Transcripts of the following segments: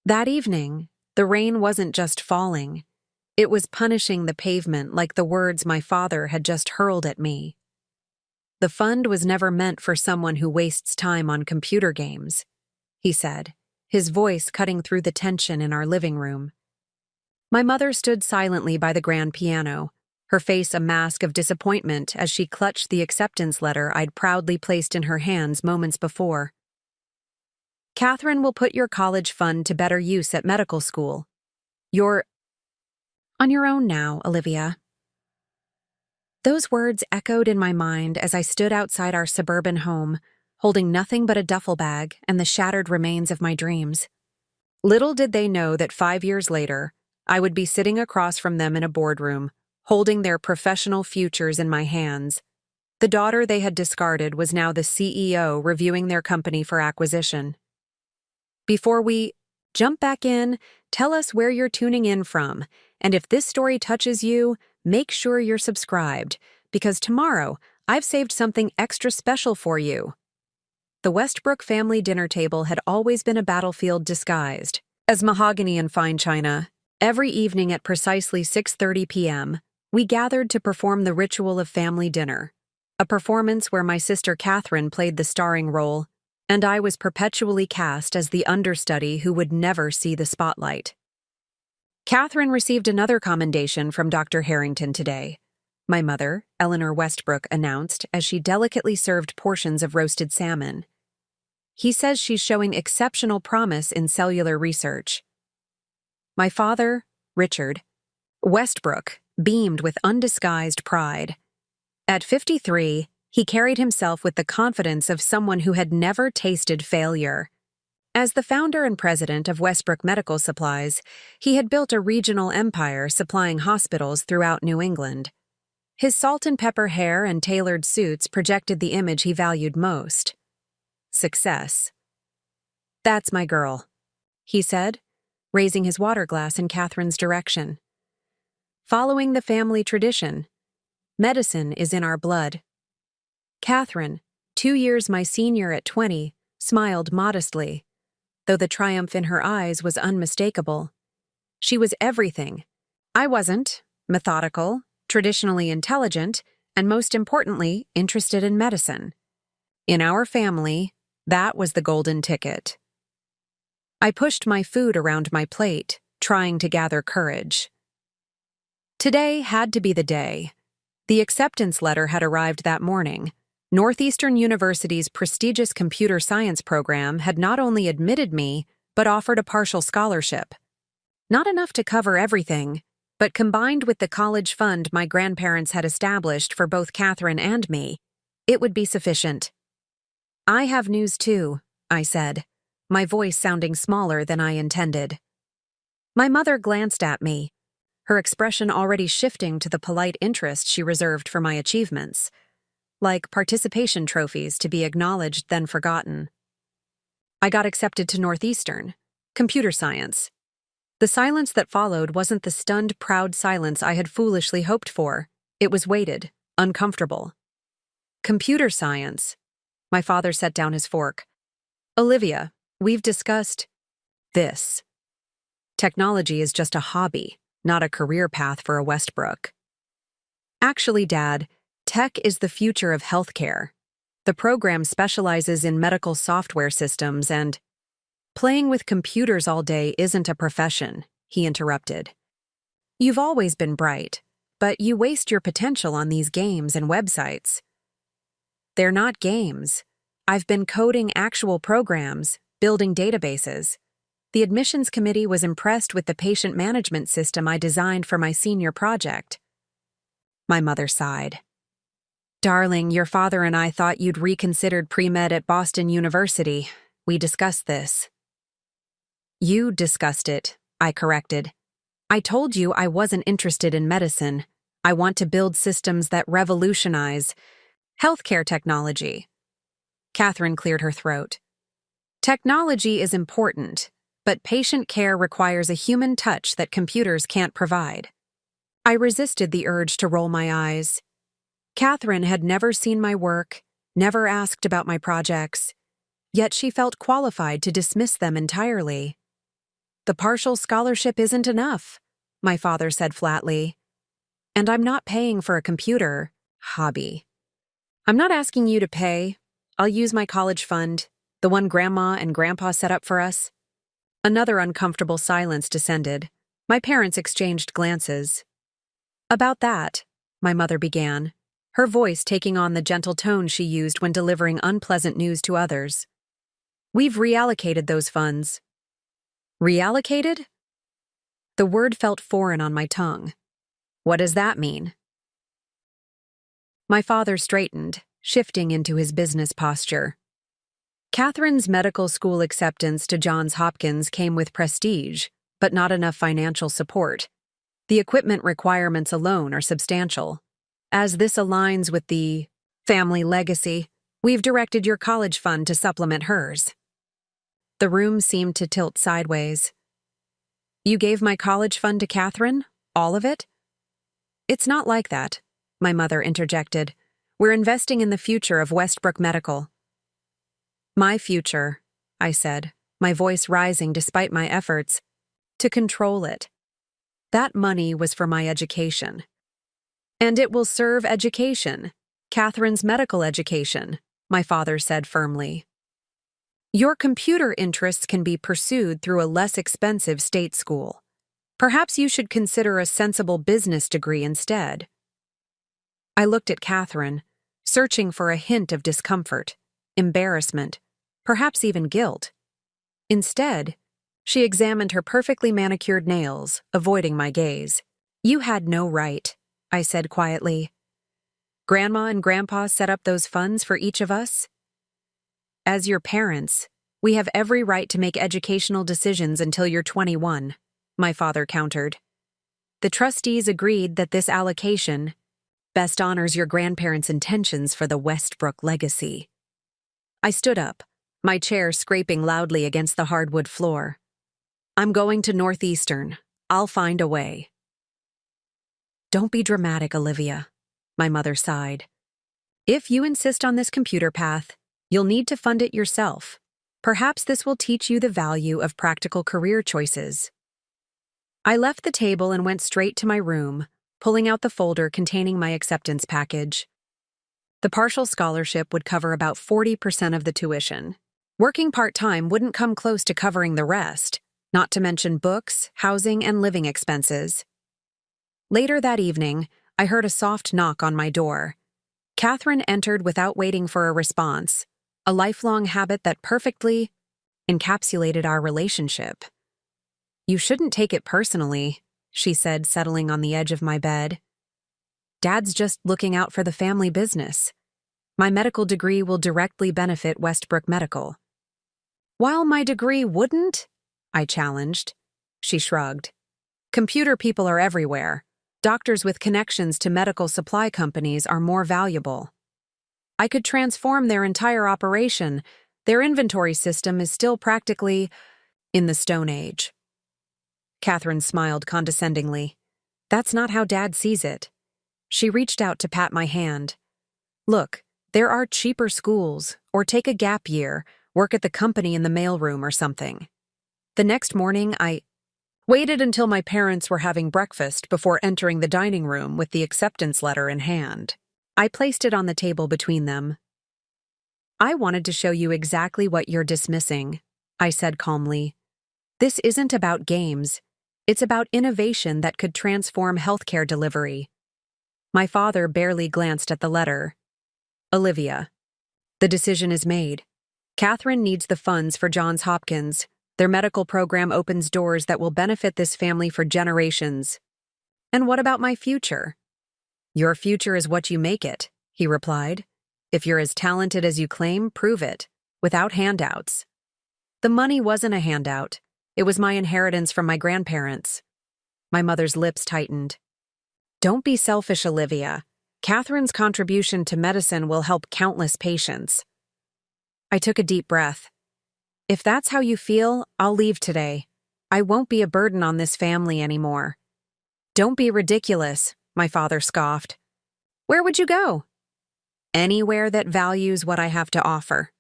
That evening, the rain wasn't just falling. It was punishing the pavement like the words my father had just hurled at me. "The fund was never meant for someone who wastes time on computer games," he said, his voice cutting through the tension in our living room. My mother stood silently by the grand piano, her face a mask of disappointment as she clutched the acceptance letter I'd proudly placed in her hands moments before. "Catherine will put your college fund to better use at medical school. You're on your own now, Olivia." Those words echoed in my mind as I stood outside our suburban home, holding nothing but a duffel bag and the shattered remains of my dreams. Little did they know that 5 years later, I would be sitting across from them in a boardroom, holding their professional futures in my hands. The daughter they had discarded was now the CEO reviewing their company for acquisition. Before we jump back in, tell us where you're tuning in from, and if this story touches you, make sure you're subscribed, because tomorrow I've saved something extra special for you. The Westbrook family dinner table had always been a battlefield disguised as mahogany and fine china. Every evening at precisely 6:30 p.m., we gathered to perform the ritual of family dinner, a performance where my sister Catherine played the starring role, and I was perpetually cast as the understudy who would never see the spotlight. Catherine received another commendation from Dr. Harrington today, my mother, Eleanor Westbrook, announced as she delicately served portions of roasted salmon. "He says she's showing exceptional promise in cellular research." My father, Richard Westbrook, beamed with undisguised pride. At 53, he carried himself with the confidence of someone who had never tasted failure. As the founder and president of Westbrook Medical Supplies, he had built a regional empire supplying hospitals throughout New England. His salt and pepper hair and tailored suits projected the image he valued most: success. "That's my girl," he said, raising his water glass in Catherine's direction. "Following the family tradition, medicine is in our blood." Catherine, 2 years my senior at 20, smiled modestly, though the triumph in her eyes was unmistakable. She was everything I wasn't: methodical, traditionally intelligent, and most importantly, interested in medicine. In our family, that was the golden ticket. I pushed my food around my plate, trying to gather courage. Today had to be the day. The acceptance letter had arrived that morning. Northeastern University's prestigious computer science program had not only admitted me, but offered a partial scholarship. Not enough to cover everything, but combined with the college fund my grandparents had established for both Catherine and me, it would be sufficient. "I have news too," I said, my voice sounding smaller than I intended. My mother glanced at me, her expression already shifting to the polite interest she reserved for my achievements, like participation trophies to be acknowledged then forgotten. "I got accepted to Northeastern, computer science." The silence that followed wasn't the stunned, proud silence I had foolishly hoped for. It was weighted, uncomfortable. "Computer science." My father set down his fork. "Olivia, we've discussed this. Technology is just a hobby, not a career path for a Westbrook." "Actually, Dad, tech is the future of healthcare. The program specializes in medical software systems and—" "Playing with computers all day isn't a profession," he interrupted. "You've always been bright, but you waste your potential on these games and websites." "They're not games. I've been coding actual programs, building databases. The admissions committee was impressed with the patient management system I designed for my senior project." My mother sighed. "Darling, your father and I thought you'd reconsidered pre-med at Boston University. We discussed this." "You discussed it," I corrected. "I told you I wasn't interested in medicine. I want to build systems that revolutionize healthcare technology." Catherine cleared her throat. "Technology is important, but patient care requires a human touch that computers can't provide." I resisted the urge to roll my eyes. Catherine had never seen my work, never asked about my projects, yet she felt qualified to dismiss them entirely. The partial scholarship isn't enough, my father said flatly. And I'm not paying for a computer hobby. I'm not asking you to pay. I'll use my college fund, the one Grandma and Grandpa set up for us. Another uncomfortable silence descended. My parents exchanged glances. About that, my mother began, her voice taking on the gentle tone she used when delivering unpleasant news to others. We've reallocated those funds. Reallocated? The word felt foreign on my tongue. What does that mean? My father straightened, shifting into his business posture. Catherine's medical school acceptance to Johns Hopkins came with prestige, but not enough financial support. The equipment requirements alone are substantial. As this aligns with the family legacy, we've directed your college fund to supplement hers. The room seemed to tilt sideways. You gave my college fund to Catherine? All of it? It's not like that, my mother interjected. We're investing in the future of Westbrook Medical. My future, I said, my voice rising despite my efforts to control it. That money was for my education. And it will serve education, Catherine's medical education, my father said firmly. Your computer interests can be pursued through a less expensive state school. Perhaps you should consider a sensible business degree instead. I looked at Catherine, searching for a hint of discomfort, embarrassment, perhaps even guilt. Instead, she examined her perfectly manicured nails, avoiding my gaze. You had no right, I said quietly. Grandma and Grandpa set up those funds for each of us? As your parents, we have every right to make educational decisions until you're 21, my father countered. The trustees agreed that this allocation best honors your grandparents' intentions for the Westbrook legacy. I stood up, my chair scraping loudly against the hardwood floor. I'm going to Northeastern. I'll find a way. Don't be dramatic, Olivia, my mother sighed. If you insist on this computer path, you'll need to fund it yourself. Perhaps this will teach you the value of practical career choices. I left the table and went straight to my room, pulling out the folder containing my acceptance package. The partial scholarship would cover about 40% of the tuition. Working part-time wouldn't come close to covering the rest, not to mention books, housing, and living expenses. Later that evening, I heard a soft knock on my door. Catherine entered without waiting for a response, a lifelong habit that perfectly encapsulated our relationship. You shouldn't take it personally, she said, settling on the edge of my bed. Dad's just looking out for the family business. My medical degree will directly benefit Westbrook Medical. While my degree wouldn't, I challenged. She shrugged. Computer people are everywhere. Doctors with connections to medical supply companies are more valuable. I could transform their entire operation. Their inventory system is still practically in the Stone Age. Catherine smiled condescendingly. That's not how Dad sees it. She reached out to pat my hand. Look, there are cheaper schools, or take a gap year, work at the company in the mailroom or something. The next morning, I waited until my parents were having breakfast before entering the dining room with the acceptance letter in hand. I placed it on the table between them. I wanted to show you exactly what you're dismissing, I said calmly. This isn't about games. It's about innovation that could transform healthcare delivery. My father barely glanced at the letter. Olivia, the decision is made. Catherine needs the funds for Johns Hopkins. Their medical program opens doors that will benefit this family for generations. And what about my future? Your future is what you make it, he replied. If you're as talented as you claim, prove it, without handouts. The money wasn't a handout. It was my inheritance from my grandparents. My mother's lips tightened. Don't be selfish, Olivia. Catherine's contribution to medicine will help countless patients. I took a deep breath. If that's how you feel, I'll leave today. I won't be a burden on this family anymore. Don't be ridiculous, my father scoffed. Where would you go? Anywhere that values what I have to offer.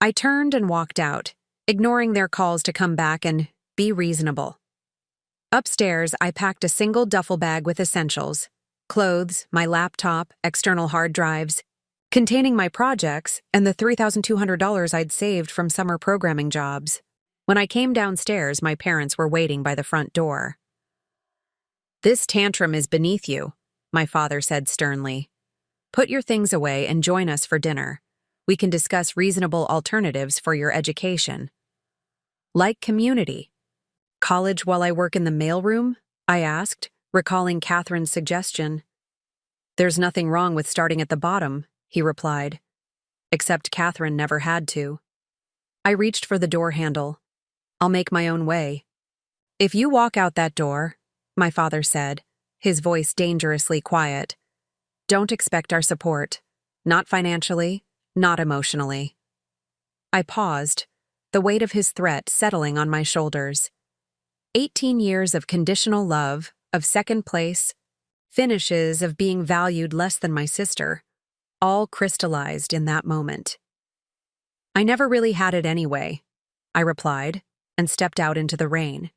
I turned and walked out, ignoring their calls to come back and Be reasonable. Upstairs, I packed a single duffel bag with essentials: clothes, my laptop, external hard drives, containing my projects, and the $3,200 I'd saved from summer programming jobs. When I came downstairs, my parents were waiting by the front door. "This tantrum is beneath you," my father said sternly. "Put your things away and join us for dinner. We can discuss reasonable alternatives for your education." "Like community. College while I work in the mailroom?" I asked, recalling Catherine's suggestion. "There's nothing wrong with starting at the bottom," he replied. Except Catherine never had to. I reached for the door handle. "I'll make my own way." "If you walk out that door," my father said, his voice dangerously quiet, "don't expect our support. Not financially, not emotionally." I paused, the weight of his threat settling on my shoulders. 18 years of conditional love, of second place, finishes of being valued less than my sister, all crystallized in that moment. "I never really had it anyway," I replied, and stepped out into the rain.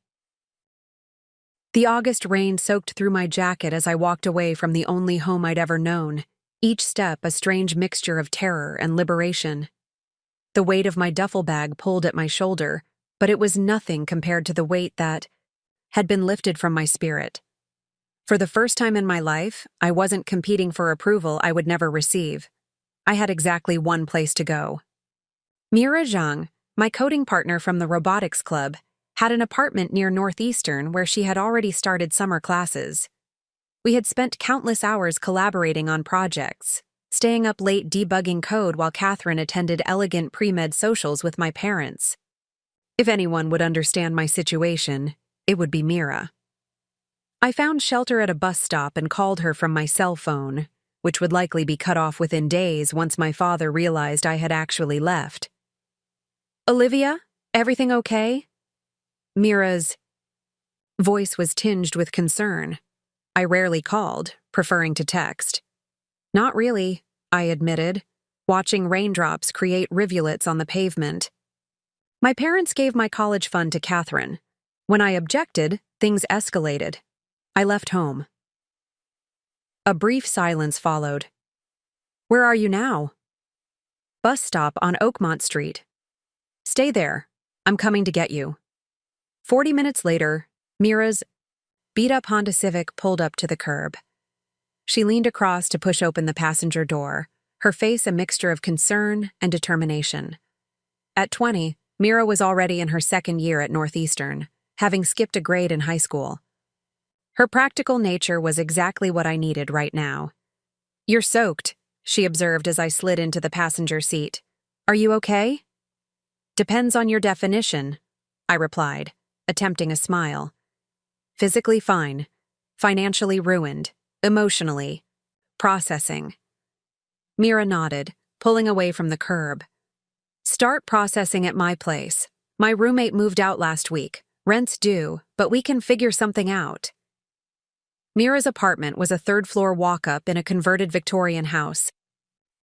The August rain soaked through my jacket as I walked away from the only home I'd ever known, each step a strange mixture of terror and liberation. The weight of my duffel bag pulled at my shoulder, but it was nothing compared to the weight that had been lifted from my spirit. For the first time in my life, I wasn't competing for approval I would never receive. I had exactly one place to go. Mira Zhang, my coding partner from the robotics club, had an apartment near Northeastern where she had already started summer classes. We had spent countless hours collaborating on projects, staying up late debugging code while Catherine attended elegant pre-med socials with my parents. If anyone would understand my situation, it would be Mira. I found shelter at a bus stop and called her from my cell phone, which would likely be cut off within days once my father realized I had actually left. "Olivia, everything okay?" Mira's voice was tinged with concern. I rarely called, preferring to text. "Not really," I admitted, watching raindrops create rivulets on the pavement. My parents gave my college fund to Catherine. When I objected, things escalated. I left home. A brief silence followed. "Where are you now?" "Bus stop on Oakmont Street." "Stay there. I'm coming to get you." 40 minutes later, Mira's beat-up Honda Civic pulled up to the curb. She leaned across to push open the passenger door, her face a mixture of concern and determination. At 20, Mira was already in her second year at Northeastern, having skipped a grade in high school. Her practical nature was exactly what I needed right now. "You're soaked," she observed as I slid into the passenger seat. "Are you okay?" "Depends on your definition," I replied, attempting a smile. "Physically fine, financially ruined, emotionally, processing." Mira nodded, pulling away from the curb. "Start processing at my place. My roommate moved out last week. Rent's due, but we can figure something out." Mira's apartment was a third-floor walk-up in a converted Victorian house.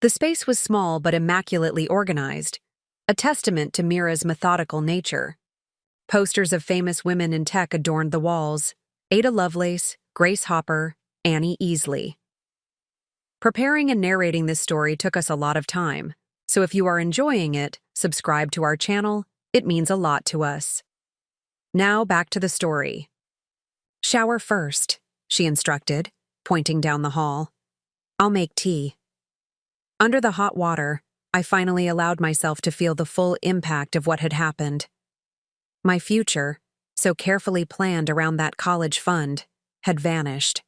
The space was small but immaculately organized, a testament to Mira's methodical nature. Posters of famous women in tech adorned the walls: Ada Lovelace, Grace Hopper, Annie Easley. Preparing and narrating this story took us a lot of time, so if you are enjoying it, subscribe to our channel. It means a lot to us. Now back to the story. "Shower first," she instructed, pointing down the hall. "I'll make tea." Under the hot water, I finally allowed myself to feel the full impact of what had happened. My future, so carefully planned around that college fund, had vanished.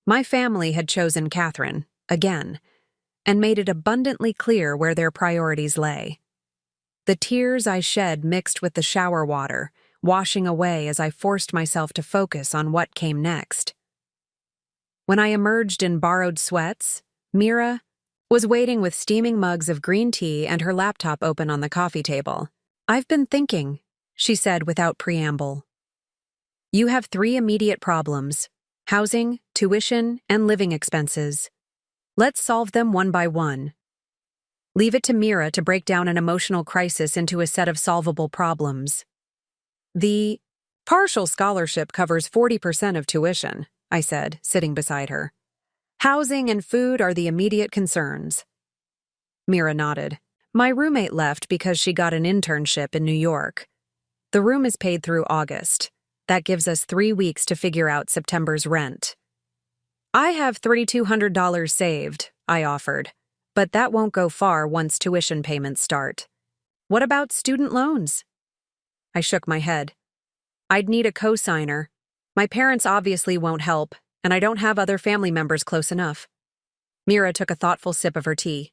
My family had chosen Catherine, again, and made it abundantly clear where their priorities lay. The tears I shed mixed with the shower water, washing away as I forced myself to focus on what came next. When I emerged in borrowed sweats, Mira was waiting with steaming mugs of green tea and her laptop open on the coffee table. "I've been thinking," she said without preamble. "You have 3 immediate problems: housing, tuition, and living expenses. Let's solve them one by one. Leave it to Mira to break down an emotional crisis into a set of solvable problems." The partial scholarship covers 40% of tuition, I said, sitting beside her. Housing and food are the immediate concerns. Mira nodded. My roommate left because she got an internship in New York. The room is paid through August. That gives us 3 weeks to figure out September's rent. I have $3,200 saved, I offered, but that won't go far once tuition payments start. What about student loans? I shook my head. I'd need a co-signer. My parents obviously won't help, and I don't have other family members close enough. Mira took a thoughtful sip of her tea.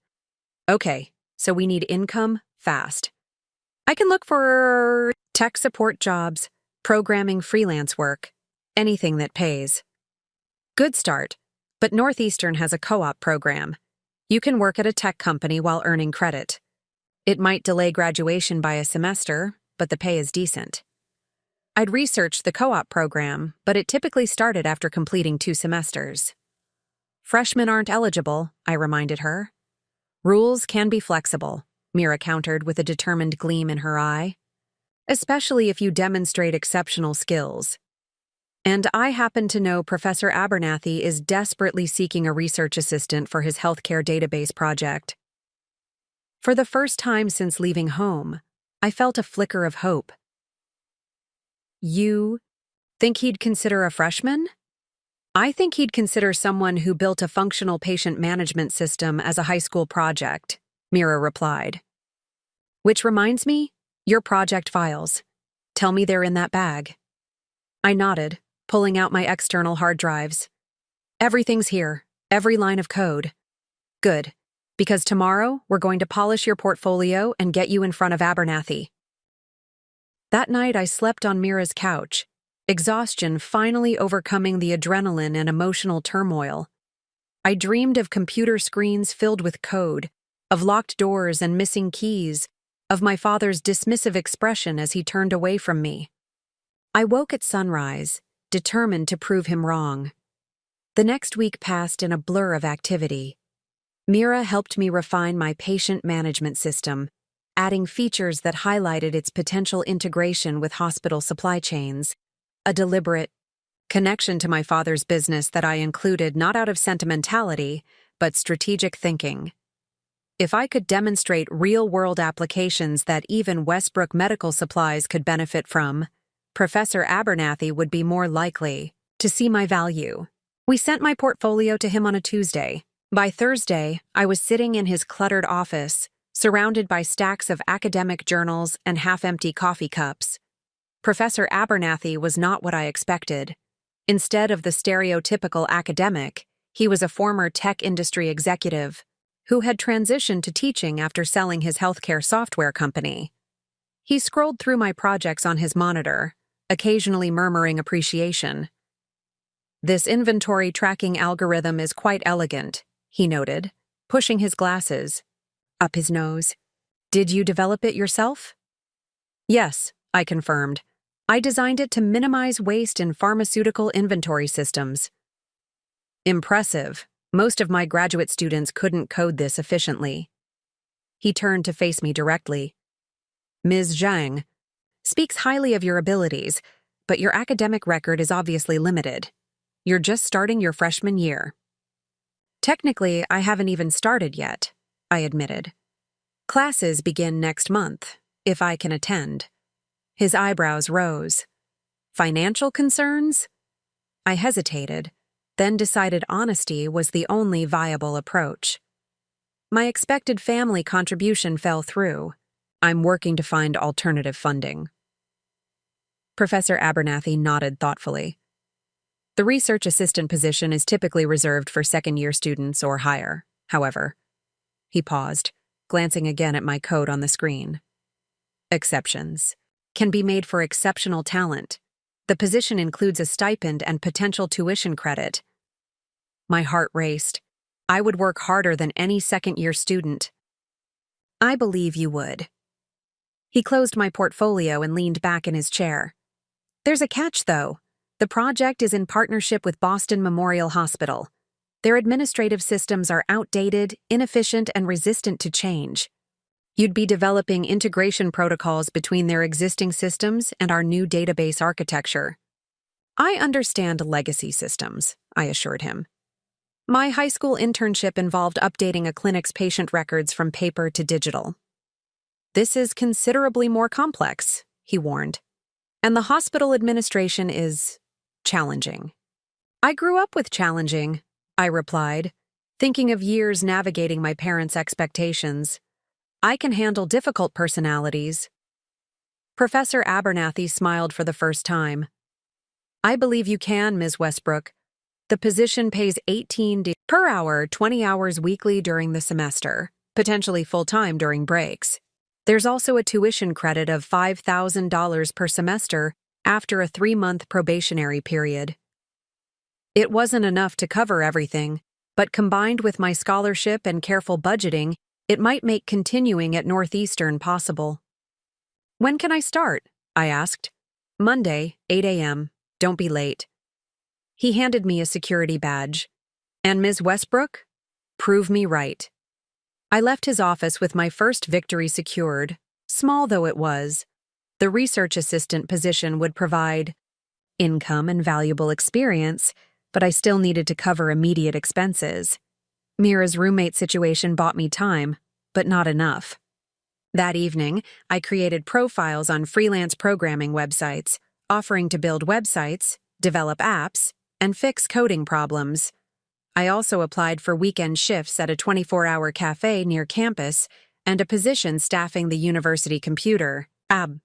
Okay, so we need income fast. I can look for tech support jobs, programming freelance work, anything that pays. Good start, but Northeastern has a co-op program. You can work at a tech company while earning credit. It might delay graduation by a semester, but the pay is decent. I'd researched the co-op program, but it typically started after completing 2 semesters. Freshmen aren't eligible, I reminded her. Rules can be flexible, Mira countered with a determined gleam in her eye. Especially if you demonstrate exceptional skills. And I happen to know Professor Abernathy is desperately seeking a research assistant for his healthcare database project. For the first time since leaving home, I felt a flicker of hope. You think he'd consider a freshman? I think he'd consider someone who built a functional patient management system as a high school project, Mira replied. Which reminds me, your project files. Tell me they're in that bag. I nodded, pulling out my external hard drives. Everything's here, every line of code. Good, because tomorrow we're going to polish your portfolio and get you in front of Abernathy. That night I slept on Mira's couch, exhaustion finally overcoming the adrenaline and emotional turmoil. I dreamed of computer screens filled with code, of locked doors and missing keys, of my father's dismissive expression as he turned away from me. I woke at sunrise, determined to prove him wrong. The next week passed in a blur of activity. Mira helped me refine my patient management system, adding features that highlighted its potential integration with hospital supply chains, a deliberate connection to my father's business that I included not out of sentimentality, but strategic thinking. If I could demonstrate real-world applications that even Westbrook Medical Supplies could benefit from, Professor Abernathy would be more likely to see my value. We sent my portfolio to him on a Tuesday. By Thursday, I was sitting in his cluttered office, surrounded by stacks of academic journals and half-empty coffee cups. Professor Abernathy was not what I expected. Instead of the stereotypical academic, he was a former tech industry executive who had transitioned to teaching after selling his healthcare software company. He scrolled through my projects on his monitor, occasionally murmuring appreciation. This inventory tracking algorithm is quite elegant, he noted, pushing his glasses up his nose. Did you develop it yourself? Yes, I confirmed. I designed it to minimize waste in pharmaceutical inventory systems. Impressive. Most of my graduate students couldn't code this efficiently. He turned to face me directly. Ms. Zhang speaks highly of your abilities, but your academic record is obviously limited. You're just starting your freshman year. Technically, I haven't even started yet, I admitted. Classes begin next month, if I can attend. His eyebrows rose. Financial concerns? I hesitated, then decided honesty was the only viable approach. My expected family contribution fell through. I'm working to find alternative funding. Professor Abernathy nodded thoughtfully. The research assistant position is typically reserved for second-year students or higher, however. He paused, glancing again at my code on the screen. Exceptions can be made for exceptional talent. The position includes a stipend and potential tuition credit. My heart raced. I would work harder than any second-year student. I believe you would. He closed my portfolio and leaned back in his chair. There's a catch, though. The project is in partnership with Boston Memorial Hospital. Their administrative systems are outdated, inefficient, and resistant to change. You'd be developing integration protocols between their existing systems and our new database architecture. I understand legacy systems, I assured him. My high school internship involved updating a clinic's patient records from paper to digital. This is considerably more complex, he warned. And the hospital administration is challenging. I grew up with challenging, I replied, thinking of years navigating my parents' expectations. I can handle difficult personalities. Professor Abernathy smiled for the first time. I believe you can, Ms. Westbrook. The position pays $18 per hour, 20 hours weekly during the semester, potentially full-time during breaks. There's also a tuition credit of $5,000 per semester after a 3-month probationary period. It wasn't enough to cover everything, but combined with my scholarship and careful budgeting, it might make continuing at Northeastern possible. When can I start? I asked. Monday, 8 a.m. Don't be late. He handed me a security badge. And Ms. Westbrook? Prove me right. I left his office with my first victory secured, small though it was. The research assistant position would provide income and valuable experience, but I still needed to cover immediate expenses. Mira's roommate situation bought me time, but not enough. That evening, I created profiles on freelance programming websites, offering to build websites, develop apps, and fix coding problems. I also applied for weekend shifts at a 24-hour cafe near campus and a position staffing the university computer, AB.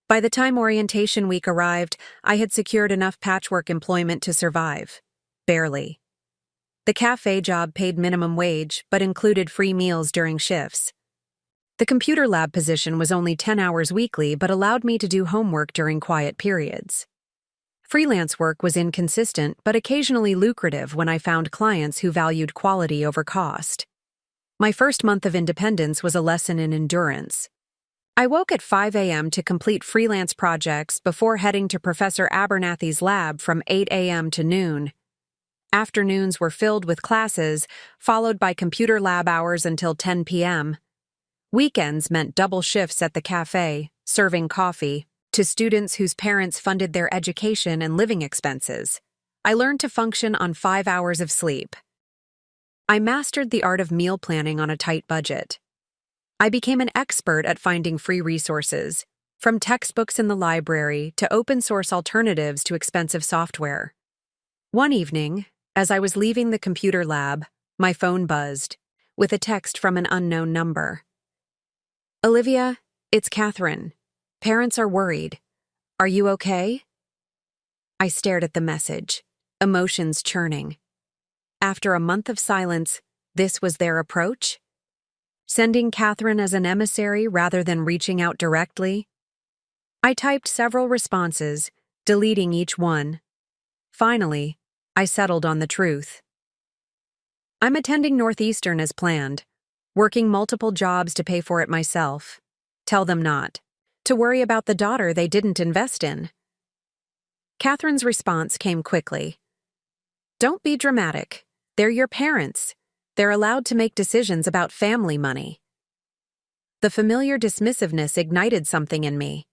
By the time orientation week arrived, I had secured enough patchwork employment to survive. Barely. The cafe job paid minimum wage, but included free meals during shifts. The computer lab position was only 10 hours weekly, but allowed me to do homework during quiet periods. Freelance work was inconsistent, but occasionally lucrative when I found clients who valued quality over cost. My first month of independence was a lesson in endurance. I woke at 5 a.m. to complete freelance projects before heading to Professor Abernathy's lab from 8 a.m. to noon. Afternoons were filled with classes, followed by computer lab hours until 10 p.m. Weekends meant double shifts at the cafe, serving coffee, to students whose parents funded their education and living expenses. I learned to function on 5 hours of sleep. I mastered the art of meal planning on a tight budget. I became an expert at finding free resources, from textbooks in the library to open-source alternatives to expensive software. One evening, as I was leaving the computer lab, my phone buzzed, with a text from an unknown number. Olivia, it's Catherine. Parents are worried. Are you okay? I stared at the message, emotions churning. After a month of silence, this was their approach? Sending Catherine as an emissary rather than reaching out directly? I typed several responses, deleting each one. Finally, I settled on the truth. I'm attending Northeastern as planned, working multiple jobs to pay for it myself. Tell them not to worry about the daughter they didn't invest in. Catherine's response came quickly. Don't be dramatic. They're your parents. They're allowed to make decisions about family money. The familiar dismissiveness ignited something in me.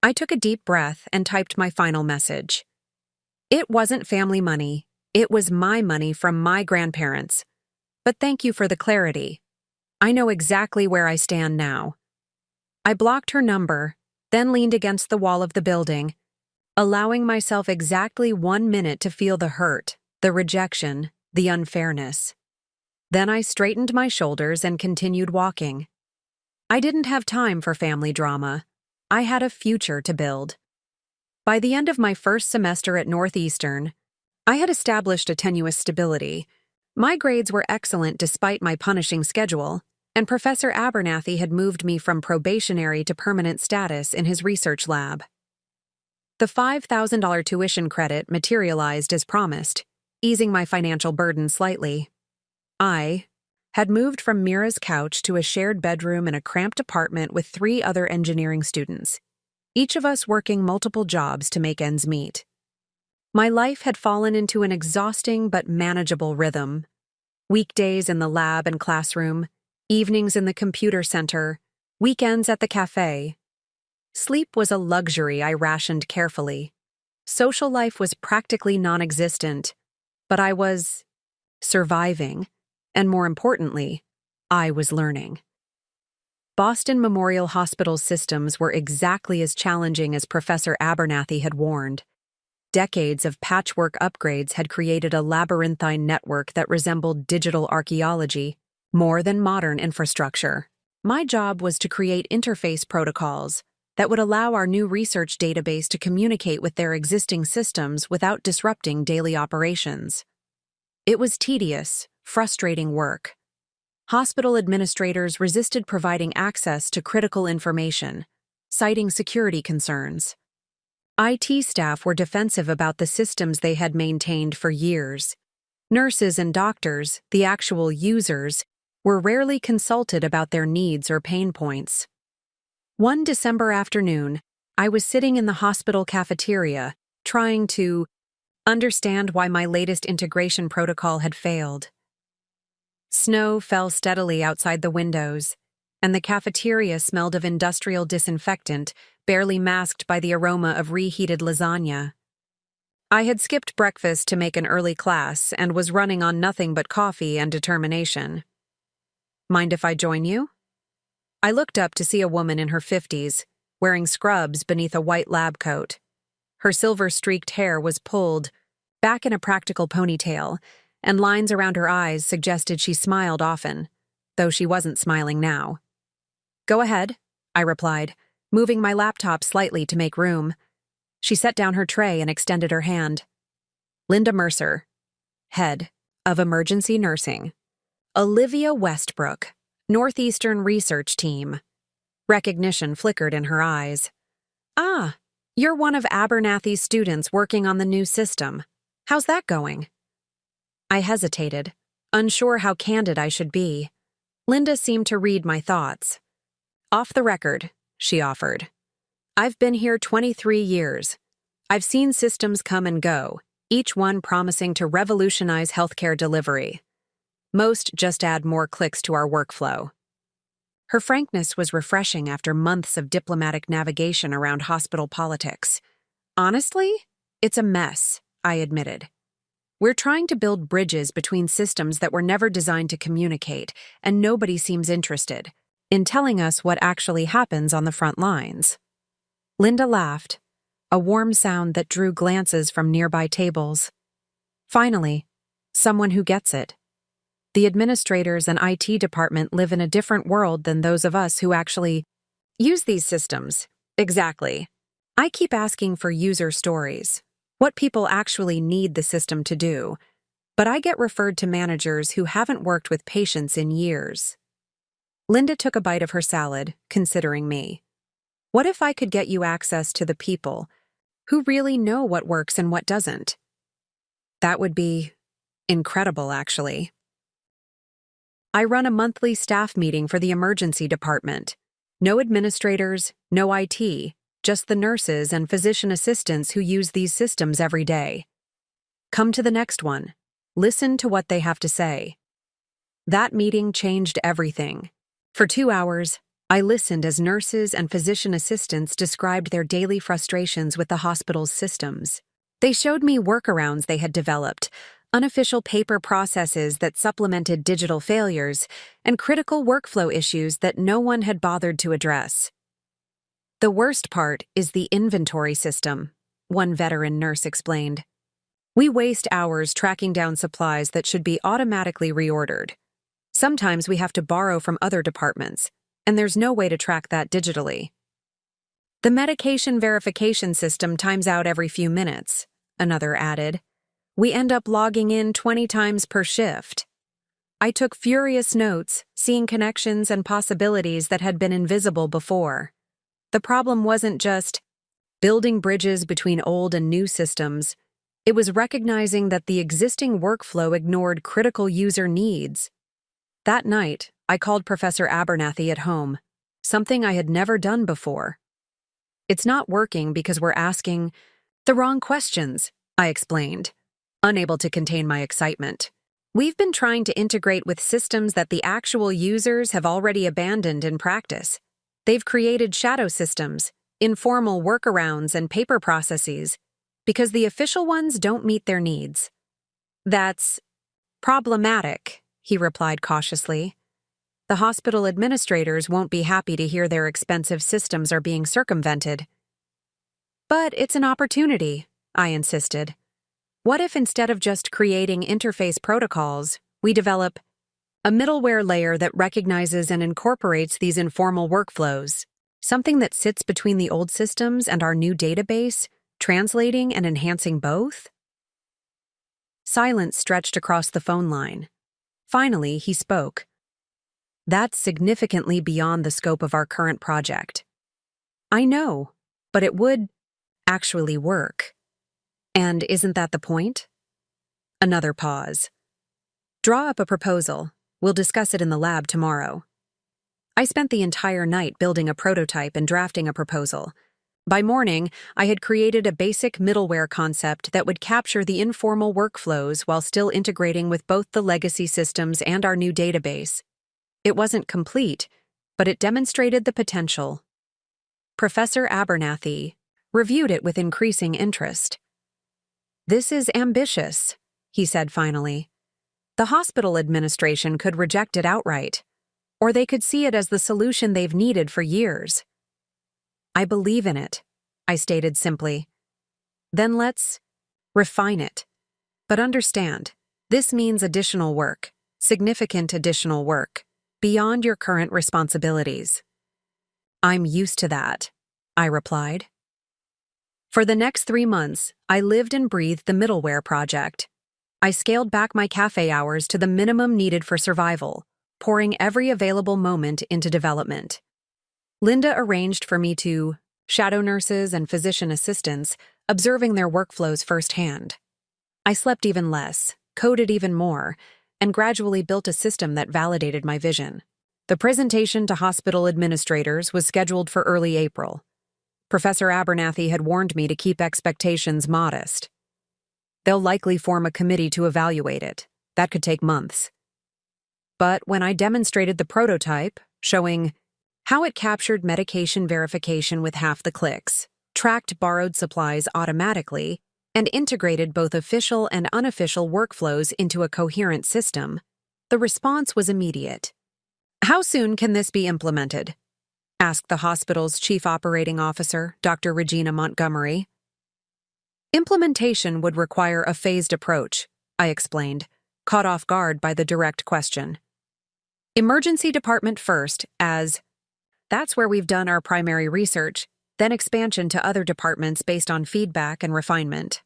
I took a deep breath and typed my final message. It wasn't family money. It was my money from my grandparents. But thank you for the clarity. I know exactly where I stand now. I blocked her number, then leaned against the wall of the building, allowing myself exactly 1 minute to feel the hurt, the rejection, the unfairness. Then I straightened my shoulders and continued walking. I didn't have time for family drama. I had a future to build. By the end of my first semester at Northeastern, I had established a tenuous stability. My grades were excellent despite my punishing schedule, and Professor Abernathy had moved me from probationary to permanent status in his research lab. The $5,000 tuition credit materialized as promised, easing my financial burden slightly. I had moved from Mira's couch to a shared bedroom in a cramped apartment with 3 other engineering students, each of us working multiple jobs to make ends meet. My life had fallen into an exhausting but manageable rhythm. Weekdays in the lab and classroom, Evenings in the computer center, weekends at the cafe. Sleep was a luxury I rationed carefully. Social life was practically non-existent, but I was surviving, and more importantly, I was learning. Boston Memorial Hospital's systems were exactly as challenging as Professor Abernathy had warned. Decades of patchwork upgrades had created a labyrinthine network that resembled digital archaeology, more than modern infrastructure. My job was to create interface protocols that would allow our new research database to communicate with their existing systems without disrupting daily operations. It was tedious, frustrating work. Hospital administrators resisted providing access to critical information, citing security concerns. IT staff were defensive about the systems they had maintained for years. Nurses and doctors, the actual users, were rarely consulted about their needs or pain points. One December afternoon, I was sitting in the hospital cafeteria, trying to understand why my latest integration protocol had failed. Snow fell steadily outside the windows, and the cafeteria smelled of industrial disinfectant, barely masked by the aroma of reheated lasagna. I had skipped breakfast to make an early class and was running on nothing but coffee and determination. "Mind if I join you?" I looked up to see a woman in her 50s, wearing scrubs beneath a white lab coat. Her silver-streaked hair was pulled back in a practical ponytail, and lines around her eyes suggested she smiled often, though she wasn't smiling now. "Go ahead," I replied, moving my laptop slightly to make room. She set down her tray and extended her hand. "Linda Mercer, head of emergency nursing. Olivia Westbrook, Northeastern Research Team." Recognition flickered in her eyes. "Ah, you're one of Abernathy's students working on the new system. How's that going?" I hesitated, unsure how candid I should be. Linda seemed to read my thoughts. "Off the record," she offered. "I've been here 23 years. I've seen systems come and go, each one promising to revolutionize healthcare delivery. Most just add more clicks to our workflow." Her frankness was refreshing after months of diplomatic navigation around hospital politics. "Honestly, it's a mess," I admitted. "We're trying to build bridges between systems that were never designed to communicate, and nobody seems interested in telling us what actually happens on the front lines." Linda laughed, a warm sound that drew glances from nearby tables. "Finally, someone who gets it. The administrators and IT department live in a different world than those of us who actually use these systems." "Exactly. I keep asking for user stories, what people actually need the system to do, but I get referred to managers who haven't worked with patients in years." Linda took a bite of her salad, considering me. "What if I could get you access to the people who really know what works and what doesn't?" "That would be incredible, actually." I run a monthly staff meeting for the emergency department. No administrators, no IT, just the nurses and physician assistants who use these systems every day. Come to the next one. Listen to what they have to say. That meeting changed everything. For 2 hours, I listened as nurses and physician assistants described their daily frustrations with the hospital's systems. They showed me workarounds they had developed, unofficial paper processes that supplemented digital failures, and critical workflow issues that no one had bothered to address. "The worst part is the inventory system," one veteran nurse explained. "We waste hours tracking down supplies that should be automatically reordered. Sometimes we have to borrow from other departments, and there's no way to track that digitally. The medication verification system times out every few minutes," another added. "We end up logging in 20 times per shift." I took furious notes, seeing connections and possibilities that had been invisible before. The problem wasn't just building bridges between old and new systems. It was recognizing that the existing workflow ignored critical user needs. That night, I called Professor Abernathy at home, something I had never done before. "It's not working because we're asking the wrong questions," I explained, unable to contain my excitement. We've been trying to integrate with systems that the actual users have already abandoned in practice. They've created shadow systems, informal workarounds, and paper processes because the official ones don't meet their needs. That's problematic, he replied cautiously. The hospital administrators won't be happy to hear their expensive systems are being circumvented. But it's an opportunity, I insisted. What if instead of just creating interface protocols, we develop a middleware layer that recognizes and incorporates these informal workflows, something that sits between the old systems and our new database, translating and enhancing both? Silence stretched across the phone line. Finally, he spoke. That's significantly beyond the scope of our current project. I know, but it would actually work. And isn't that the point? Another pause. Draw up a proposal. We'll discuss it in the lab tomorrow. I spent the entire night building a prototype and drafting a proposal. By morning, I had created a basic middleware concept that would capture the informal workflows while still integrating with both the legacy systems and our new database. It wasn't complete, but it demonstrated the potential. Professor Abernathy reviewed it with increasing interest. This is ambitious, he said finally. The hospital administration could reject it outright, or they could see it as the solution they've needed for years. I believe in it, I stated simply. Then let's refine it. But understand, this means additional work, significant additional work, beyond your current responsibilities. I'm used to that, I replied. For the next 3 months, I lived and breathed the middleware project. I scaled back my cafe hours to the minimum needed for survival, pouring every available moment into development. Linda arranged for me to shadow nurses and physician assistants, observing their workflows firsthand. I slept even less, coded even more, and gradually built a system that validated my vision. The presentation to hospital administrators was scheduled for early April. Professor Abernathy had warned me to keep expectations modest. They'll likely form a committee to evaluate it. That could take months. But when I demonstrated the prototype, showing how it captured medication verification with half the clicks, tracked borrowed supplies automatically, and integrated both official and unofficial workflows into a coherent system, the response was immediate. How soon can this be implemented? Asked the hospital's chief operating officer, Dr. Regina Montgomery. Implementation would require a phased approach, I explained, caught off guard by the direct question. Emergency department first, as that's where we've done our primary research, then expansion to other departments based on feedback and refinement.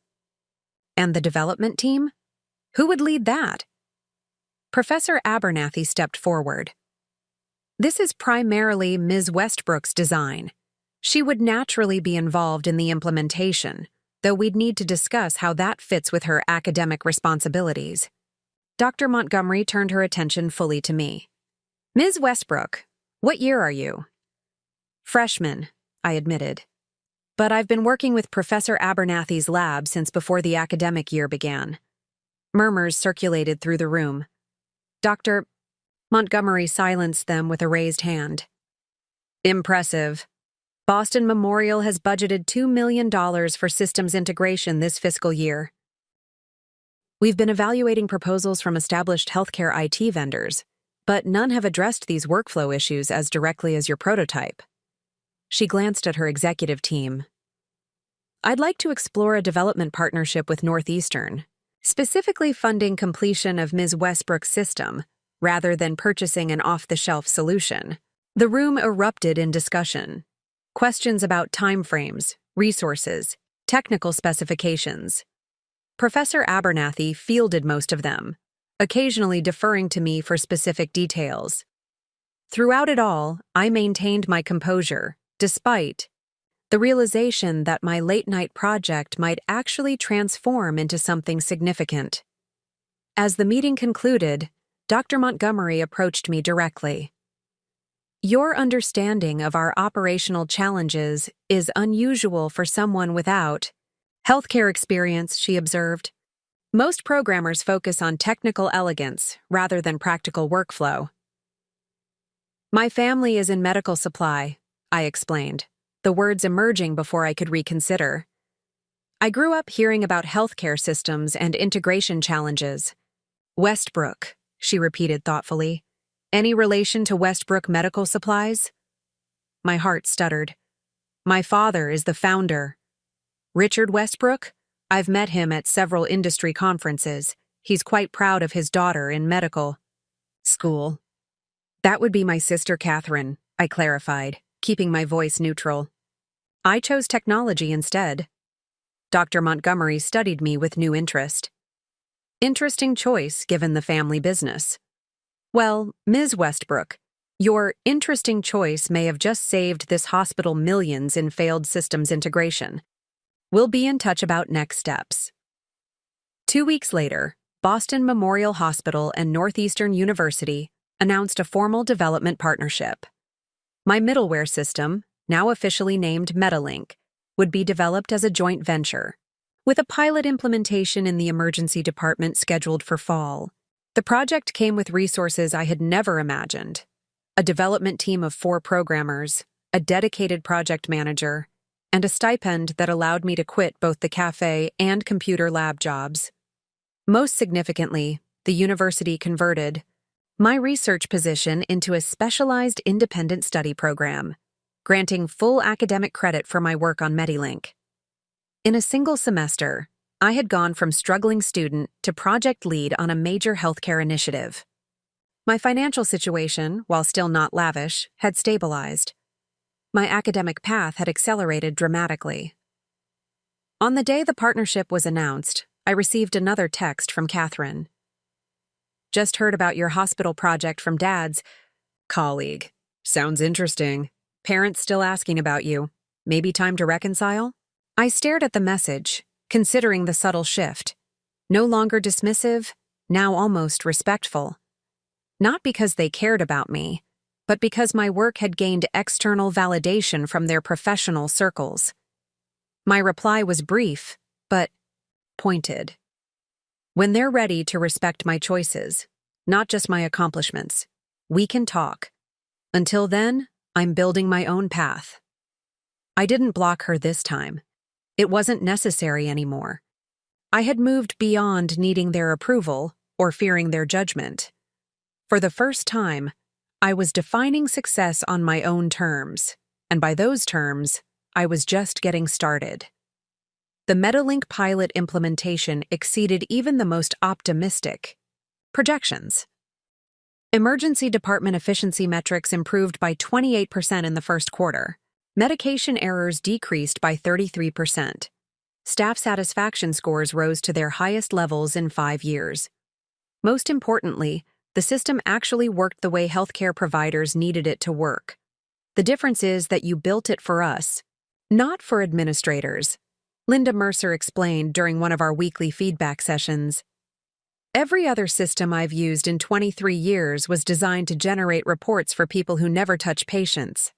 And the development team? Who would lead that? Professor Abernathy stepped forward. This is primarily Ms. Westbrook's design. She would naturally be involved in the implementation, though we'd need to discuss how that fits with her academic responsibilities. Dr. Montgomery turned her attention fully to me. Ms. Westbrook, what year are you? Freshman, I admitted. But I've been working with Professor Abernathy's lab since before the academic year began. Murmurs circulated through the room. Dr. Montgomery silenced them with a raised hand. Impressive. Boston Memorial has budgeted $2 million for systems integration this fiscal year. We've been evaluating proposals from established healthcare IT vendors, but none have addressed these workflow issues as directly as your prototype. She glanced at her executive team. I'd like to explore a development partnership with Northeastern, specifically funding completion of Ms. Westbrook's system, rather than purchasing an off-the-shelf solution. The room erupted in discussion. Questions about timeframes, resources, technical specifications. Professor Abernathy fielded most of them, occasionally deferring to me for specific details. Throughout it all, I maintained my composure, despite the realization that my late-night project might actually transform into something significant. As the meeting concluded, Dr. Montgomery approached me directly. Your understanding of our operational challenges is unusual for someone without healthcare experience, she observed. Most programmers focus on technical elegance rather than practical workflow. My family is in medical supply, I explained, the words emerging before I could reconsider. I grew up hearing about healthcare systems and integration challenges. Westbrook, she repeated thoughtfully. Any relation to Westbrook Medical Supplies? My heart stuttered. My father is the founder. Richard Westbrook? I've met him at several industry conferences. He's quite proud of his daughter in medical school. That would be my sister Catherine, I clarified, keeping my voice neutral. I chose technology instead. Dr. Montgomery studied me with new interest. Interesting choice, given the family business. Well, Ms. Westbrook, your interesting choice may have just saved this hospital millions in failed systems integration. We'll be in touch about next steps. 2 weeks later, Boston Memorial Hospital and Northeastern University announced a formal development partnership. My middleware system, now officially named Metalink, would be developed as a joint venture, with a pilot implementation in the emergency department scheduled for fall. The project came with resources I had never imagined: a development team of 4 programmers, a dedicated project manager, and a stipend that allowed me to quit both the cafe and computer lab jobs. Most significantly, the university converted my research position into a specialized independent study program, granting full academic credit for my work on Medilink. In a single semester, I had gone from struggling student to project lead on a major healthcare initiative. My financial situation, while still not lavish, had stabilized. My academic path had accelerated dramatically. On the day the partnership was announced, I received another text from Catherine. Just heard about your hospital project from Dad's colleague. Sounds interesting. Parents still asking about you. Maybe time to reconcile? I stared at the message, considering the subtle shift. No longer dismissive, now almost respectful. Not because they cared about me, but because my work had gained external validation from their professional circles. My reply was brief, but pointed. When they're ready to respect my choices, not just my accomplishments, we can talk. Until then, I'm building my own path. I didn't block her this time. It wasn't necessary anymore. I had moved beyond needing their approval or fearing their judgment. For the first time, I was defining success on my own terms, and by those terms, I was just getting started. The Metalink pilot implementation exceeded even the most optimistic projections. Emergency department efficiency metrics improved by 28% in the first quarter. Medication errors decreased by 33%. Staff satisfaction scores rose to their highest levels in 5 years. Most importantly, the system actually worked the way healthcare providers needed it to work. The difference is that you built it for us, not for administrators, Linda Mercer explained during one of our weekly feedback sessions. Every other system I've used in 23 years was designed to generate reports for people who never touch patients.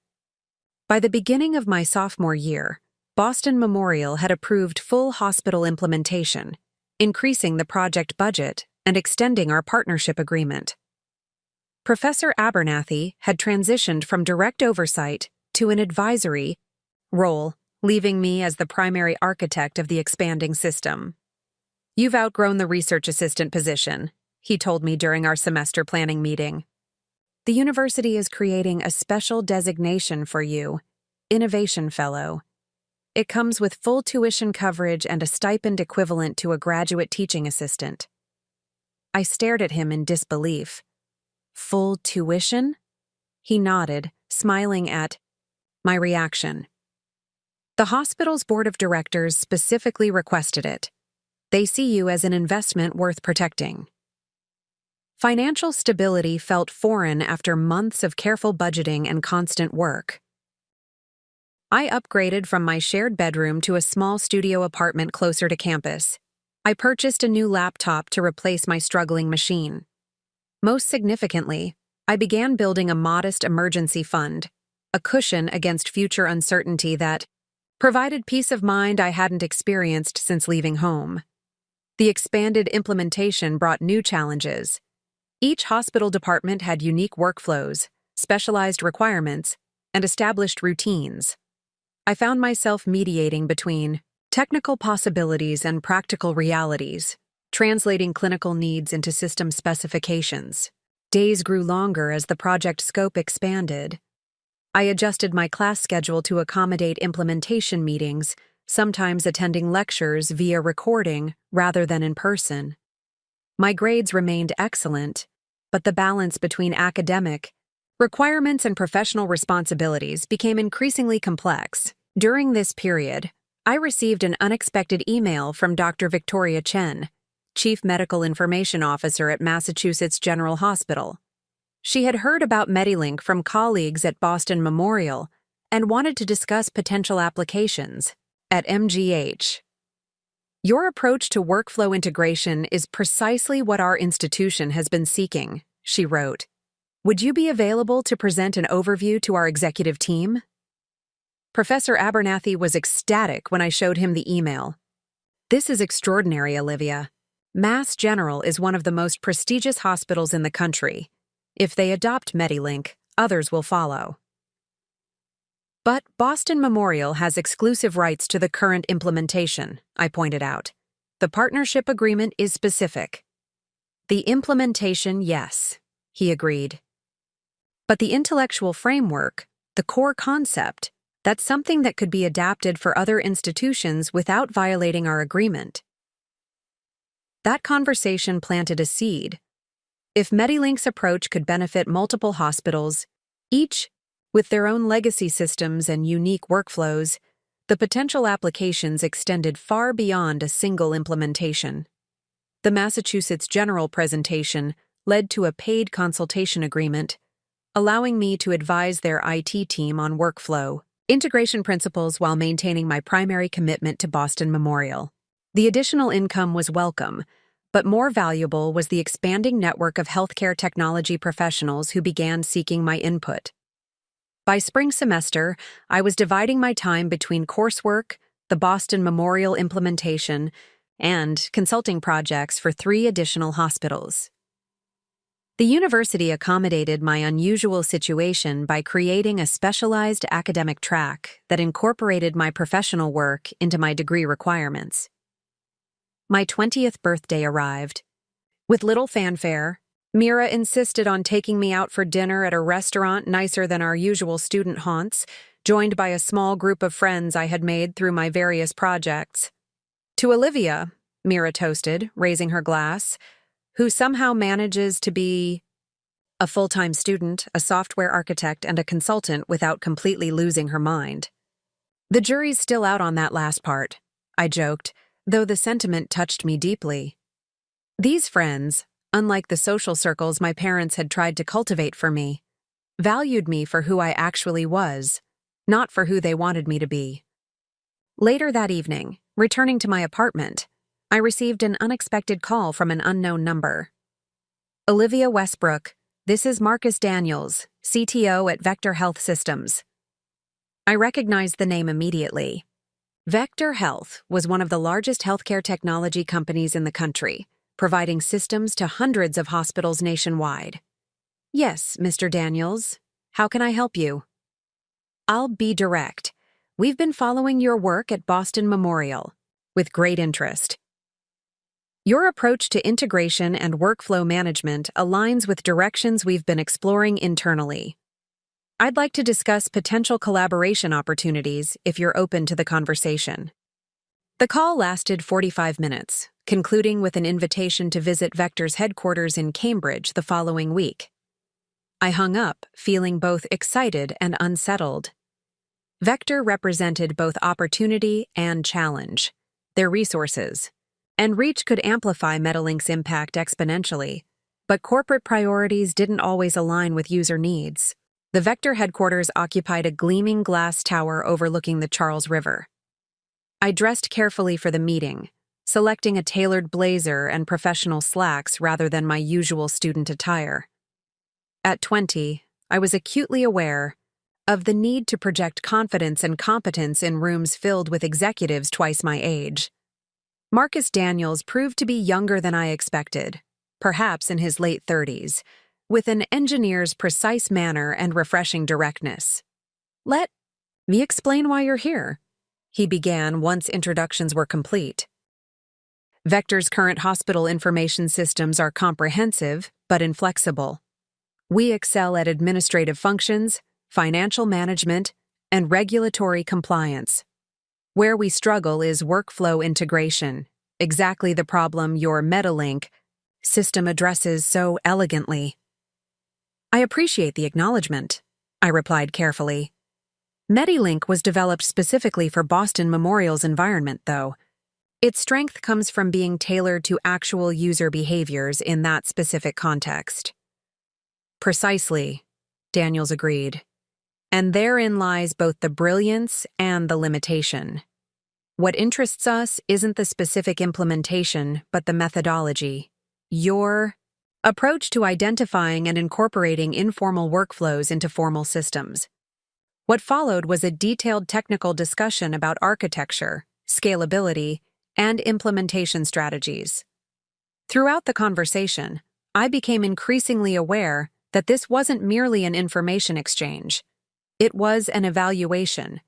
By the beginning of my sophomore year, Boston Memorial had approved full hospital implementation, increasing the project budget and extending our partnership agreement. Professor Abernathy had transitioned from direct oversight to an advisory role, leaving me as the primary architect of the expanding system. You've outgrown the research assistant position, he told me during our semester planning meeting. The university is creating a special designation for you, Innovation Fellow. It comes with full tuition coverage and a stipend equivalent to a graduate teaching assistant. I stared at him in disbelief. Full tuition? He nodded, smiling at my reaction. The hospital's board of directors specifically requested it. They see you as an investment worth protecting. Financial stability felt foreign after months of careful budgeting and constant work. I upgraded from my shared bedroom to a small studio apartment closer to campus. I purchased a new laptop to replace my struggling machine. Most significantly, I began building a modest emergency fund, a cushion against future uncertainty that provided peace of mind I hadn't experienced since leaving home. The expanded implementation brought new challenges. Each hospital department had unique workflows, specialized requirements, and established routines. I found myself mediating between technical possibilities and practical realities, translating clinical needs into system specifications. Days grew longer as the project scope expanded. I adjusted my class schedule to accommodate implementation meetings, sometimes attending lectures via recording rather than in person. My grades remained excellent, but the balance between academic requirements and professional responsibilities became increasingly complex. During this period, I received an unexpected email from Dr. Victoria Chen, Chief Medical Information Officer at Massachusetts General Hospital. She had heard about Medilink from colleagues at Boston Memorial and wanted to discuss potential applications at MGH. Your approach to workflow integration is precisely what our institution has been seeking, she wrote. Would you be available to present an overview to our executive team? Professor Abernathy was ecstatic when I showed him the email. This is extraordinary, Olivia. Mass General is one of the most prestigious hospitals in the country. If they adopt Medilink, others will follow. But Boston Memorial has exclusive rights to the current implementation, I pointed out. The partnership agreement is specific. The implementation, yes, he agreed. But the intellectual framework, the core concept, that's something that could be adapted for other institutions without violating our agreement. That conversation planted a seed. If Medilink's approach could benefit multiple hospitals, each with their own legacy systems and unique workflows, the potential applications extended far beyond a single implementation. The Massachusetts General presentation led to a paid consultation agreement, allowing me to advise their IT team on workflow integration principles while maintaining my primary commitment to Boston Memorial. The additional income was welcome, but more valuable was the expanding network of healthcare technology professionals who began seeking my input. By spring semester, I was dividing my time between coursework, the Boston Memorial implementation, and consulting projects for 3 additional hospitals. The university accommodated my unusual situation by creating a specialized academic track that incorporated my professional work into my degree requirements. My 20th birthday arrived. With little fanfare, Mira insisted on taking me out for dinner at a restaurant nicer than our usual student haunts, joined by a small group of friends I had made through my various projects. To Olivia, Mira toasted, raising her glass, who somehow manages to be a full-time student, a software architect, and a consultant without completely losing her mind. The jury's still out on that last part, I joked, though the sentiment touched me deeply. These friends, unlike the social circles my parents had tried to cultivate for me, valued me for who I actually was, not for who they wanted me to be. Later that evening, returning to my apartment, I received an unexpected call from an unknown number. Olivia Westbrook, this is Marcus Daniels, CTO at Vector Health Systems. I recognized the name immediately. Vector Health was one of the largest healthcare technology companies in the country, providing systems to hundreds of hospitals nationwide. Yes, Mr. Daniels. How can I help you? I'll be direct. We've been following your work at Boston Memorial with great interest. Your approach to integration and workflow management aligns with directions we've been exploring internally. I'd like to discuss potential collaboration opportunities if you're open to the conversation. The call lasted 45 minutes, concluding with an invitation to visit Vector's headquarters in Cambridge the following week. I hung up, feeling both excited and unsettled. Vector represented both opportunity and challenge. Their resources and reach could amplify Medilink's impact exponentially, but corporate priorities didn't always align with user needs. The Vector headquarters occupied a gleaming glass tower overlooking the Charles River. I dressed carefully for the meeting, selecting a tailored blazer and professional slacks rather than my usual student attire. At 20, I was acutely aware of the need to project confidence and competence in rooms filled with executives twice my age. Marcus Daniels proved to be younger than I expected, perhaps in his late 30s, with an engineer's precise manner and refreshing directness. "Let me explain why you're here," he began once introductions were complete. Vector's current hospital information systems are comprehensive but inflexible. We excel at administrative functions, financial management, and regulatory compliance. Where we struggle is workflow integration, exactly the problem your MetaLink system addresses so elegantly. "I appreciate the acknowledgement," I replied carefully. MediLink was developed specifically for Boston Memorial's environment, though. Its strength comes from being tailored to actual user behaviors in that specific context. "Precisely," Daniels agreed. "And therein lies both the brilliance and the limitation. What interests us isn't the specific implementation, but the methodology. Your approach to identifying and incorporating informal workflows into formal systems." What followed was a detailed technical discussion about architecture, scalability, and implementation strategies. Throughout the conversation, I became increasingly aware that this wasn't merely an information exchange. It was an evaluation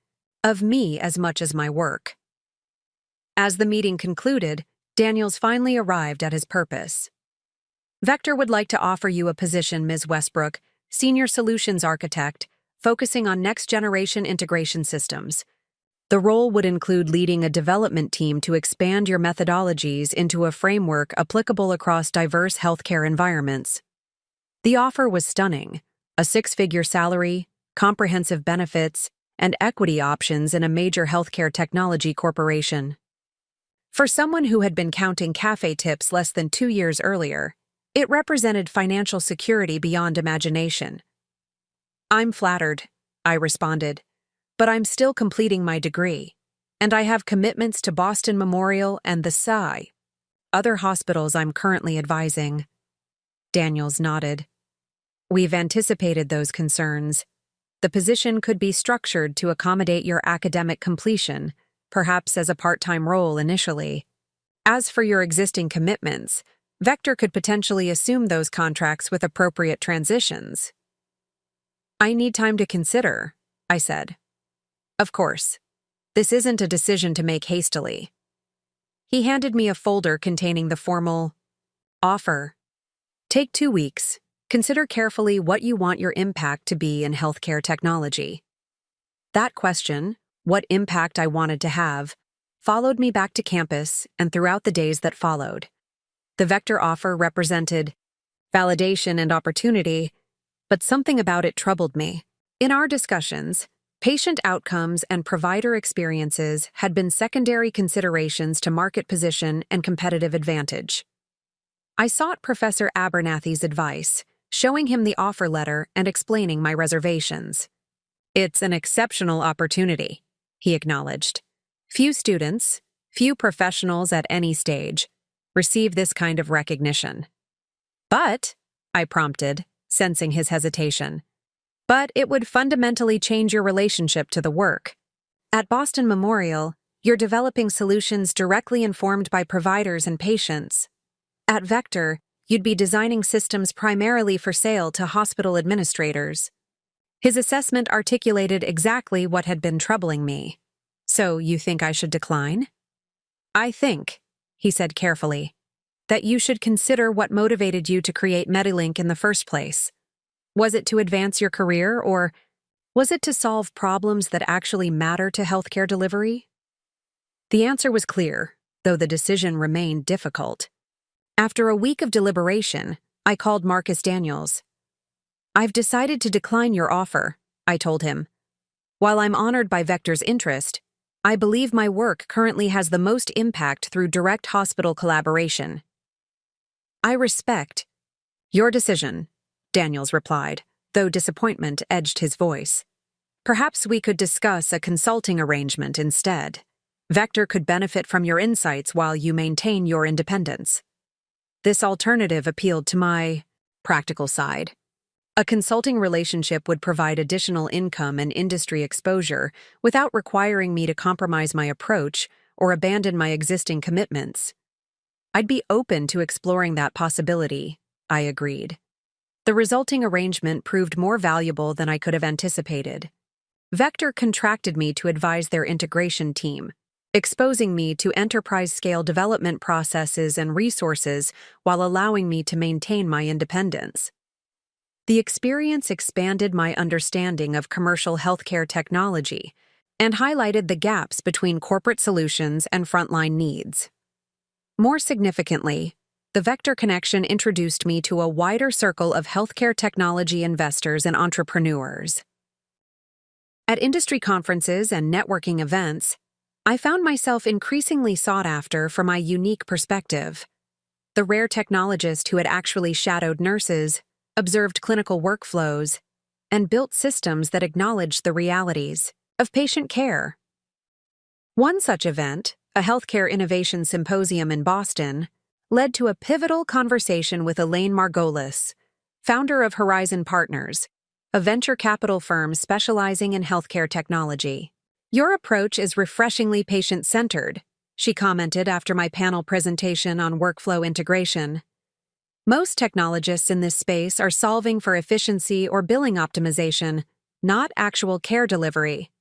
of me as much as my work. As the meeting concluded, Daniels finally arrived at his purpose. "Vector would like to offer you a position, Ms. Westbrook, Senior Solutions Architect, focusing on next-generation integration systems. The role would include leading a development team to expand your methodologies into a framework applicable across diverse healthcare environments." The offer was stunning: a six-figure salary, comprehensive benefits, and equity options in a major healthcare technology corporation. For someone who had been counting cafe tips less than 2 years earlier, it represented financial security beyond imagination. "I'm flattered," I responded, "but I'm still completing my degree, and I have commitments to Boston Memorial and the PSI, other hospitals I'm currently advising." Daniels nodded. "We've anticipated those concerns. The position could be structured to accommodate your academic completion, perhaps as a part-time role initially. As for your existing commitments, Vector could potentially assume those contracts with appropriate transitions." "I need time to consider," I said. "Of course. This isn't a decision to make hastily." He handed me a folder containing the formal offer. "Take 2 weeks. Consider carefully what you want your impact to be in healthcare technology." That question, what impact I wanted to have, followed me back to campus and throughout the days that followed. The Vector offer represented validation and opportunity, but something about it troubled me. In our discussions, patient outcomes and provider experiences had been secondary considerations to market position and competitive advantage. I sought Professor Abernathy's advice, showing him the offer letter and explaining my reservations. "It's an exceptional opportunity," he acknowledged. "Few students, few professionals at any stage, receive this kind of recognition." "But," I prompted, sensing his hesitation, "but it would fundamentally change your relationship to the work. At Boston Memorial, you're developing solutions directly informed by providers and patients. At Vector, you'd be designing systems primarily for sale to hospital administrators." His assessment articulated exactly what had been troubling me. "So you think I should decline?" "I think," he said carefully, "that you should consider what motivated you to create MediLink in the first place. Was it to advance your career, or was it to solve problems that actually matter to healthcare delivery?" The answer was clear, though the decision remained difficult. After a week of deliberation, I called Marcus Daniels. "I've decided to decline your offer," I told him. "While I'm honored by Vector's interest, I believe my work currently has the most impact through direct hospital collaboration." "I respect your decision," Daniels replied, though disappointment edged his voice. "Perhaps we could discuss a consulting arrangement instead. Vector could benefit from your insights while you maintain your independence." This alternative appealed to my practical side. A consulting relationship would provide additional income and industry exposure without requiring me to compromise my approach or abandon my existing commitments. I'd be open to exploring that possibility, I agreed. The resulting arrangement proved more valuable than I could have anticipated. Vector contracted me to advise their integration team, exposing me to enterprise-scale development processes and resources while allowing me to maintain my independence. The experience expanded my understanding of commercial healthcare technology and highlighted the gaps between corporate solutions and frontline needs. More significantly, the Vector connection introduced me to a wider circle of healthcare technology investors and entrepreneurs. At industry conferences and networking events, I found myself increasingly sought after for my unique perspective. The rare technologist who had actually shadowed nurses, observed clinical workflows, and built systems that acknowledged the realities of patient care. One such event, a healthcare innovation symposium in Boston, led to a pivotal conversation with Elaine Margolis, founder of Horizon Partners, a venture capital firm specializing in healthcare technology. "Your approach is refreshingly patient-centered," she commented after my panel presentation on workflow integration. "Most technologists in this space are solving for efficiency or billing optimization, not actual care delivery.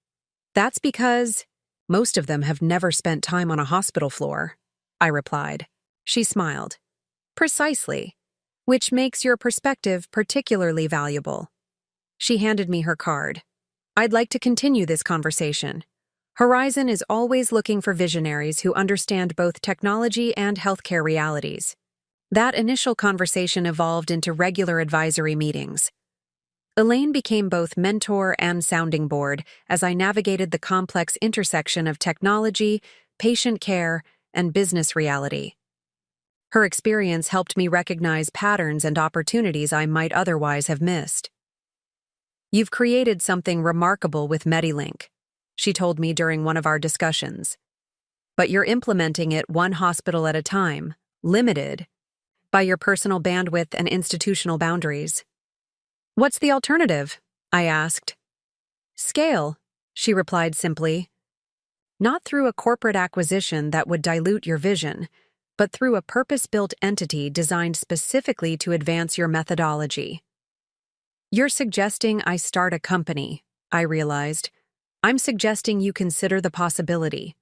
That's because most of them have never spent time on a hospital floor," I replied. She smiled. "Precisely, which makes your perspective particularly valuable." She handed me her card. "I'd like to continue this conversation. Horizon is always looking for visionaries who understand both technology and healthcare realities." That initial conversation evolved into regular advisory meetings. Elaine became both mentor and sounding board as I navigated the complex intersection of technology, patient care, and business reality. Her experience helped me recognize patterns and opportunities I might otherwise have missed. "You've created something remarkable with Medilink," she told me during one of our discussions. "But you're implementing it one hospital at a time, limited by your personal bandwidth and institutional boundaries." "What's the alternative?" I asked. "Scale," she replied simply. "Not through a corporate acquisition that would dilute your vision, but through a purpose-built entity designed specifically to advance your methodology." "You're suggesting I start a company," I realized. "I'm suggesting you consider the possibility,"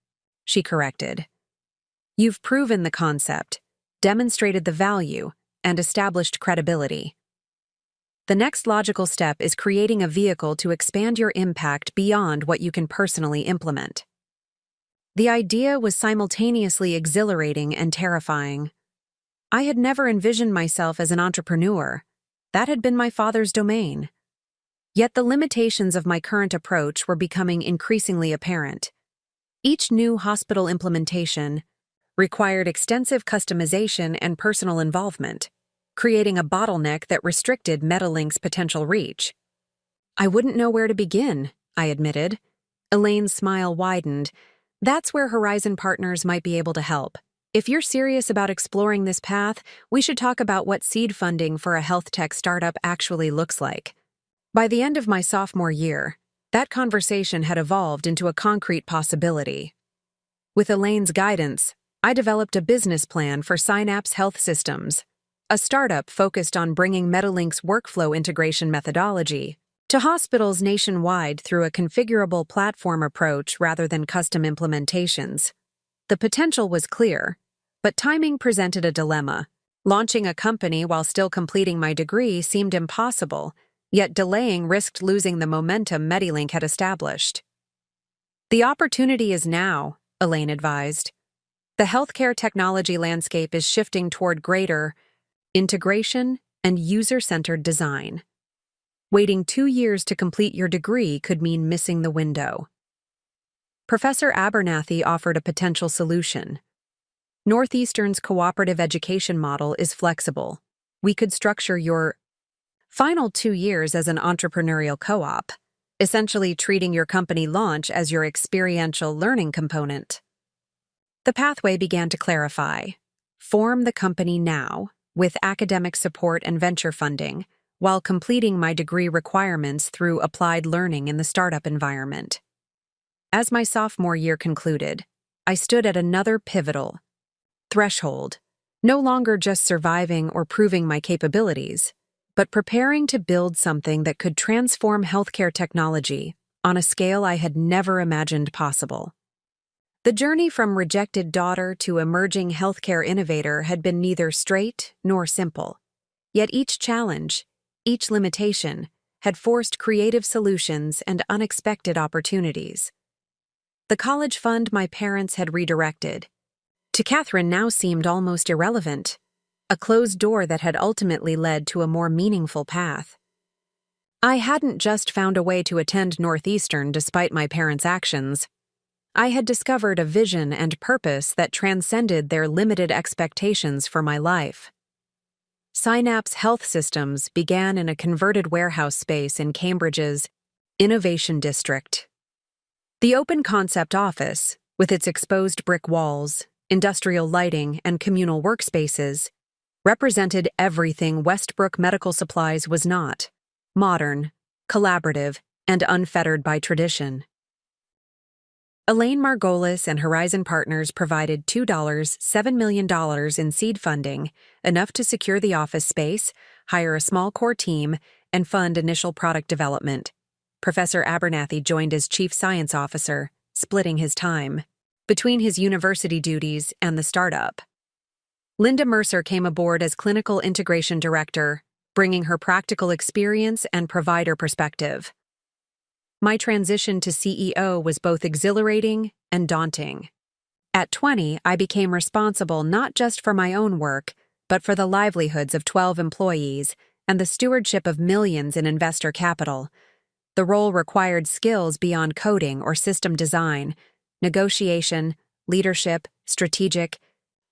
she corrected. "You've proven the concept, demonstrated the value, and established credibility. The next logical step is creating a vehicle to expand your impact beyond what you can personally implement." The idea was simultaneously exhilarating and terrifying. I had never envisioned myself as an entrepreneur. That had been my father's domain. Yet the limitations of my current approach were becoming increasingly apparent. Each new hospital implementation required extensive customization and personal involvement, creating a bottleneck that restricted Medilink's potential reach. "I wouldn't know where to begin," I admitted. Elaine's smile widened. "That's where Horizon Partners might be able to help. If you're serious about exploring this path, we should talk about what seed funding for a health tech startup actually looks like." By the end of my sophomore year, that conversation had evolved into a concrete possibility. With Elaine's guidance, I developed a business plan for Synapse Health Systems, a startup focused on bringing Medilink's workflow integration methodology to hospitals nationwide through a configurable platform approach rather than custom implementations. The potential was clear, but timing presented a dilemma. Launching a company while still completing my degree seemed impossible, yet delaying risked losing the momentum Medilink had established. "The opportunity is now," Elaine advised. "The healthcare technology landscape is shifting toward greater integration and user-centered design. Waiting 2 years to complete your degree could mean missing the window." Professor Abernathy offered a potential solution. "Northeastern's cooperative education model is flexible. We could structure your final 2 years as an entrepreneurial co-op, essentially treating your company launch as your experiential learning component." The pathway began to clarify. Form the company now, with academic support and venture funding, while completing my degree requirements through applied learning in the startup environment. As my sophomore year concluded, I stood at another pivotal threshold, no longer just surviving or proving my capabilities, but preparing to build something that could transform healthcare technology on a scale I had never imagined possible. The journey from rejected daughter to emerging healthcare innovator had been neither straight nor simple. Yet each challenge, each limitation, had forced creative solutions and unexpected opportunities. The college fund my parents had redirected, to Catherine now seemed almost irrelevant, a closed door that had ultimately led to a more meaningful path. I hadn't just found a way to attend Northeastern despite my parents' actions. I had discovered a vision and purpose that transcended their limited expectations for my life. Synapse Health Systems began in a converted warehouse space in Cambridge's Innovation District. The open concept office, with its exposed brick walls, industrial lighting, and communal workspaces, represented everything Westbrook Medical Supplies was not: modern, collaborative, and unfettered by tradition. Elaine Margolis and Horizon Partners provided $7 million in seed funding, enough to secure the office space, hire a small core team, and fund initial product development. Professor Abernathy joined as Chief Science Officer, splitting his time between his university duties and the startup. Linda Mercer came aboard as Clinical Integration Director, bringing her practical experience and provider perspective. My transition to CEO was both exhilarating and daunting. At 20, I became responsible not just for my own work, but for the livelihoods of 12 employees and the stewardship of millions in investor capital. The role required skills beyond coding or system design, negotiation, leadership, strategic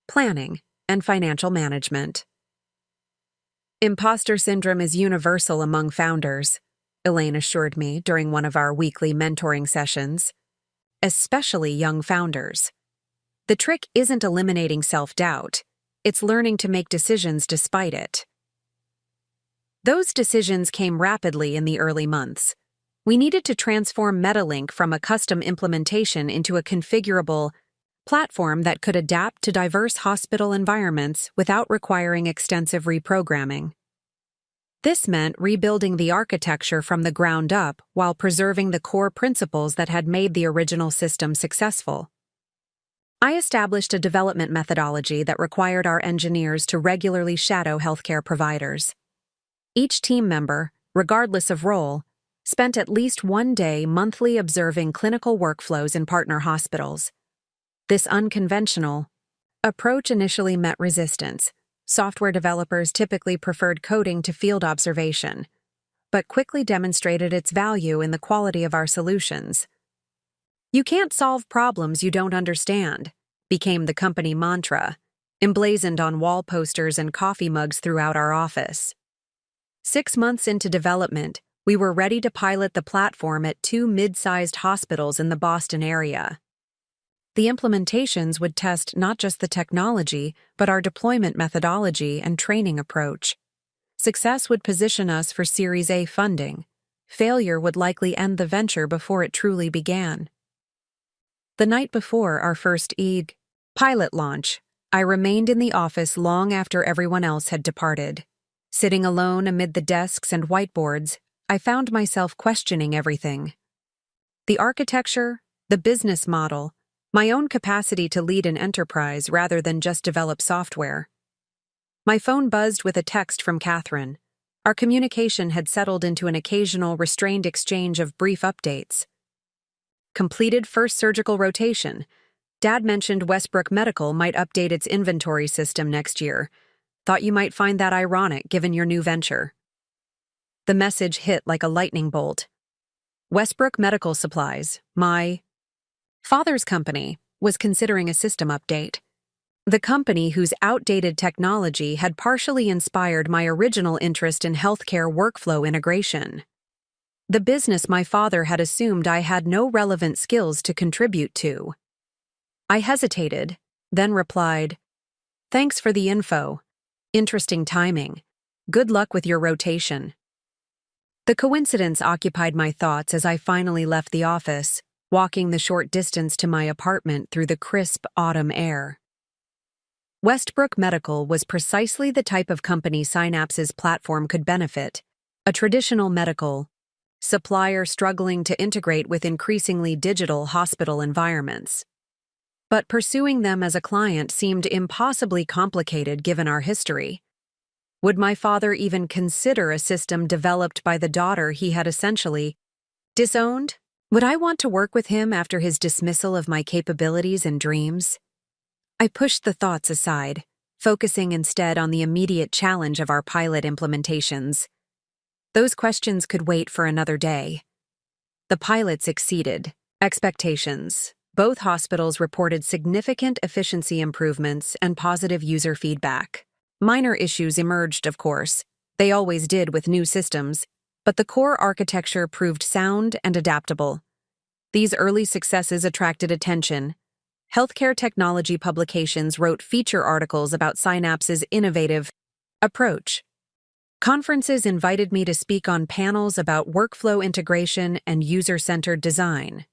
planning, and financial management. Imposter syndrome is universal among founders, Elaine assured me during one of our weekly mentoring sessions, especially young founders. The trick isn't eliminating self-doubt, it's learning to make decisions despite it. Those decisions came rapidly in the early months. We needed to transform MetaLink from a custom implementation into a configurable platform that could adapt to diverse hospital environments without requiring extensive reprogramming. This meant rebuilding the architecture from the ground up while preserving the core principles that had made the original system successful. I established a development methodology that required our engineers to regularly shadow healthcare providers. Each team member, regardless of role, spent at least one day monthly observing clinical workflows in partner hospitals. This unconventional approach initially met resistance. Software developers typically preferred coding to field observation, but quickly demonstrated its value in the quality of our solutions. "You can't solve problems you don't understand," became the company mantra, emblazoned on wall posters and coffee mugs throughout our office. 6 months into development, we were ready to pilot the platform at 2 mid-sized hospitals in the Boston area. The implementations would test not just the technology, but our deployment methodology and training approach. Success would position us for Series A funding. Failure would likely end the venture before it truly began. The night before our first pilot launch, I remained in the office long after everyone else had departed. Sitting alone amid the desks and whiteboards, I found myself questioning everything. The architecture, the business model, my own capacity to lead an enterprise rather than just develop software. My phone buzzed with a text from Catherine. Our communication had settled into an occasional restrained exchange of brief updates. Completed first surgical rotation. Dad mentioned Westbrook Medical might update its inventory system next year. Thought you might find that ironic given your new venture. The message hit like a lightning bolt. Westbrook Medical Supplies, my father's company, was considering a system update. The company whose outdated technology had partially inspired my original interest in healthcare workflow integration. The business my father had assumed I had no relevant skills to contribute to. I hesitated, then replied, "Thanks for the info. Interesting timing. Good luck with your rotation." The coincidence occupied my thoughts as I finally left the office, walking the short distance to my apartment through the crisp autumn air. Westbrook Medical was precisely the type of company Synapse's platform could benefit, a traditional medical supplier struggling to integrate with increasingly digital hospital environments. But pursuing them as a client seemed impossibly complicated given our history. Would my father even consider a system developed by the daughter he had essentially disowned? Would I want to work with him after his dismissal of my capabilities and dreams? I pushed the thoughts aside, focusing instead on the immediate challenge of our pilot implementations. Those questions could wait for another day. The pilots exceeded expectations. Both hospitals reported significant efficiency improvements and positive user feedback. Minor issues emerged, of course. They always did with new systems, but the core architecture proved sound and adaptable. These early successes attracted attention. Healthcare technology publications wrote feature articles about Synapse's innovative approach. Conferences invited me to speak on panels about workflow integration and user-centered design.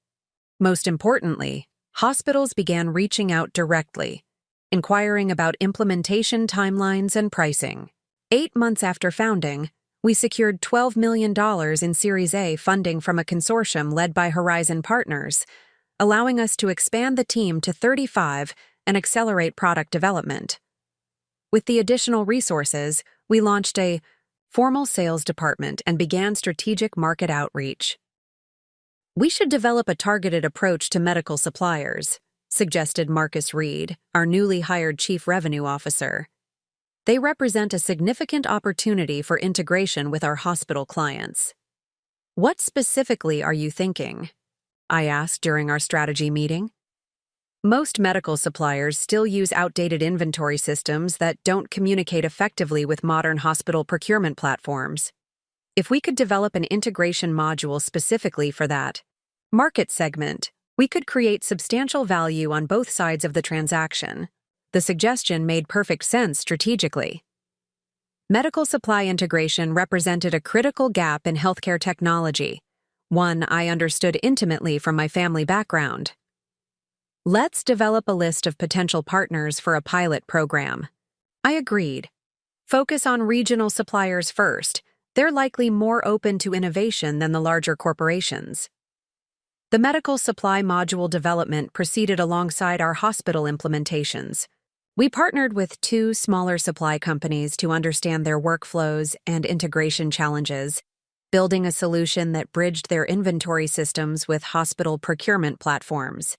Most importantly, hospitals began reaching out directly, inquiring about implementation timelines and pricing. 8 months after founding, we secured $12 million in Series A funding from a consortium led by Horizon Partners, allowing us to expand the team to 35 and accelerate product development. With the additional resources, we launched a formal sales department and began strategic market outreach. "We should develop a targeted approach to medical suppliers," suggested Marcus Reed, our newly hired Chief Revenue Officer. "They represent a significant opportunity for integration with our hospital clients." "What specifically are you thinking?" I asked during our strategy meeting. Most medical suppliers still use outdated inventory systems that don't communicate effectively with modern hospital procurement platforms. If we could develop an integration module specifically for that market segment, we could create substantial value on both sides of the transaction. The suggestion made perfect sense strategically. Medical supply integration represented a critical gap in healthcare technology, one I understood intimately from my family background. "Let's develop a list of potential partners for a pilot program." I agreed. "Focus on regional suppliers first. They're likely more open to innovation than the larger corporations." The medical supply module development proceeded alongside our hospital implementations. We partnered with 2 smaller supply companies to understand their workflows and integration challenges, building a solution that bridged their inventory systems with hospital procurement platforms.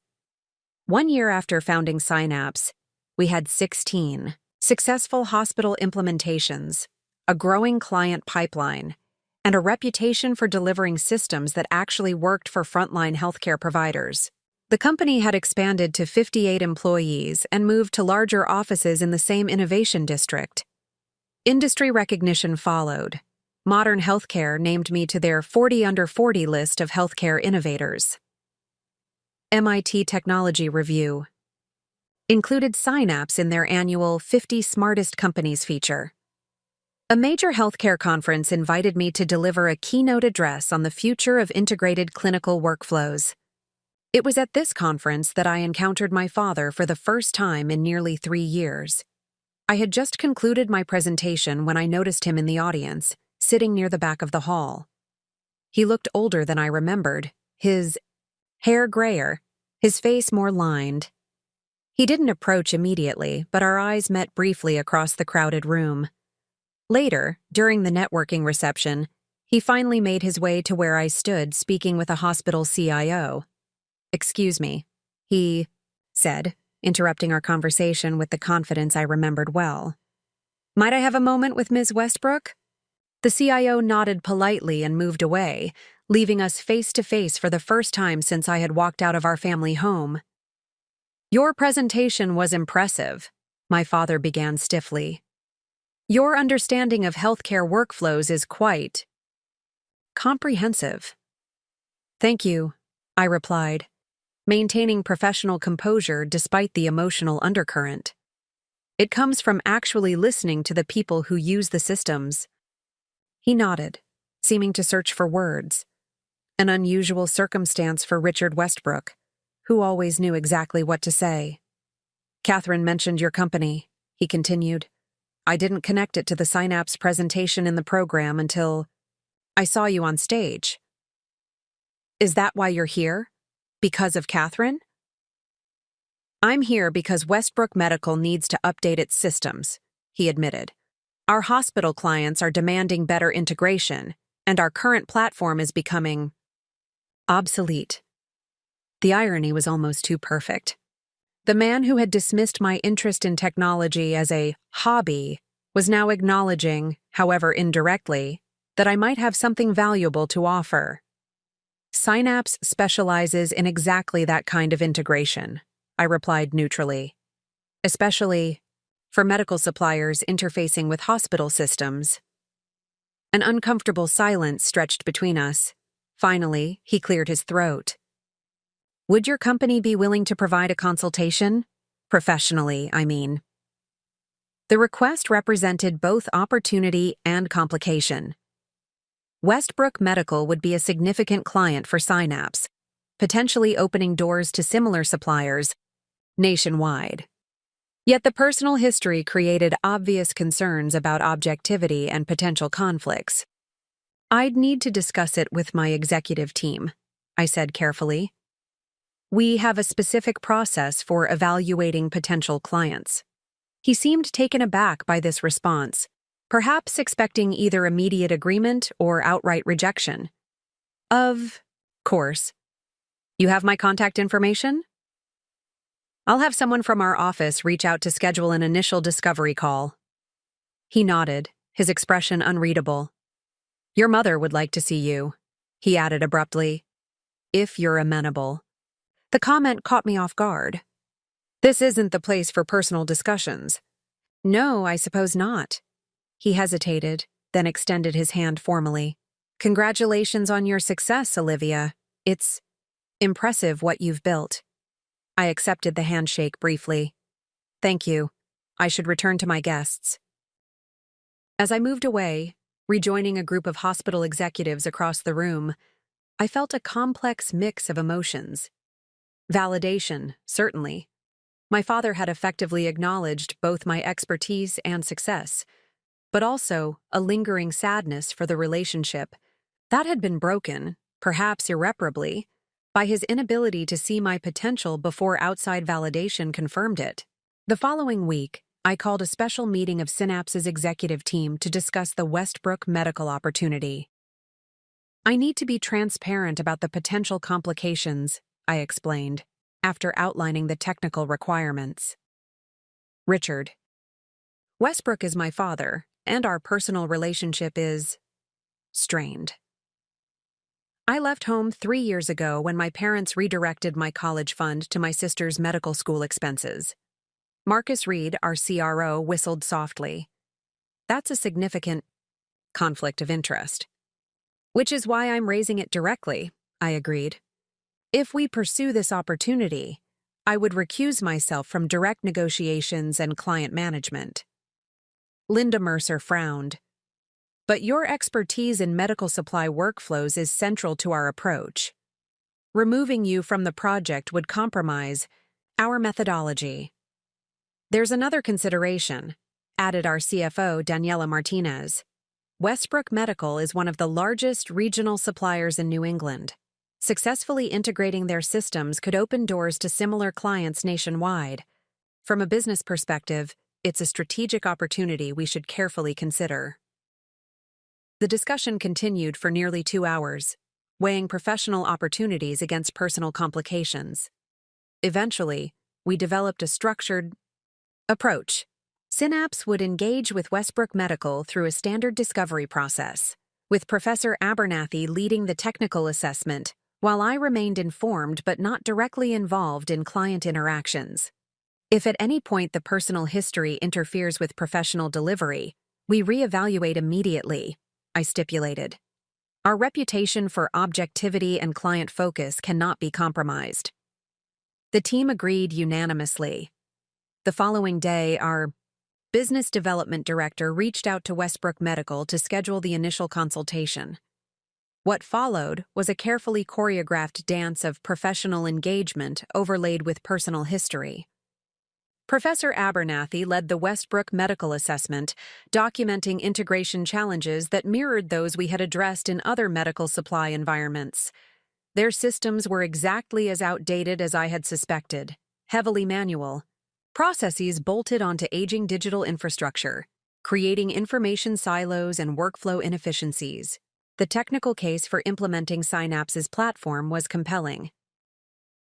1 year after founding Synapse, we had 16 successful hospital implementations, a growing client pipeline, and a reputation for delivering systems that actually worked for frontline healthcare providers. The company had expanded to 58 employees and moved to larger offices in the same innovation district. Industry recognition followed. Modern Healthcare named me to their 40 under 40 list of healthcare innovators. MIT Technology Review included Synapse in their annual 50 Smartest Companies feature. A major healthcare conference invited me to deliver a keynote address on the future of integrated clinical workflows. It was at this conference that I encountered my father for the first time in nearly 3 years. I had just concluded my presentation when I noticed him in the audience, sitting near the back of the hall. He looked older than I remembered, his hair grayer, his face more lined. He didn't approach immediately, but our eyes met briefly across the crowded room. Later, during the networking reception, he finally made his way to where I stood speaking with a hospital CIO. "Excuse me," he said, interrupting our conversation with the confidence I remembered well. "Might I have a moment with Ms. Westbrook?" The CIO nodded politely and moved away, leaving us face to face for the first time since I had walked out of our family home. "Your presentation was impressive," my father began stiffly. "Your understanding of healthcare workflows is quite comprehensive." "Thank you," I replied, maintaining professional composure despite the emotional undercurrent. "It comes from actually listening to the people who use the systems." He nodded, seeming to search for words. An unusual circumstance for Richard Westbrook, who always knew exactly what to say. Catherine mentioned your company, he continued. I didn't connect it to the Synapse presentation in the program until I saw you on stage. Is that why you're here? Because of Catherine? I'm here because Westbrook Medical needs to update its systems, he admitted. Our hospital clients are demanding better integration, and our current platform is becoming obsolete. The irony was almost too perfect. The man who had dismissed my interest in technology as a hobby was now acknowledging, however indirectly, that I might have something valuable to offer. Synapse specializes in exactly that kind of integration, I replied neutrally. Especially for medical suppliers interfacing with hospital systems. An uncomfortable silence stretched between us. Finally, he cleared his throat. Would your company be willing to provide a consultation? Professionally, I mean. The request represented both opportunity and complication. Westbrook Medical would be a significant client for Synapse, potentially opening doors to similar suppliers nationwide. Yet the personal history created obvious concerns about objectivity and potential conflicts. I'd need to discuss it with my executive team, I said carefully. We have a specific process for evaluating potential clients. He seemed taken aback by this response, perhaps expecting either immediate agreement or outright rejection. Of course. You have my contact information? I'll have someone from our office reach out to schedule an initial discovery call. He nodded, his expression unreadable. Your mother would like to see you, he added abruptly. If you're amenable. The comment caught me off guard. This isn't the place for personal discussions. No, I suppose not. He hesitated, then extended his hand formally. Congratulations on your success, Olivia. It's impressive what you've built. I accepted the handshake briefly. Thank you. I should return to my guests. As I moved away, rejoining a group of hospital executives across the room, I felt a complex mix of emotions. Validation, certainly. My father had effectively acknowledged both my expertise and success, but also a lingering sadness for the relationship that had been broken, perhaps irreparably, by his inability to see my potential before outside validation confirmed it. The following week, I called a special meeting of Synapse's executive team to discuss the Westbrook medical opportunity. I need to be transparent about the potential complications, I explained, after outlining the technical requirements. Richard. Westbrook is my father, and our personal relationship is strained. I left home 3 years ago when my parents redirected my college fund to my sister's medical school expenses. Marcus Reed, our CRO, whistled softly. That's a significant conflict of interest. Which is why I'm raising it directly, I agreed. If we pursue this opportunity, I would recuse myself from direct negotiations and client management. Linda Mercer frowned. But your expertise in medical supply workflows is central to our approach. Removing you from the project would compromise our methodology. There's another consideration, added our CFO, Daniela Martinez. Westbrook Medical is one of the largest regional suppliers in New England. Successfully integrating their systems could open doors to similar clients nationwide. From a business perspective, it's a strategic opportunity we should carefully consider. The discussion continued for nearly 2 hours, weighing professional opportunities against personal complications. Eventually, we developed a structured approach. Synapse would engage with Westbrook Medical through a standard discovery process, with Professor Abernathy leading the technical assessment, while I remained informed but not directly involved in client interactions. If at any point the personal history interferes with professional delivery, we reevaluate immediately, I stipulated. Our reputation for objectivity and client focus cannot be compromised. The team agreed unanimously. The following day, our business development director reached out to Westbrook Medical to schedule the initial consultation. What followed was a carefully choreographed dance of professional engagement overlaid with personal history. Professor Abernathy led the Westbrook medical assessment, documenting integration challenges that mirrored those we had addressed in other medical supply environments. Their systems were exactly as outdated as I had suspected, heavily manual. Processes bolted onto aging digital infrastructure, creating information silos and workflow inefficiencies. The technical case for implementing Synapse's platform was compelling.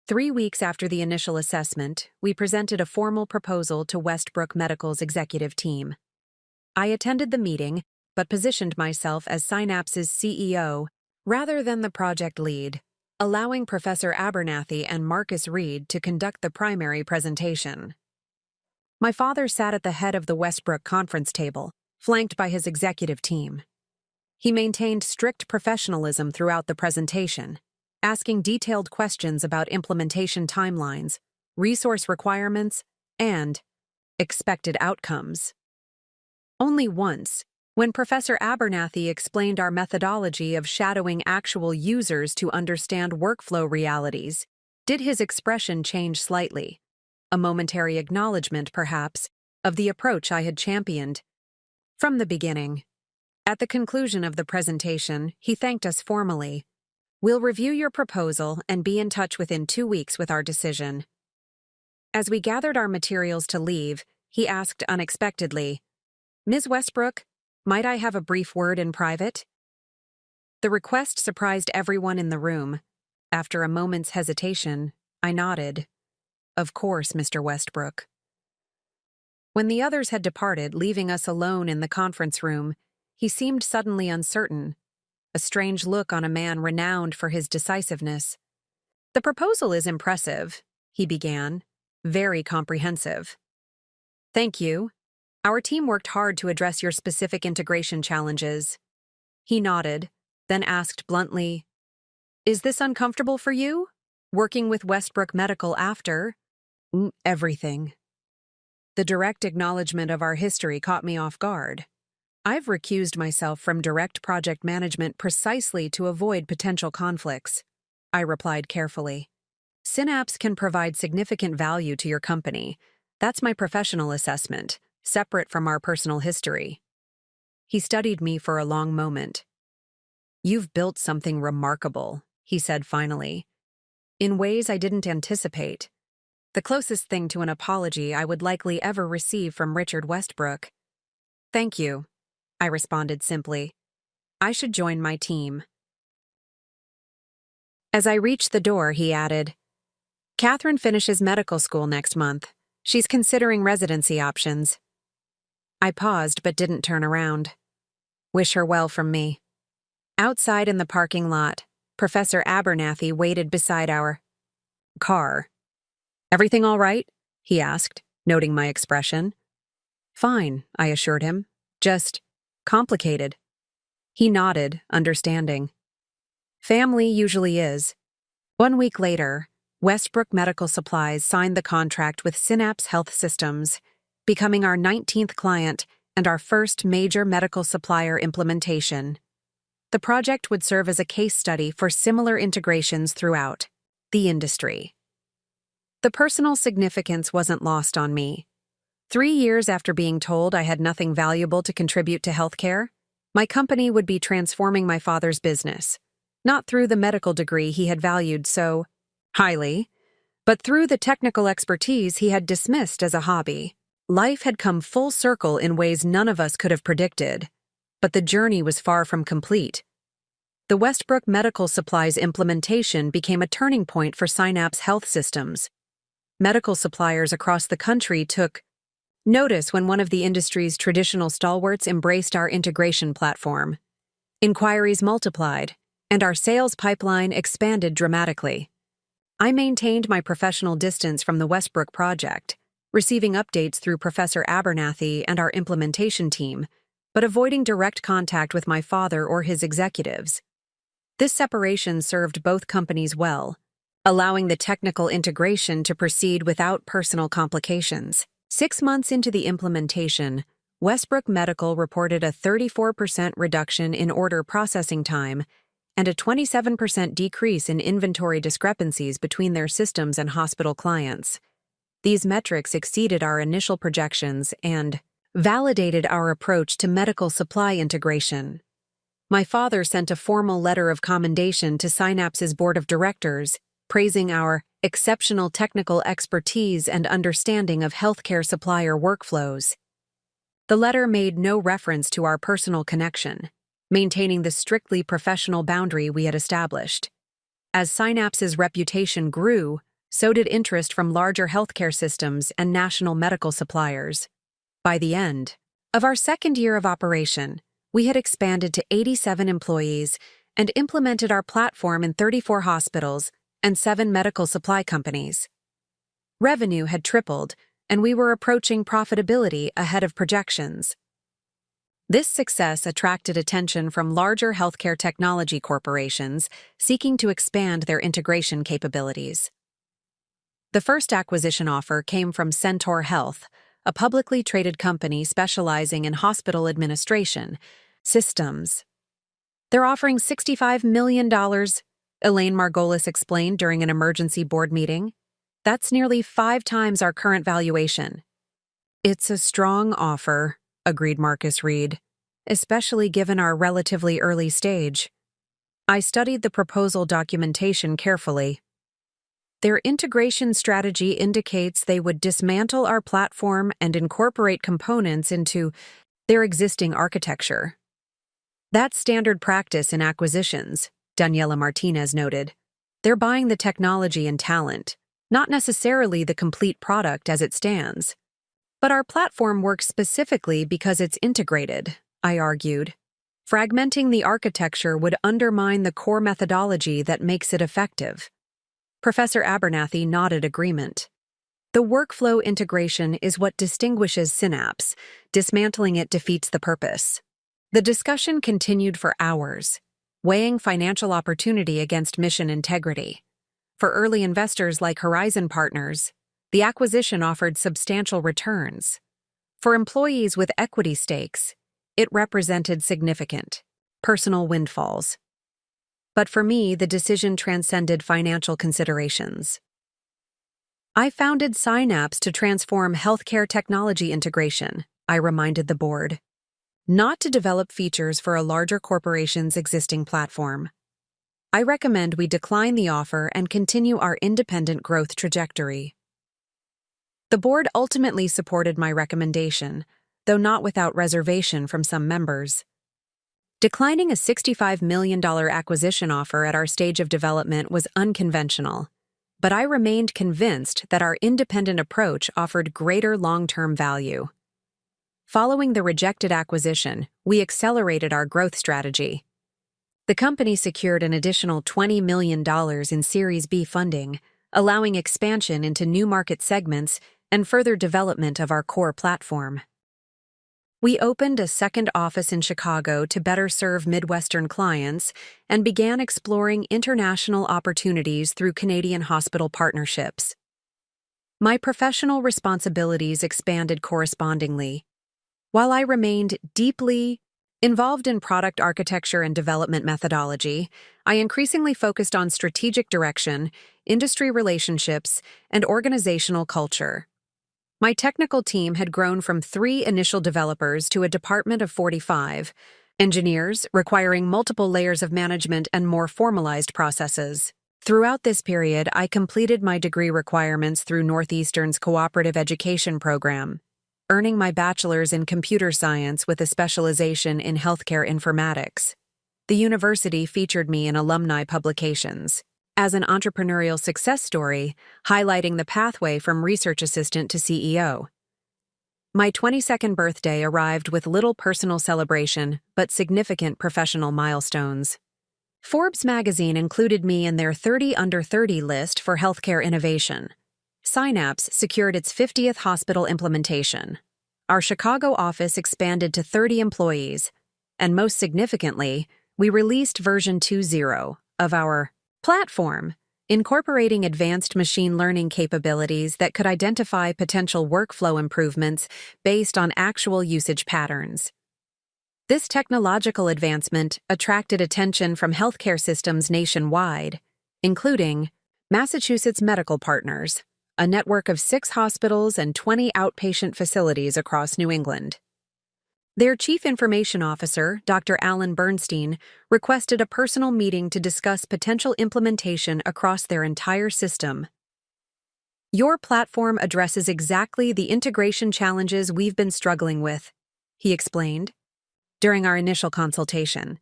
3 weeks after the initial assessment, we presented a formal proposal to Westbrook Medical's executive team. I attended the meeting, but positioned myself as Synapse's CEO rather than the project lead, allowing Professor Abernathy and Marcus Reed to conduct the primary presentation. My father sat at the head of the Westbrook conference table, flanked by his executive team. He maintained strict professionalism throughout the presentation, asking detailed questions about implementation timelines, resource requirements, and expected outcomes. Only once, when Professor Abernathy explained our methodology of shadowing actual users to understand workflow realities, did his expression change slightly, a momentary acknowledgement, perhaps, of the approach I had championed from the beginning. At the conclusion of the presentation, he thanked us formally. "We'll review your proposal and be in touch within 2 weeks with our decision." As we gathered our materials to leave, he asked unexpectedly, "Ms. Westbrook, might I have a brief word in private?" The request surprised everyone in the room. After a moment's hesitation, I nodded. "Of course, Mr. Westbrook." When the others had departed, leaving us alone in the conference room, he seemed suddenly uncertain, a strange look on a man renowned for his decisiveness. "The proposal is impressive," he began, "very comprehensive. Thank you. Our team worked hard to address your specific integration challenges." He nodded, then asked bluntly, "Is this uncomfortable for you? Working with Westbrook Medical after everything?" The direct acknowledgement of our history caught me off guard. I've recused myself from direct project management precisely to avoid potential conflicts, I replied carefully. Synapse can provide significant value to your company. That's my professional assessment, separate from our personal history. He studied me for a long moment. "You've built something remarkable," he said finally, "in ways I didn't anticipate. The closest thing to an apology I would likely ever receive from Richard Westbrook." "Thank you," I responded simply. "I should join my team." As I reached the door, he added, "Catherine finishes medical school next month. She's considering residency options." I paused but didn't turn around. "Wish her well from me." Outside in the parking lot, Professor Abernathy waited beside our car. "Everything all right?" he asked, noting my expression. "Fine," I assured him. "Just complicated." He nodded, understanding. Family usually is. 1 week later, Westbrook Medical Supplies signed the contract with Synapse Health Systems, becoming our 19th client and our first major medical supplier implementation. The project would serve as a case study for similar integrations throughout the industry. The personal significance wasn't lost on me. 3 years after being told I had nothing valuable to contribute to healthcare, my company would be transforming my father's business, not through the medical degree he had valued so highly, but through the technical expertise he had dismissed as a hobby. Life had come full circle in ways none of us could have predicted, but the journey was far from complete. The Westbrook Medical Supplies implementation became a turning point for Synapse Health Systems. Medical suppliers across the country took notice when one of the industry's traditional stalwarts embraced our integration platform. Inquiries multiplied, and our sales pipeline expanded dramatically. I maintained my professional distance from the Westbrook project, receiving updates through Professor Abernathy and our implementation team, but avoiding direct contact with my father or his executives. This separation served both companies well, allowing the technical integration to proceed without personal complications. 6 months into the implementation, Westbrook Medical reported a 34% reduction in order processing time and a 27% decrease in inventory discrepancies between their systems and hospital clients. These metrics exceeded our initial projections and validated our approach to medical supply integration. My father sent a formal letter of commendation to Synapse's board of directors, praising our exceptional technical expertise and understanding of healthcare supplier workflows. The letter made no reference to our personal connection, maintaining the strictly professional boundary we had established. As Synapse's reputation grew, so did interest from larger healthcare systems and national medical suppliers. By the end of our second year of operation, we had expanded to 87 employees and implemented our platform in 34 hospitals and 7 medical supply companies. Revenue had tripled, and we were approaching profitability ahead of projections. This success attracted attention from larger healthcare technology corporations seeking to expand their integration capabilities. The first acquisition offer came from Centaur Health, a publicly traded company specializing in hospital administration systems. They're offering $65 million, Elaine Margolis explained during an emergency board meeting. That's nearly 5 times our current valuation. It's a strong offer, agreed Marcus Reed, especially given our relatively early stage. I studied the proposal documentation carefully. Their integration strategy indicates they would dismantle our platform and incorporate components into their existing architecture. That's standard practice in acquisitions, Daniela Martinez noted. They're buying the technology and talent, not necessarily the complete product as it stands. But our platform works specifically because it's integrated, I argued. Fragmenting the architecture would undermine the core methodology that makes it effective. Professor Abernathy nodded agreement. The workflow integration is what distinguishes Synapse. Dismantling it defeats the purpose. The discussion continued for hours, weighing financial opportunity against mission integrity. For early investors like Horizon Partners, the acquisition offered substantial returns. For employees with equity stakes, it represented significant personal windfalls. But for me, the decision transcended financial considerations. I founded Synapse to transform healthcare technology integration, I reminded the board, not to develop features for a larger corporation's existing platform. I recommend we decline the offer and continue our independent growth trajectory. The board ultimately supported my recommendation, though not without reservation from some members. Declining a $65 million acquisition offer at our stage of development was unconventional, but I remained convinced that our independent approach offered greater long-term value. Following the rejected acquisition, we accelerated our growth strategy. The company secured an additional $20 million in Series B funding, allowing expansion into new market segments and further development of our core platform. We opened a second office in Chicago to better serve Midwestern clients and began exploring international opportunities through Canadian hospital partnerships. My professional responsibilities expanded correspondingly. While I remained deeply involved in product architecture and development methodology, I increasingly focused on strategic direction, industry relationships, and organizational culture. My technical team had grown from 3 initial developers to a department of 45 engineers, requiring multiple layers of management and more formalized processes. Throughout this period, I completed my degree requirements through Northeastern's Cooperative Education Program, earning my bachelor's in computer science with a specialization in healthcare informatics. The university featured me in alumni publications as an entrepreneurial success story, highlighting the pathway from research assistant to CEO. My 22nd birthday arrived with little personal celebration, but significant professional milestones. Forbes magazine included me in their 30 Under 30 list for healthcare innovation. Synapse secured its 50th hospital implementation. Our Chicago office expanded to 30 employees, and most significantly, we released version 2.0 of our platform, incorporating advanced machine learning capabilities that could identify potential workflow improvements based on actual usage patterns. This technological advancement attracted attention from healthcare systems nationwide, including Massachusetts Medical Partners, a network of 6 hospitals and 20 outpatient facilities across New England. Their Chief Information Officer, Dr. Alan Bernstein, requested a personal meeting to discuss potential implementation across their entire system. "Your platform addresses exactly the integration challenges we've been struggling with," he explained during our initial consultation,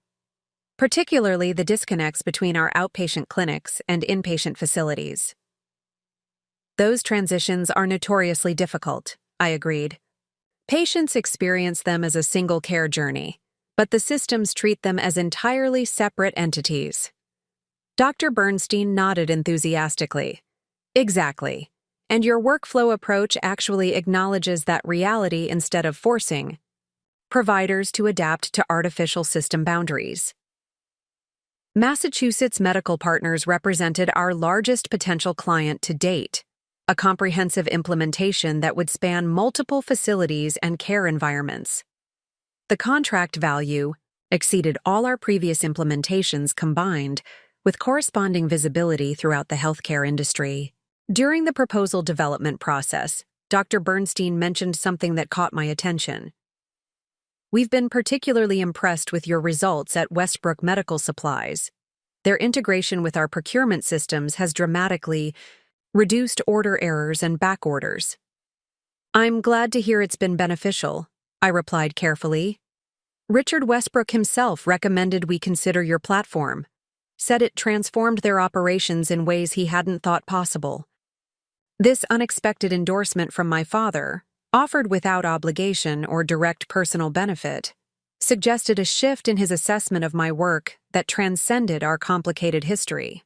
particularly the disconnects between our outpatient clinics and inpatient facilities. "Those transitions are notoriously difficult," I agreed. "Patients experience them as a single care journey, but the systems treat them as entirely separate entities." Dr. Bernstein nodded enthusiastically. "Exactly. And your workflow approach actually acknowledges that reality instead of forcing providers to adapt to artificial system boundaries." Massachusetts Medical Partners represented our largest potential client to date, a comprehensive implementation that would span multiple facilities and care environments. The contract value exceeded all our previous implementations combined, with corresponding visibility throughout the healthcare industry. During the proposal development process, Dr. Bernstein mentioned something that caught my attention. "We've been particularly impressed with your results at Westbrook Medical Supplies. Their integration with our procurement systems has dramatically reduced order errors and back orders." "I'm glad to hear it's been beneficial," I replied carefully. "Richard Westbrook himself recommended we consider your platform, said it transformed their operations in ways he hadn't thought possible." This unexpected endorsement from my father, offered without obligation or direct personal benefit, suggested a shift in his assessment of my work that transcended our complicated history.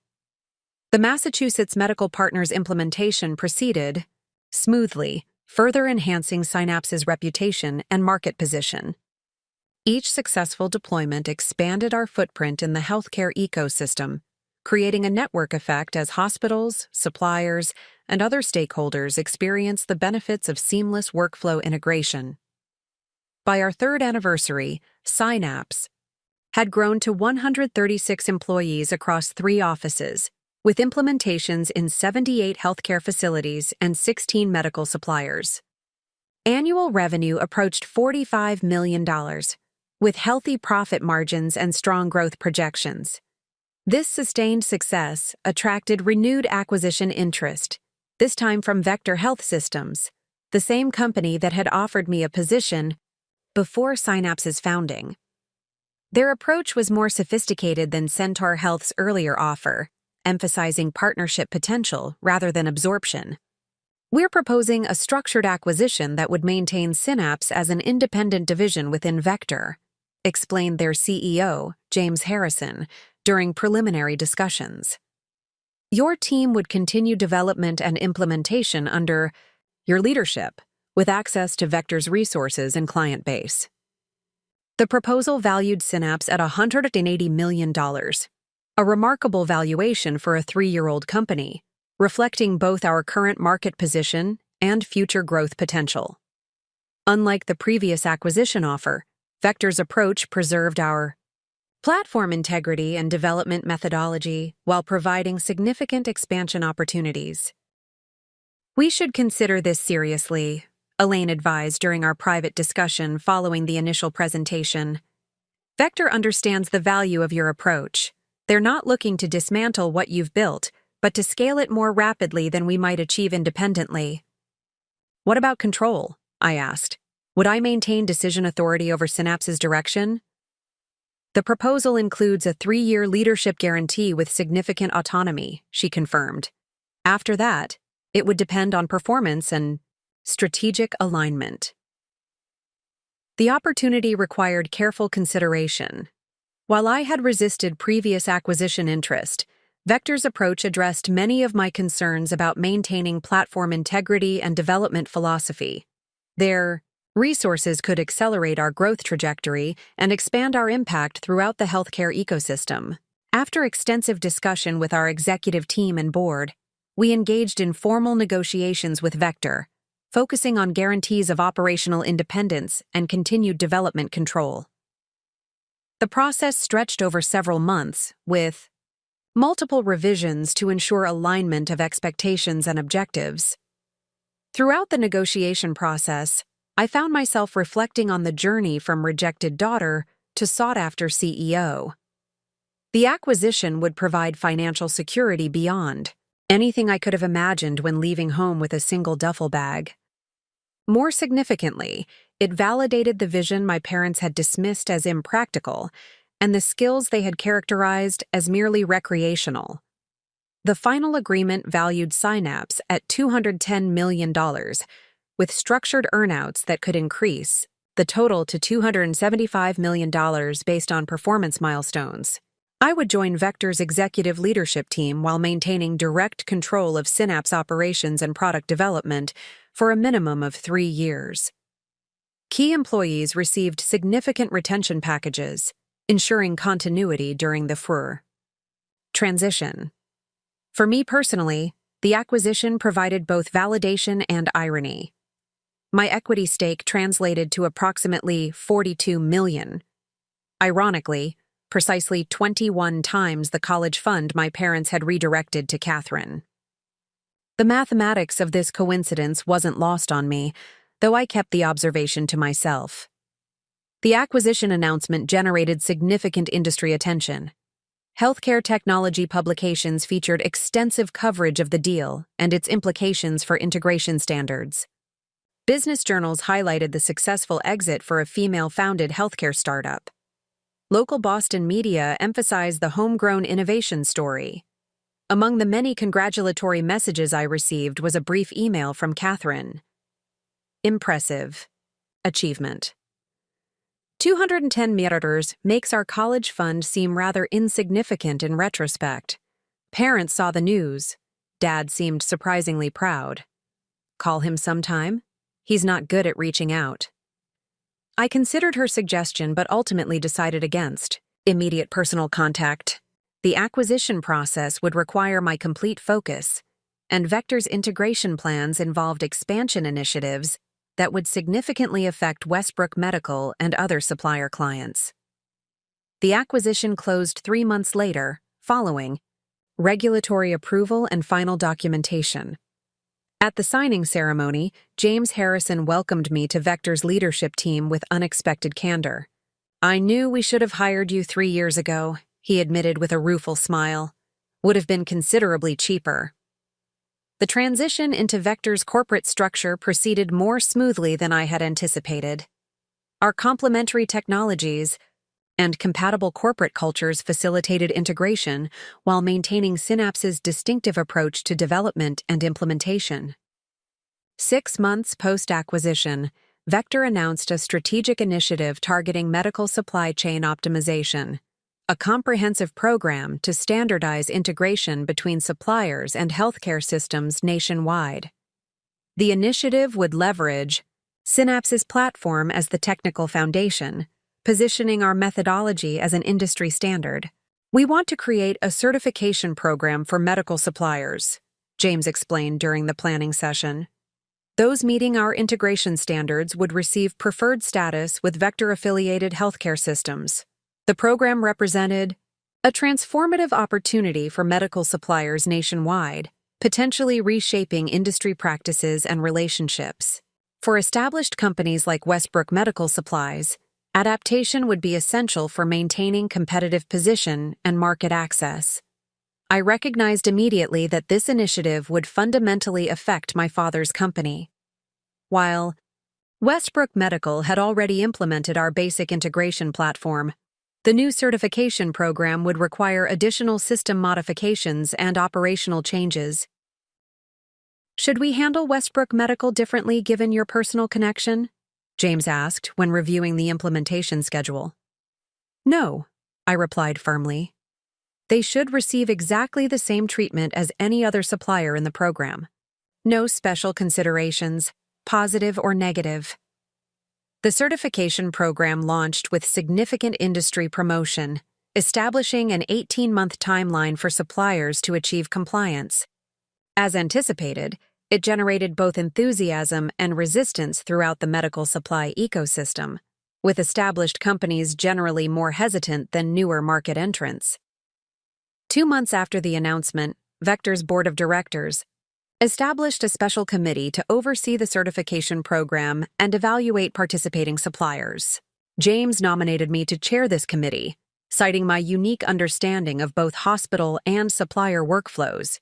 The Massachusetts Medical Partners implementation proceeded smoothly, further enhancing Synapse's reputation and market position. Each successful deployment expanded our footprint in the healthcare ecosystem, creating a network effect as hospitals, suppliers, and other stakeholders experience the benefits of seamless workflow integration. By our 3rd anniversary, Synapse had grown to 136 employees across 3 offices, with implementations in 78 healthcare facilities and 16 medical suppliers. Annual revenue approached $45 million, with healthy profit margins and strong growth projections. This sustained success attracted renewed acquisition interest, this time from Vector Health Systems, the same company that had offered me a position before Synapse's founding. Their approach was more sophisticated than Centaur Health's earlier offer, emphasizing partnership potential rather than absorption. "We're proposing a structured acquisition that would maintain Synapse as an independent division within Vector," explained their CEO, James Harrison, during preliminary discussions. "Your team would continue development and implementation under your leadership, with access to Vector's resources and client base." The proposal valued Synapse at $180 million, a remarkable valuation for a 3-year-old company, reflecting both our current market position and future growth potential. Unlike the previous acquisition offer, Vector's approach preserved our platform integrity and development methodology while providing significant expansion opportunities. "We should consider this seriously," Elaine advised during our private discussion following the initial presentation. "Vector understands the value of your approach. They're not looking to dismantle what you've built, but to scale it more rapidly than we might achieve independently." "What about control?" I asked. "Would I maintain decision authority over Synapse's direction?" "The proposal includes a 3-year leadership guarantee with significant autonomy," she confirmed. "After that, it would depend on performance and strategic alignment." The opportunity required careful consideration. While I had resisted previous acquisition interest, Vector's approach addressed many of my concerns about maintaining platform integrity and development philosophy. Their resources could accelerate our growth trajectory and expand our impact throughout the healthcare ecosystem. After extensive discussion with our executive team and board, we engaged in formal negotiations with Vector, focusing on guarantees of operational independence and continued development control. The process stretched over several months, with multiple revisions to ensure alignment of expectations and objectives. Throughout the negotiation process, I found myself reflecting on the journey from rejected daughter to sought-after CEO. The acquisition would provide financial security beyond anything I could have imagined when leaving home with a single duffel bag. More significantly, it validated the vision my parents had dismissed as impractical and the skills they had characterized as merely recreational. The final agreement valued Synapse at $210 million, with structured earnouts that could increase the total to $275 million based on performance milestones. I would join Vector's executive leadership team while maintaining direct control of Synapse operations and product development for a minimum of 3 years. Key employees received significant retention packages, ensuring continuity during the transition. For me personally, the acquisition provided both validation and irony. My equity stake translated to approximately $42 million. Ironically, precisely 21 times the college fund my parents had redirected to Catherine. The mathematics of this coincidence wasn't lost on me, though I kept the observation to myself. The acquisition announcement generated significant industry attention. Healthcare technology publications featured extensive coverage of the deal and its implications for integration standards. Business journals highlighted the successful exit for a female-founded healthcare startup. Local Boston media emphasized the homegrown innovation story. Among the many congratulatory messages I received was a brief email from Catherine. Impressive achievement. 210 mirrors makes our college fund seem rather insignificant in retrospect. Parents saw the news. Dad seemed surprisingly proud. Call him sometime? He's not good at reaching out. I considered her suggestion but ultimately decided against immediate personal contact. The acquisition process would require my complete focus, and Vector's integration plans involved expansion initiatives that would significantly affect Westbrook Medical and other supplier clients. The acquisition closed 3 months later, following regulatory approval and final documentation. At the signing ceremony, James Harrison welcomed me to Vector's leadership team with unexpected candor. "I knew we should have hired you 3 years ago," he admitted with a rueful smile. "Would have been considerably cheaper." The transition into Vector's corporate structure proceeded more smoothly than I had anticipated. Our complementary technologies and compatible corporate cultures facilitated integration while maintaining Synapse's distinctive approach to development and implementation. 6 months post-acquisition, Vector announced a strategic initiative targeting medical supply chain optimization, a comprehensive program to standardize integration between suppliers and healthcare systems nationwide. The initiative would leverage Synapse's platform as the technical foundation, positioning our methodology as an industry standard. "We want to create a certification program for medical suppliers," James explained during the planning session. "Those meeting our integration standards would receive preferred status with Vector-affiliated healthcare systems." The program represented a transformative opportunity for medical suppliers nationwide, potentially reshaping industry practices and relationships. For established companies like Westbrook Medical Supplies, adaptation would be essential for maintaining competitive position and market access. I recognized immediately that this initiative would fundamentally affect my father's company. While Westbrook Medical had already implemented our basic integration platform, the new certification program would require additional system modifications and operational changes. "Should we handle Westbrook Medical differently given your personal connection?" James asked when reviewing the implementation schedule. "No," I replied firmly. "They should receive exactly the same treatment as any other supplier in the program. No special considerations, positive or negative." The certification program launched with significant industry promotion, establishing an 18-month timeline for suppliers to achieve compliance. As anticipated, it generated both enthusiasm and resistance throughout the medical supply ecosystem. with established companies generally more hesitant than newer market entrants. 2 months after the announcement, Vector's board of directors established a special committee to oversee the certification program and evaluate participating suppliers. James nominated me to chair this committee, citing my unique understanding of both hospital and supplier workflows.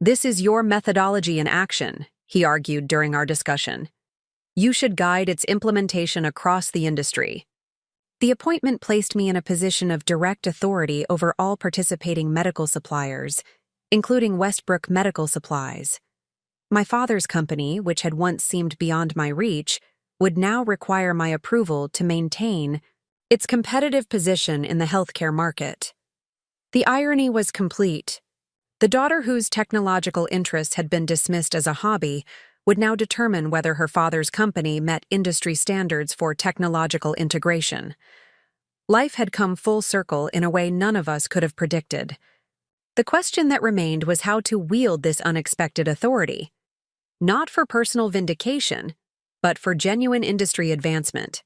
"This is your methodology in action," he argued during our discussion. "You should guide its implementation across the industry." The appointment placed me in a position of direct authority over all participating medical suppliers, including Westbrook Medical Supplies. My father's company, which had once seemed beyond my reach, would now require my approval to maintain its competitive position in the healthcare market. The irony was complete. The daughter whose technological interests had been dismissed as a hobby would now determine whether her father's company met industry standards for technological integration. Life had come full circle in a way none of us could have predicted. The question that remained was how to wield this unexpected authority, not for personal vindication, but for genuine industry advancement.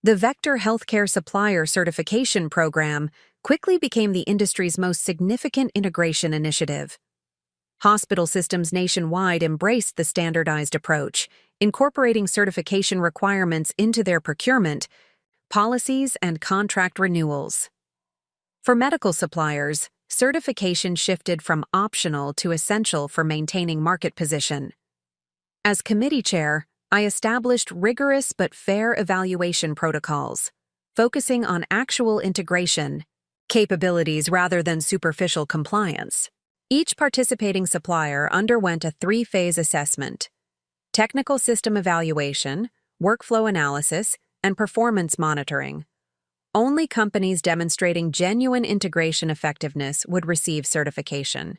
The Vector Healthcare Supplier Certification Program quickly became the industry's most significant integration initiative. Hospital systems nationwide embraced the standardized approach, incorporating certification requirements into their procurement, policies, and contract renewals. For medical suppliers, certification shifted from optional to essential for maintaining market position. As committee chair, I established rigorous but fair evaluation protocols, focusing on actual integration capabilities rather than superficial compliance. Each participating supplier underwent a 3-phase assessment: technical system evaluation, workflow analysis, and performance monitoring. Only companies demonstrating genuine integration effectiveness would receive certification.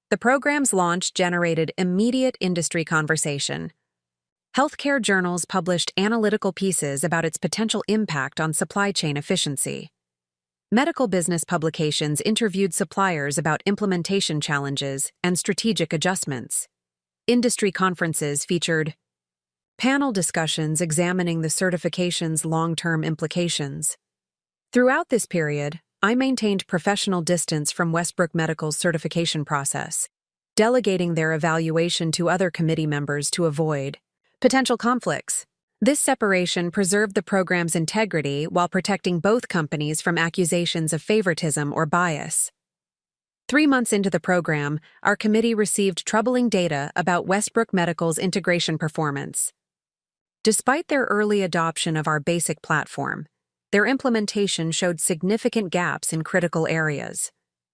The program's launch generated immediate industry conversation. Healthcare journals published analytical pieces about its potential impact on supply chain efficiency. Medical business publications interviewed suppliers about implementation challenges and strategic adjustments. Industry conferences featured panel discussions examining the certification's long-term implications. Throughout this period, I maintained professional distance from Westbrook Medical's certification process, delegating their evaluation to other committee members to avoid potential conflicts. This separation preserved the program's integrity while protecting both companies from accusations of favoritism or bias. 3 months into the program, our committee received troubling data about Westbrook Medical's integration performance. Despite their early adoption of our basic platform, their implementation showed significant gaps in critical areas,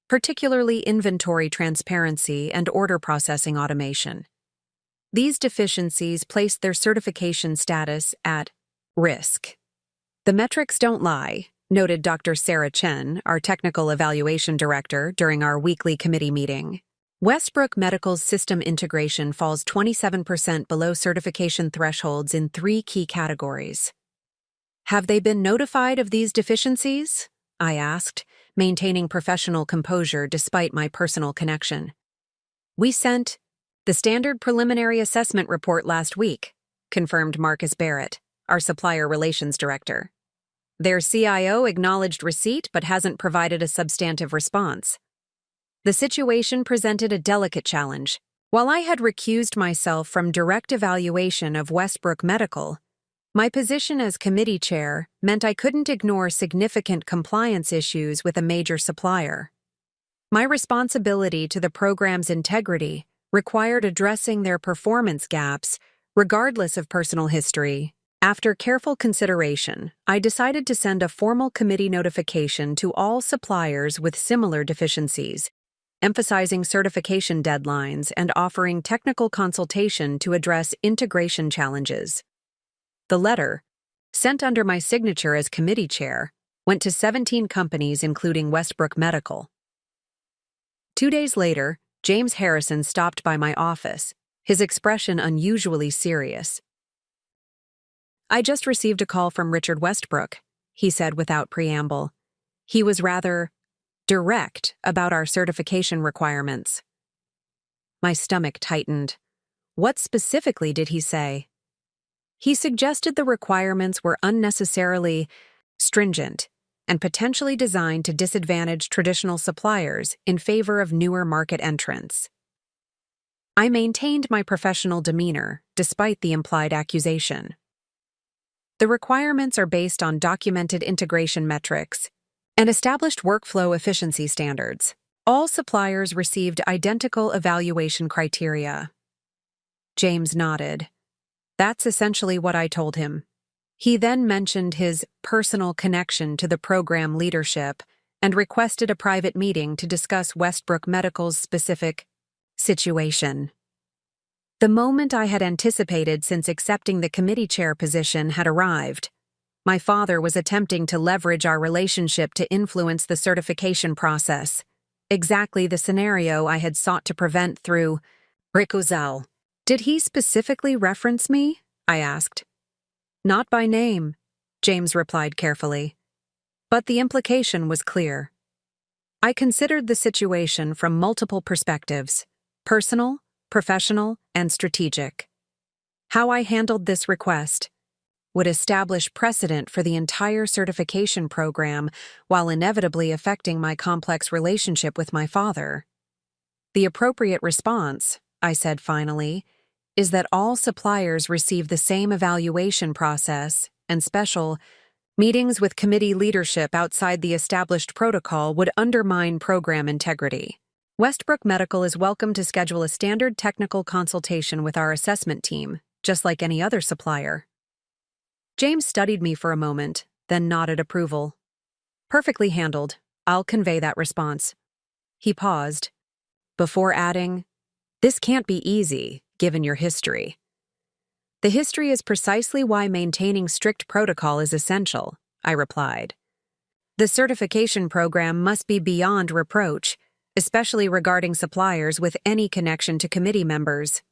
particularly inventory transparency and order processing automation. These deficiencies placed their certification status at risk. "The metrics don't lie," noted Dr. Sarah Chen, our technical evaluation director, during our weekly committee meeting. "Westbrook Medical's system integration falls 27% below certification thresholds in 3 key categories." "Have they been notified of these deficiencies?" I asked, maintaining professional composure despite my personal connection. "We sent the standard preliminary assessment report last week," confirmed Marcus Barrett, our supplier relations director. "Their CIO acknowledged receipt but hasn't provided a substantive response." The situation presented a delicate challenge. While I had recused myself from direct evaluation of Westbrook Medical, my position as committee chair meant I couldn't ignore significant compliance issues with a major supplier. My responsibility to the program's integrity required addressing their performance gaps, regardless of personal history. After careful consideration, I decided to send a formal committee notification to all suppliers with similar deficiencies, emphasizing certification deadlines and offering technical consultation to address integration challenges. The letter, sent under my signature as committee chair, went to 17 companies including Westbrook Medical. 2 days later, James Harrison stopped by my office, his expression unusually serious. "I just received a call from Richard Westbrook," he said without preamble. He was rather direct about our certification requirements. My stomach tightened. What specifically did he say? He suggested the requirements were unnecessarily stringent and potentially designed to disadvantage traditional suppliers in favor of newer market entrants. I maintained my professional demeanor despite the implied accusation. The requirements are based on documented integration metrics and established workflow efficiency standards. All suppliers received identical evaluation criteria. James nodded. That's essentially what I told him. He then mentioned his personal connection to the program leadership and requested a private meeting to discuss Westbrook Medical's specific situation. The moment I had anticipated since accepting the committee chair position had arrived. My father was attempting to leverage our relationship to influence the certification process, exactly the scenario I had sought to prevent through recusal. Did he specifically reference me? I asked. Not by name, James replied carefully. But the implication was clear. I considered the situation from multiple perspectives: personal, professional, and strategic. How I handled this request would establish precedent for the entire certification program while inevitably affecting my complex relationship with my father. The appropriate response, I said finally, is that all suppliers receive the same evaluation process, and special meetings with committee leadership outside the established protocol would undermine program integrity. Westbrook Medical is welcome to schedule a standard technical consultation with our assessment team, just like any other supplier. James studied me for a moment, then nodded approval. Perfectly handled. I'll convey that response. He paused, before adding, "This can't be easy, given your history." The history is precisely why maintaining strict protocol is essential, I replied. The certification program must be beyond reproach, especially regarding suppliers with any connection to committee members.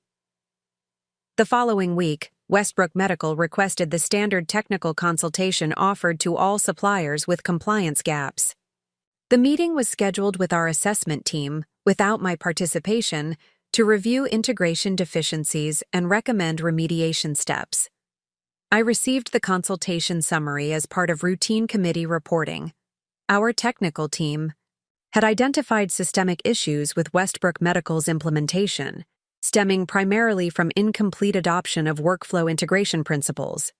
The following week, Westbrook Medical requested the standard technical consultation offered to all suppliers with compliance gaps. The meeting was scheduled with our assessment team, without my participation, to review integration deficiencies and recommend remediation steps. I received the consultation summary as part of routine committee reporting. Our technical team had identified systemic issues with Westbrook Medical's implementation, stemming primarily from incomplete adoption of workflow integration principles.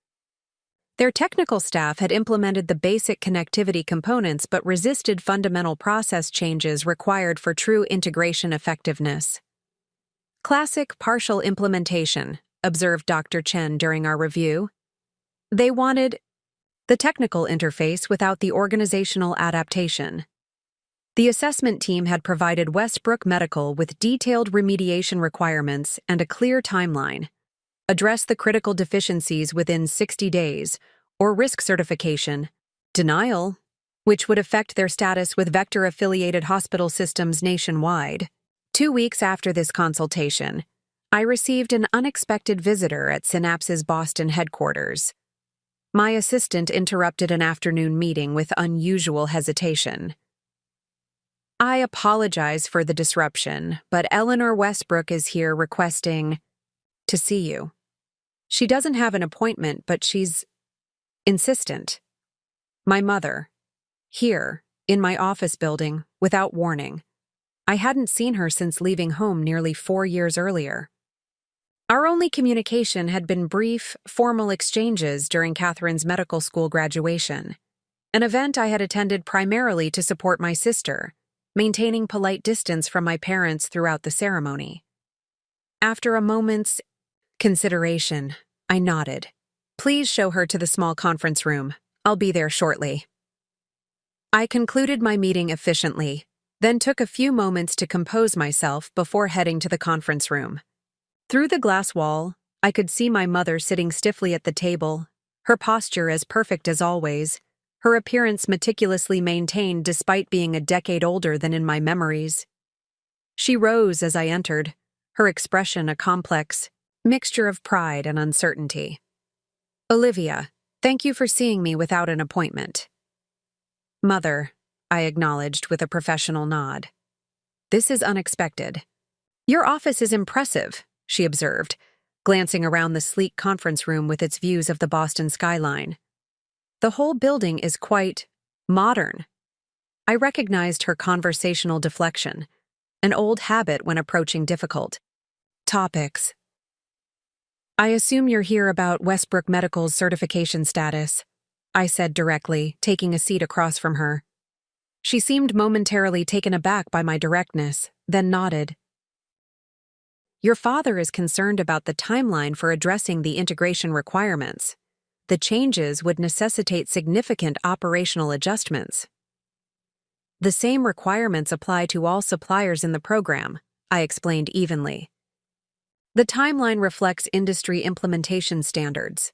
Their technical staff had implemented the basic connectivity components but resisted fundamental process changes required for true integration effectiveness. Classic partial implementation, observed Dr. Chen during our review. They wanted the technical interface without the organizational adaptation. The assessment team had provided Westbrook Medical with detailed remediation requirements and a clear timeline. Address the critical deficiencies within 60 days, or risk certification, denial, which would affect their status with vector-affiliated hospital systems nationwide. 2 weeks after this consultation, I received an unexpected visitor at Synapse's Boston headquarters. My assistant interrupted an afternoon meeting with unusual hesitation. I apologize for the disruption, but Eleanor Westbrook is here requesting to see you. She doesn't have an appointment, but she's insistent. My mother, here, in my office building, without warning. I hadn't seen her since leaving home nearly 4 years earlier. Our only communication had been brief, formal exchanges during Catherine's medical school graduation, an event I had attended primarily to support my sister, maintaining polite distance from my parents throughout the ceremony. After a moment's consideration, I nodded. Please show her to the small conference room. I'll be there shortly. I concluded my meeting efficiently, then took a few moments to compose myself before heading to the conference room. Through the glass wall, I could see my mother sitting stiffly at the table, her posture as perfect as always, her appearance meticulously maintained despite being a decade older than in my memories. She rose as I entered, her expression a complex mixture of pride and uncertainty. Olivia, thank you for seeing me without an appointment. Mother, I acknowledged with a professional nod. This is unexpected. Your office is impressive, she observed, glancing around the sleek conference room with its views of the Boston skyline. The whole building is quite modern. I recognized her conversational deflection, an old habit when approaching difficult topics. I assume you're here about Westbrook Medical's certification status, I said directly, taking a seat across from her. She seemed momentarily taken aback by my directness, then nodded. Your father is concerned about the timeline for addressing the integration requirements. The changes would necessitate significant operational adjustments. The same requirements apply to all suppliers in the program, I explained evenly. The timeline reflects industry implementation standards.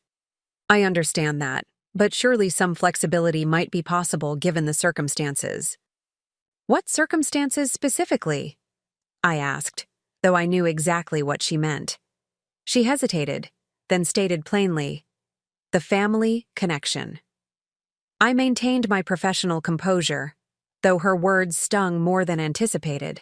I understand that, but surely some flexibility might be possible given the circumstances. What circumstances specifically? I asked, though I knew exactly what she meant. She hesitated, then stated plainly, the family connection. I maintained my professional composure, though her words stung more than anticipated.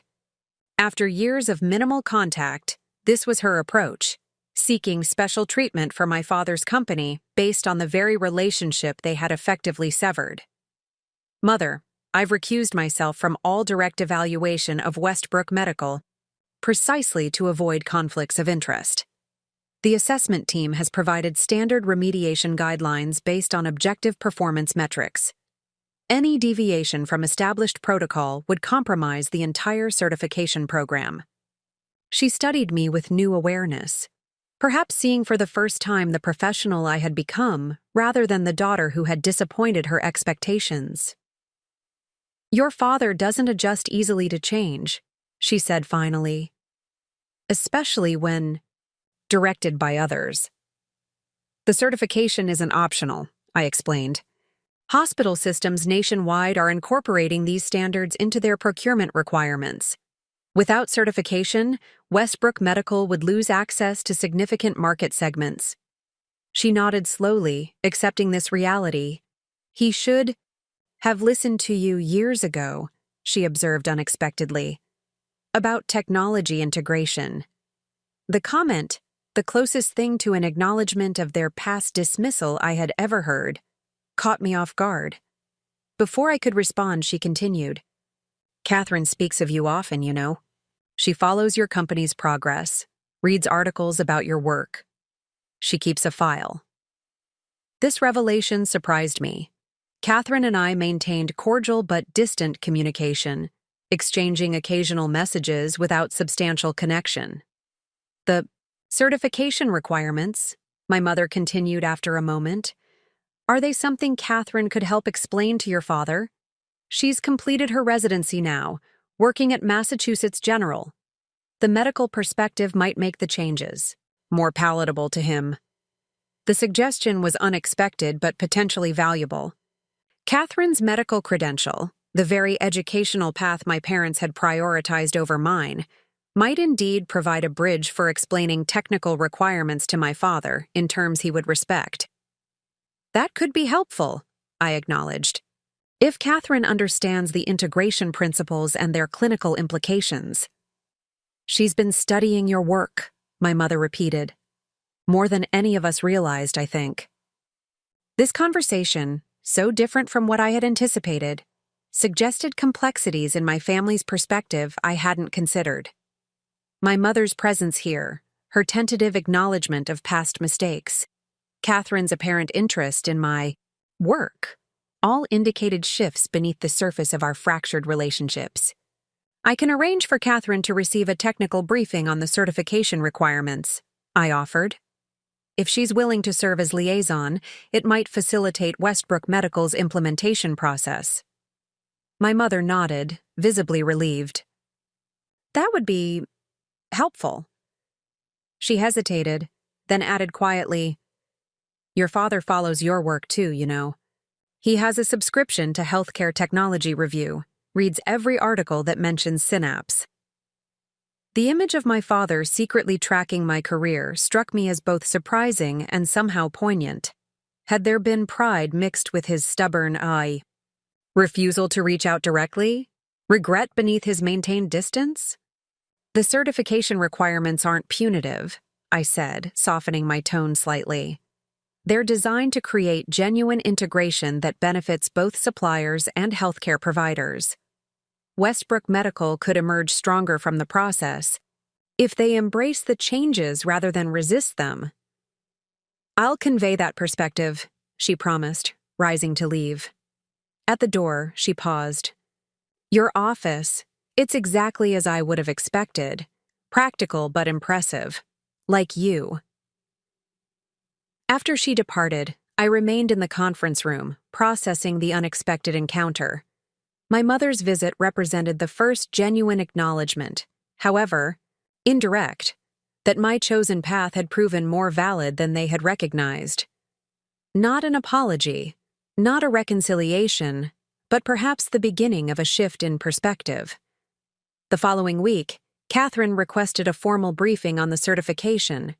After years of minimal contact, this was her approach, seeking special treatment for my father's company based on the very relationship they had effectively severed. Mother, I've recused myself from all direct evaluation of Westbrook Medical, precisely to avoid conflicts of interest. The assessment team has provided standard remediation guidelines based on objective performance metrics. Any deviation from established protocol would compromise the entire certification program. She studied me with new awareness, perhaps seeing for the first time the professional I had become rather than the daughter who had disappointed her expectations. Your father doesn't adjust easily to change, she said finally, especially when directed by others. The certification isn't optional, I explained. Hospital systems nationwide are incorporating these standards into their procurement requirements. Without certification, Westbrook Medical would lose access to significant market segments. She nodded slowly, accepting this reality. He should have listened to you years ago, she observed unexpectedly. About technology integration. The comment, the closest thing to an acknowledgement of their past dismissal I had ever heard, caught me off guard. Before I could respond, she continued. Catherine speaks of you often, you know. She follows your company's progress, reads articles about your work. She keeps a file. This revelation surprised me. Catherine and I maintained cordial but distant communication, exchanging occasional messages without substantial connection. The certification requirements, my mother continued after a moment, are they something Catherine could help explain to your father? She's completed her residency now, working at Massachusetts General. The medical perspective might make the changes more palatable to him. The suggestion was unexpected but potentially valuable. Catherine's medical credential, the very educational path my parents had prioritized over mine, might indeed provide a bridge for explaining technical requirements to my father in terms he would respect. That could be helpful, I acknowledged. If Catherine understands the integration principles and their clinical implications. She's been studying your work, my mother repeated. More than any of us realized, I think. This conversation, so different from what I had anticipated, suggested complexities in my family's perspective I hadn't considered. My mother's presence here, her tentative acknowledgement of past mistakes, Catherine's apparent interest in my work, all indicated shifts beneath the surface of our fractured relationships. I can arrange for Catherine to receive a technical briefing on the certification requirements, I offered. If she's willing to serve as liaison, it might facilitate Westbrook Medical's implementation process. My mother nodded, visibly relieved. That would be helpful. She hesitated, then added quietly, Your father follows your work too, you know. He has a subscription to Healthcare Technology Review, reads every article that mentions Synapse. The image of my father secretly tracking my career struck me as both surprising and somehow poignant. Had there been pride mixed with his stubborn refusal to reach out directly? Regret beneath his maintained distance? The certification requirements aren't punitive, I said, softening my tone slightly. They're designed to create genuine integration that benefits both suppliers and healthcare providers. Westbrook Medical could emerge stronger from the process if they embrace the changes rather than resist them. I'll convey that perspective, she promised, rising to leave. At the door, she paused. Your office, it's exactly as I would have expected. Practical but impressive. Like you. After she departed, I remained in the conference room, processing the unexpected encounter. My mother's visit represented the first genuine acknowledgement, however, indirect, that my chosen path had proven more valid than they had recognized. Not an apology, not a reconciliation, but perhaps the beginning of a shift in perspective. The following week, Catherine requested a formal briefing on the certification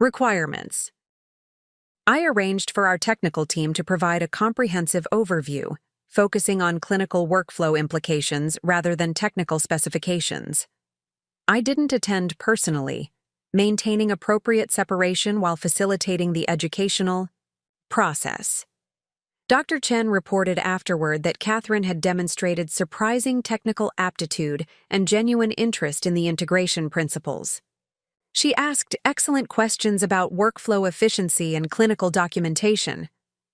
requirements. I arranged for our technical team to provide a comprehensive overview, focusing on clinical workflow implications rather than technical specifications. I didn't attend personally, maintaining appropriate separation while facilitating the educational process. Dr. Chen reported afterward that Catherine had demonstrated surprising technical aptitude and genuine interest in the integration principles. She asked excellent questions about workflow efficiency and clinical documentation,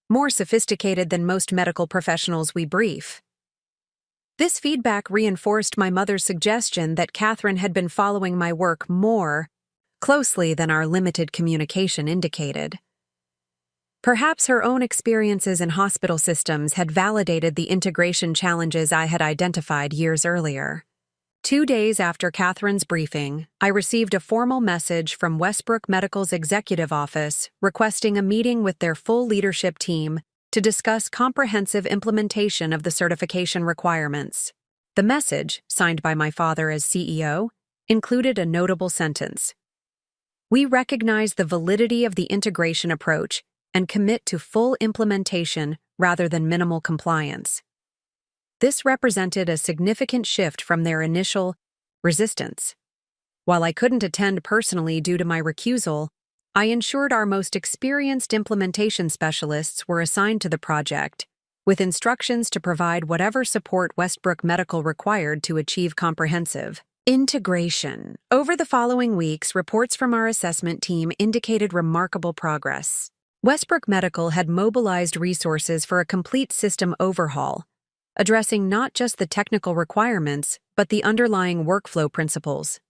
more sophisticated than most medical professionals we brief. This feedback reinforced my mother's suggestion that Catherine had been following my work more closely than our limited communication indicated. Perhaps her own experiences in hospital systems had validated the integration challenges I had identified years earlier. 2 days after Catherine's briefing, I received a formal message from Westbrook Medical's executive office requesting a meeting with their full leadership team to discuss comprehensive implementation of the certification requirements. The message, signed by my father as CEO, included a notable sentence. We recognize the validity of the integration approach and commit to full implementation rather than minimal compliance. This represented a significant shift from their initial resistance. While I couldn't attend personally due to my recusal, I ensured our most experienced implementation specialists were assigned to the project, with instructions to provide whatever support Westbrook Medical required to achieve comprehensive integration. Over the following weeks, reports from our assessment team indicated remarkable progress. Westbrook Medical had mobilized resources for a complete system overhaul, addressing not just the technical requirements, but the underlying workflow principles.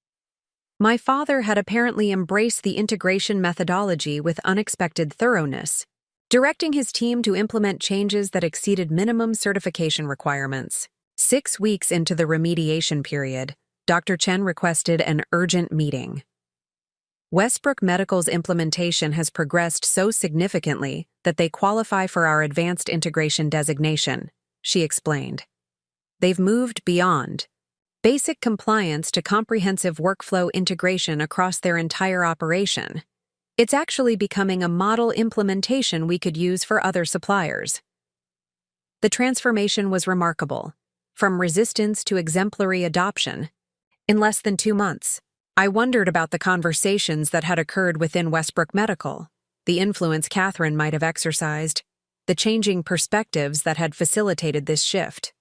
My father had apparently embraced the integration methodology with unexpected thoroughness, directing his team to implement changes that exceeded minimum certification requirements. 6 weeks into the remediation period, Dr. Chen requested an urgent meeting. Westbrook Medical's implementation has progressed so significantly that they qualify for our advanced integration designation, she explained. They've moved beyond basic compliance to comprehensive workflow integration across their entire operation. It's actually becoming a model implementation we could use for other suppliers. The transformation was remarkable, from resistance to exemplary adoption, in less than 2 months. I wondered about the conversations that had occurred within Westbrook Medical, the influence Catherine might have exercised, the changing perspectives that had facilitated this shift.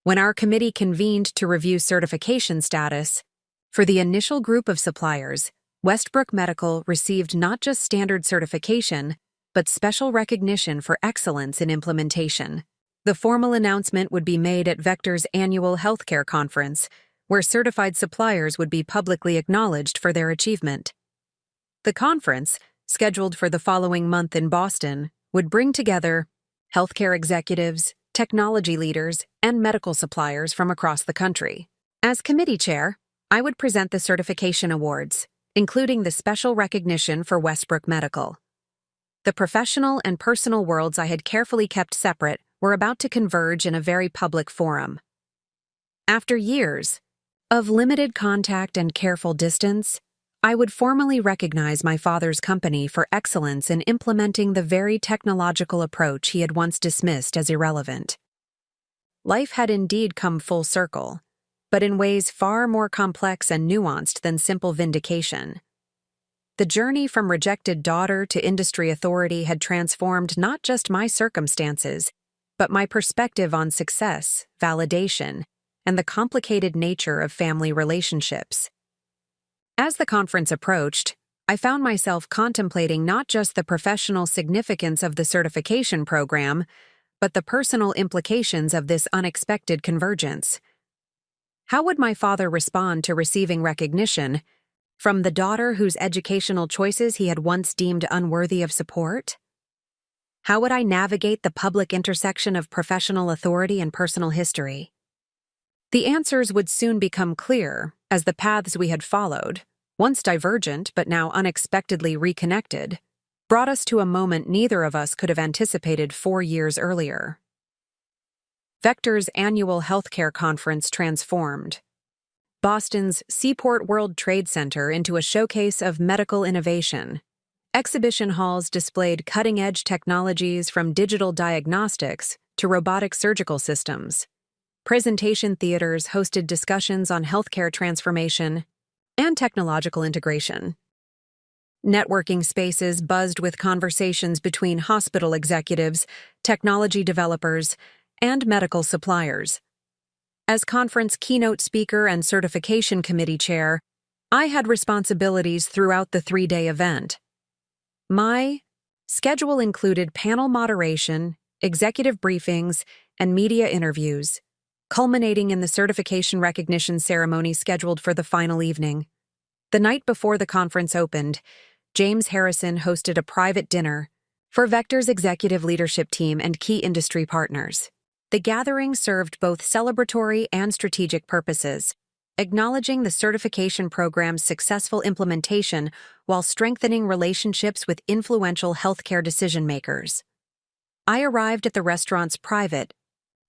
When our committee convened to review certification status, for the initial group of suppliers, Westbrook Medical received not just standard certification, but special recognition for excellence in implementation. The formal announcement would be made at Vector's annual healthcare conference, where certified suppliers would be publicly acknowledged for their achievement. The conference, scheduled for the following month in Boston, would bring together healthcare executives, technology leaders, and medical suppliers from across the country. As committee chair, I would present the certification awards, including the special recognition for Westbrook Medical. The professional and personal worlds I had carefully kept separate were about to converge in a very public forum. After years of limited contact and careful distance, I would formally recognize my father's company for excellence in implementing the very technological approach he had once dismissed as irrelevant. Life had indeed come full circle, but in ways far more complex and nuanced than simple vindication. The journey from rejected daughter to industry authority had transformed not just my circumstances, but my perspective on success, validation, and the complicated nature of family relationships. As the conference approached, I found myself contemplating not just the professional significance of the certification program, but the personal implications of this unexpected convergence. How would my father respond to receiving recognition from the daughter whose educational choices he had once deemed unworthy of support? How would I navigate the public intersection of professional authority and personal history? The answers would soon become clear as the paths we had followed, once divergent but now unexpectedly reconnected, brought us to a moment neither of us could have anticipated 4 years earlier. Vector's annual healthcare conference transformed Boston's Seaport World Trade Center into a showcase of medical innovation. Exhibition halls displayed cutting-edge technologies from digital diagnostics to robotic surgical systems. Presentation theaters hosted discussions on healthcare transformation and technological integration. Networking spaces buzzed with conversations between hospital executives, technology developers, and medical suppliers. As conference keynote speaker and certification committee chair, I had responsibilities throughout the 3-day event. My schedule included panel moderation, executive briefings, and media interviews, culminating in the certification recognition ceremony scheduled for the final evening. The night before the conference opened, James Harrison hosted a private dinner for Vector's executive leadership team and key industry partners. The gathering served both celebratory and strategic purposes, acknowledging the certification program's successful implementation while strengthening relationships with influential healthcare decision-makers. I arrived at the restaurant's private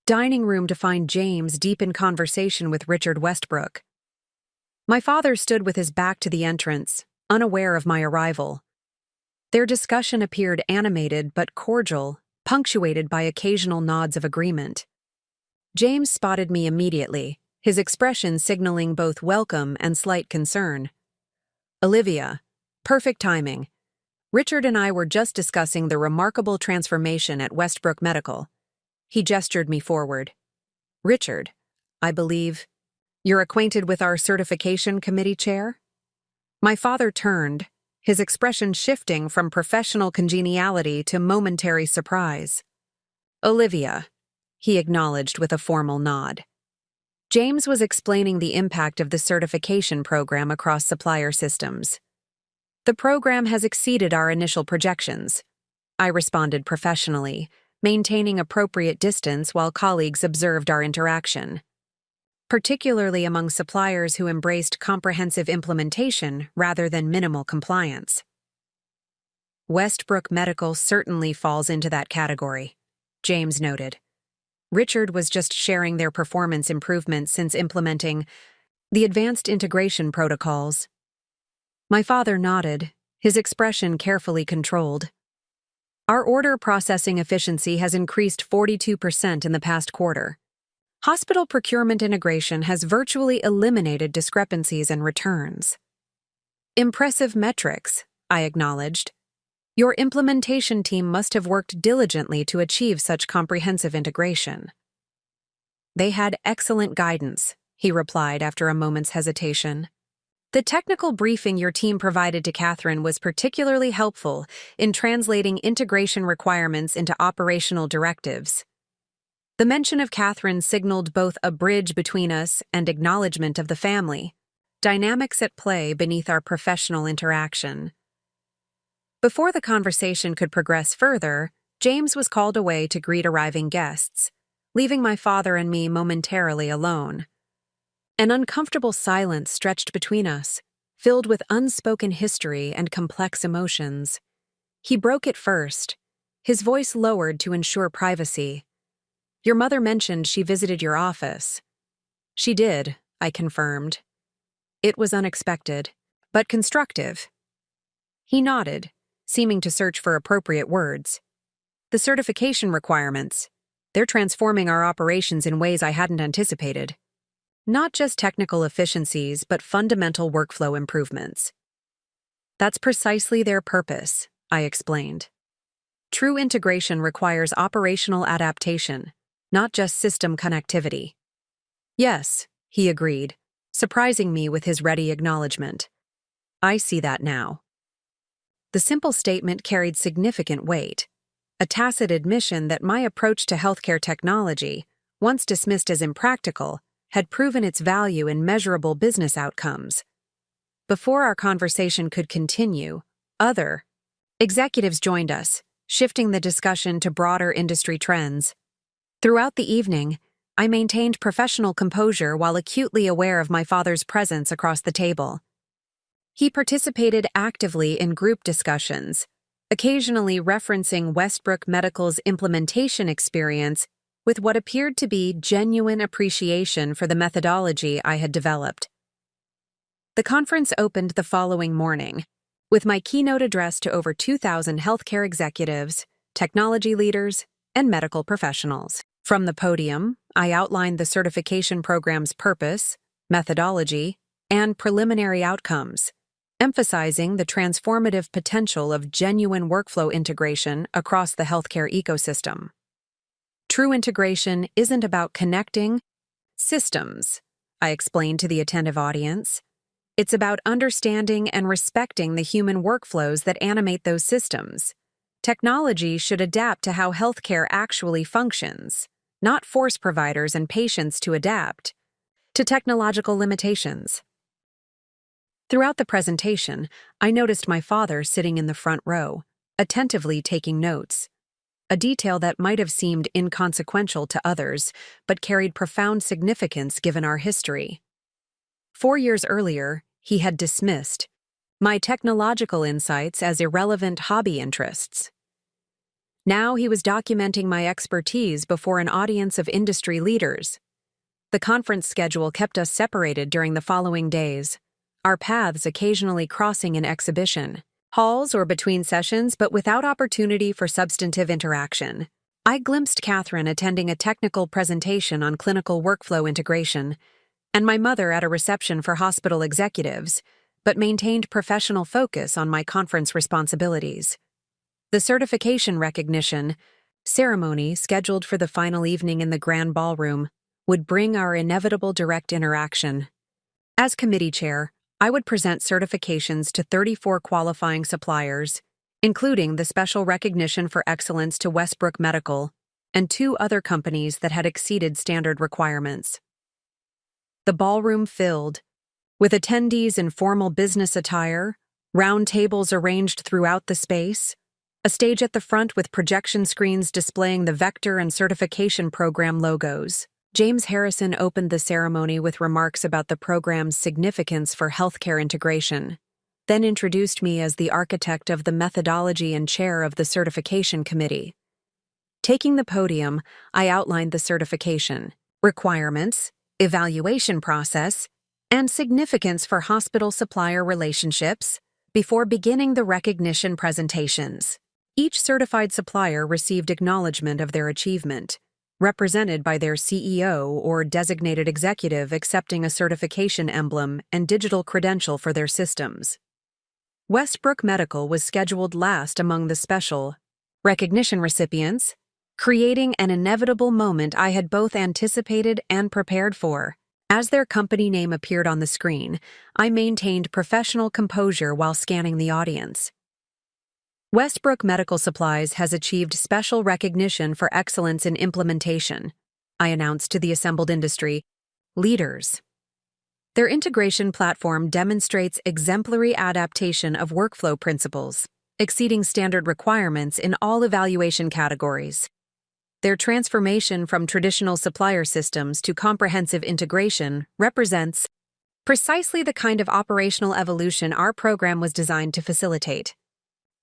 dining room to find James deep in conversation with Richard Westbrook. My father stood with his back to the entrance, unaware of my arrival. Their discussion appeared animated but cordial, punctuated by occasional nods of agreement. James spotted me immediately, his expression signaling both welcome and slight concern. "Olivia, perfect timing. Richard and I were just discussing the remarkable transformation at Westbrook Medical." He gestured me forward. "Richard, I believe you're acquainted with our certification committee chair?" My father turned, his expression shifting from professional congeniality to momentary surprise. "Olivia," he acknowledged with a formal nod. James was explaining the impact of the certification program across supplier systems. "The program has exceeded our initial projections," I responded professionally, maintaining appropriate distance while colleagues observed our interaction. Particularly among suppliers who embraced comprehensive implementation rather than minimal compliance. "Westbrook Medical certainly falls into that category," James noted. "Richard was just sharing their performance improvements since implementing the advanced integration protocols." My father nodded, his expression carefully controlled. "Our order processing efficiency has increased 42% in the past quarter. Hospital procurement integration has virtually eliminated discrepancies and returns." "Impressive metrics," I acknowledged. "Your implementation team must have worked diligently to achieve such comprehensive integration." "They had excellent guidance," he replied after a moment's hesitation. "The technical briefing your team provided to Catherine was particularly helpful in translating integration requirements into operational directives." The mention of Catherine signaled both a bridge between us and acknowledgement of the family, dynamics at play beneath our professional interaction. Before the conversation could progress further, James was called away to greet arriving guests, leaving my father and me momentarily alone. An uncomfortable silence stretched between us, filled with unspoken history and complex emotions. He broke it first, his voice lowered to ensure privacy. "Your mother mentioned she visited your office." "She did," I confirmed. "It was unexpected, but constructive." He nodded, seeming to search for appropriate words. "The certification requirements. They're transforming our operations in ways I hadn't anticipated. Not just technical efficiencies, but fundamental workflow improvements." That's precisely their purpose, I explained. True integration requires operational adaptation, not just system connectivity. Yes, he agreed, surprising me with his ready acknowledgement. I see that now. The simple statement carried significant weight, a tacit admission that my approach to healthcare technology, once dismissed as impractical, had proven its value in measurable business outcomes. Before our conversation could continue, other executives joined us, shifting the discussion to broader industry trends. Throughout the evening, I maintained professional composure while acutely aware of my father's presence across the table. He participated actively in group discussions, occasionally referencing Westbrook Medical's implementation experience with what appeared to be genuine appreciation for the methodology I had developed. The conference opened the following morning, with my keynote address to over 2,000 healthcare executives, technology leaders, and medical professionals. From the podium, I outlined the certification program's purpose, methodology, and preliminary outcomes, emphasizing the transformative potential of genuine workflow integration across the healthcare ecosystem. True integration isn't about connecting systems, I explained to the attentive audience. It's about understanding and respecting the human workflows that animate those systems. Technology should adapt to how healthcare actually functions, not force providers and patients to adapt to technological limitations. Throughout the presentation, I noticed my father sitting in the front row, attentively taking notes, a detail that might have seemed inconsequential to others, but carried profound significance given our history. 4 years earlier, he had dismissed my technological insights as irrelevant hobby interests. Now he was documenting my expertise before an audience of industry leaders. The conference schedule kept us separated during the following days, our paths occasionally crossing in exhibition halls or between sessions, but without opportunity for substantive interaction. I glimpsed Catherine attending a technical presentation on clinical workflow integration, and my mother at a reception for hospital executives, but maintained professional focus on my conference responsibilities. The certification recognition ceremony, scheduled for the final evening in the grand ballroom, would bring our inevitable direct interaction. As committee chair, I would present certifications to 34 qualifying suppliers, including the special recognition for excellence to Westbrook Medical and 2 other companies that had exceeded standard requirements. The ballroom filled, with attendees in formal business attire, round tables arranged throughout the space, a stage at the front with projection screens displaying the Vector and Certification Program logos. James Harrison opened the ceremony with remarks about the program's significance for healthcare integration, then introduced me as the architect of the methodology and chair of the certification committee. Taking the podium, I outlined the certification, requirements, evaluation process, and significance for hospital-supplier relationships before beginning the recognition presentations. Each certified supplier received acknowledgement of their achievement, represented by their CEO or designated executive accepting a certification emblem and digital credential for their systems. Westbrook Medical was scheduled last among the special recognition recipients, creating an inevitable moment I had both anticipated and prepared for. As their company name appeared on the screen, I maintained professional composure while scanning the audience. Westbrook Medical Supplies has achieved special recognition for excellence in implementation, I announced to the assembled industry leaders. Their integration platform demonstrates exemplary adaptation of workflow principles, exceeding standard requirements in all evaluation categories. Their transformation from traditional supplier systems to comprehensive integration represents precisely the kind of operational evolution our program was designed to facilitate.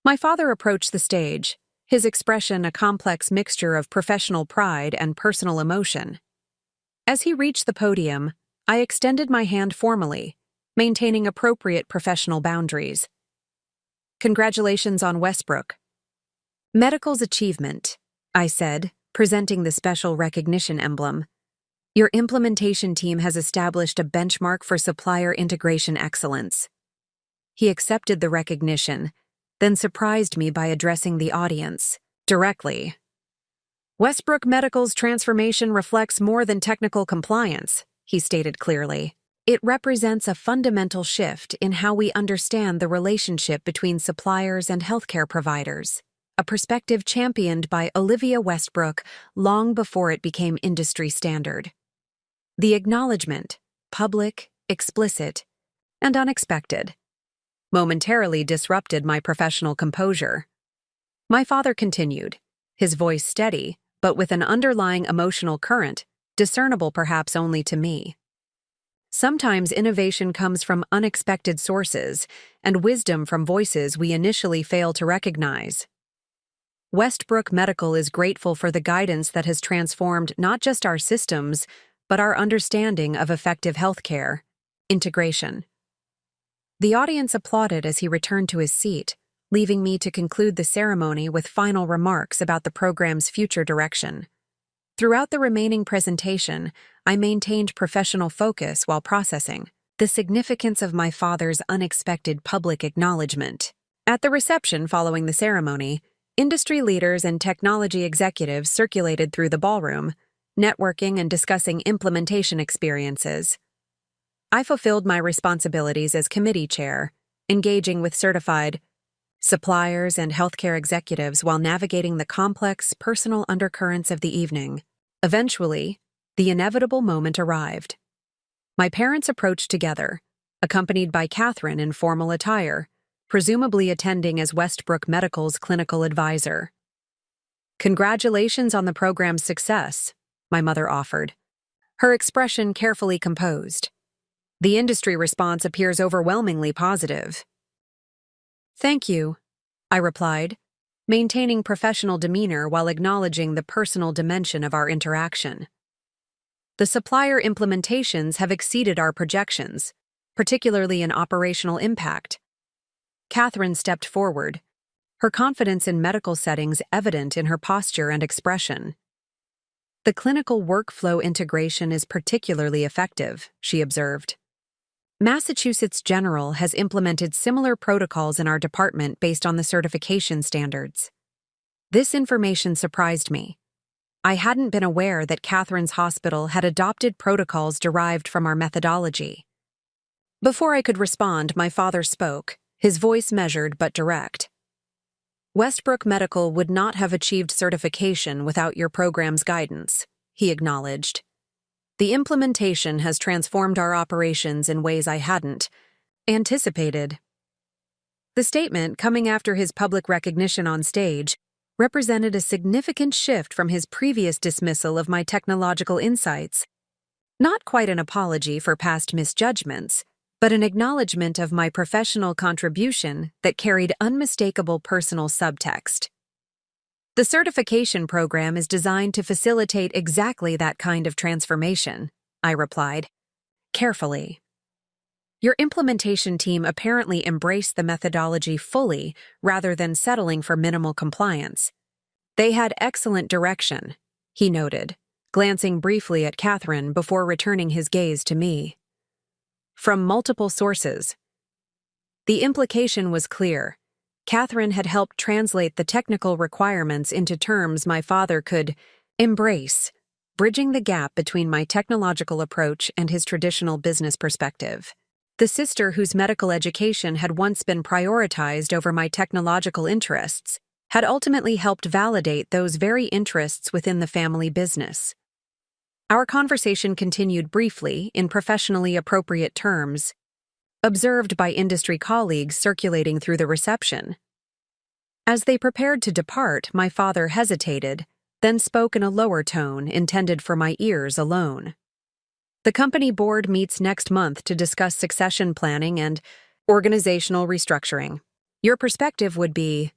My father approached the stage, his expression a complex mixture of professional pride and personal emotion. As he reached the podium, I extended my hand formally, maintaining appropriate professional boundaries. Congratulations on Westbrook Medical's achievement, I said, presenting the special recognition emblem. Your implementation team has established a benchmark for supplier integration excellence. He accepted the recognition, then surprised me by addressing the audience directly. Westbrook Medical's transformation reflects more than technical compliance, he stated clearly. It represents a fundamental shift in how we understand the relationship between suppliers and healthcare providers, a perspective championed by Olivia Westbrook long before it became industry standard. The acknowledgement, public, explicit, and unexpected, momentarily disrupted my professional composure. My father continued, his voice steady, but with an underlying emotional current, discernible perhaps only to me. Sometimes innovation comes from unexpected sources, and wisdom from voices we initially fail to recognize. Westbrook Medical is grateful for the guidance that has transformed not just our systems, but our understanding of effective healthcare integration. The audience applauded as he returned to his seat, leaving me to conclude the ceremony with final remarks about the program's future direction. Throughout the remaining presentation, I maintained professional focus while processing the significance of my father's unexpected public acknowledgement. At the reception following the ceremony, industry leaders and technology executives circulated through the ballroom, networking and discussing implementation experiences. I fulfilled my responsibilities as committee chair, engaging with certified suppliers and healthcare executives while navigating the complex personal undercurrents of the evening. Eventually, the inevitable moment arrived. My parents approached together, accompanied by Catherine in formal attire, presumably attending as Westbrook Medical's clinical advisor. "Congratulations on the program's success," my mother offered, her expression carefully composed. "The industry response appears overwhelmingly positive." "Thank you," I replied, maintaining professional demeanor while acknowledging the personal dimension of our interaction. "The supplier implementations have exceeded our projections, particularly in operational impact." Catherine stepped forward, her confidence in medical settings evident in her posture and expression. "The clinical workflow integration is particularly effective," she observed. "Massachusetts General has implemented similar protocols in our department based on the certification standards." This information surprised me. I hadn't been aware that Catherine's hospital had adopted protocols derived from our methodology. Before I could respond, my father spoke, his voice measured but direct. "Westbrook Medical would not have achieved certification without your program's guidance," he acknowledged. "The implementation has transformed our operations in ways I hadn't anticipated." The statement, coming after his public recognition on stage, represented a significant shift from his previous dismissal of my technological insights. Not quite an apology for past misjudgments, but an acknowledgement of my professional contribution that carried unmistakable personal subtext. "The certification program is designed to facilitate exactly that kind of transformation," I replied, carefully. "Your implementation team apparently embraced the methodology fully rather than settling for minimal compliance. They had excellent direction," he noted, glancing briefly at Catherine before returning his gaze to me. "From multiple sources." The implication was clear. Catherine had helped translate the technical requirements into terms my father could embrace, bridging the gap between my technological approach and his traditional business perspective. The sister whose medical education had once been prioritized over my technological interests had ultimately helped validate those very interests within the family business. Our conversation continued briefly in professionally appropriate terms, observed by industry colleagues circulating through the reception. As they prepared to depart, my father hesitated, then spoke in a lower tone intended for my ears alone. "The company board meets next month to discuss succession planning and organizational restructuring. Your perspective would be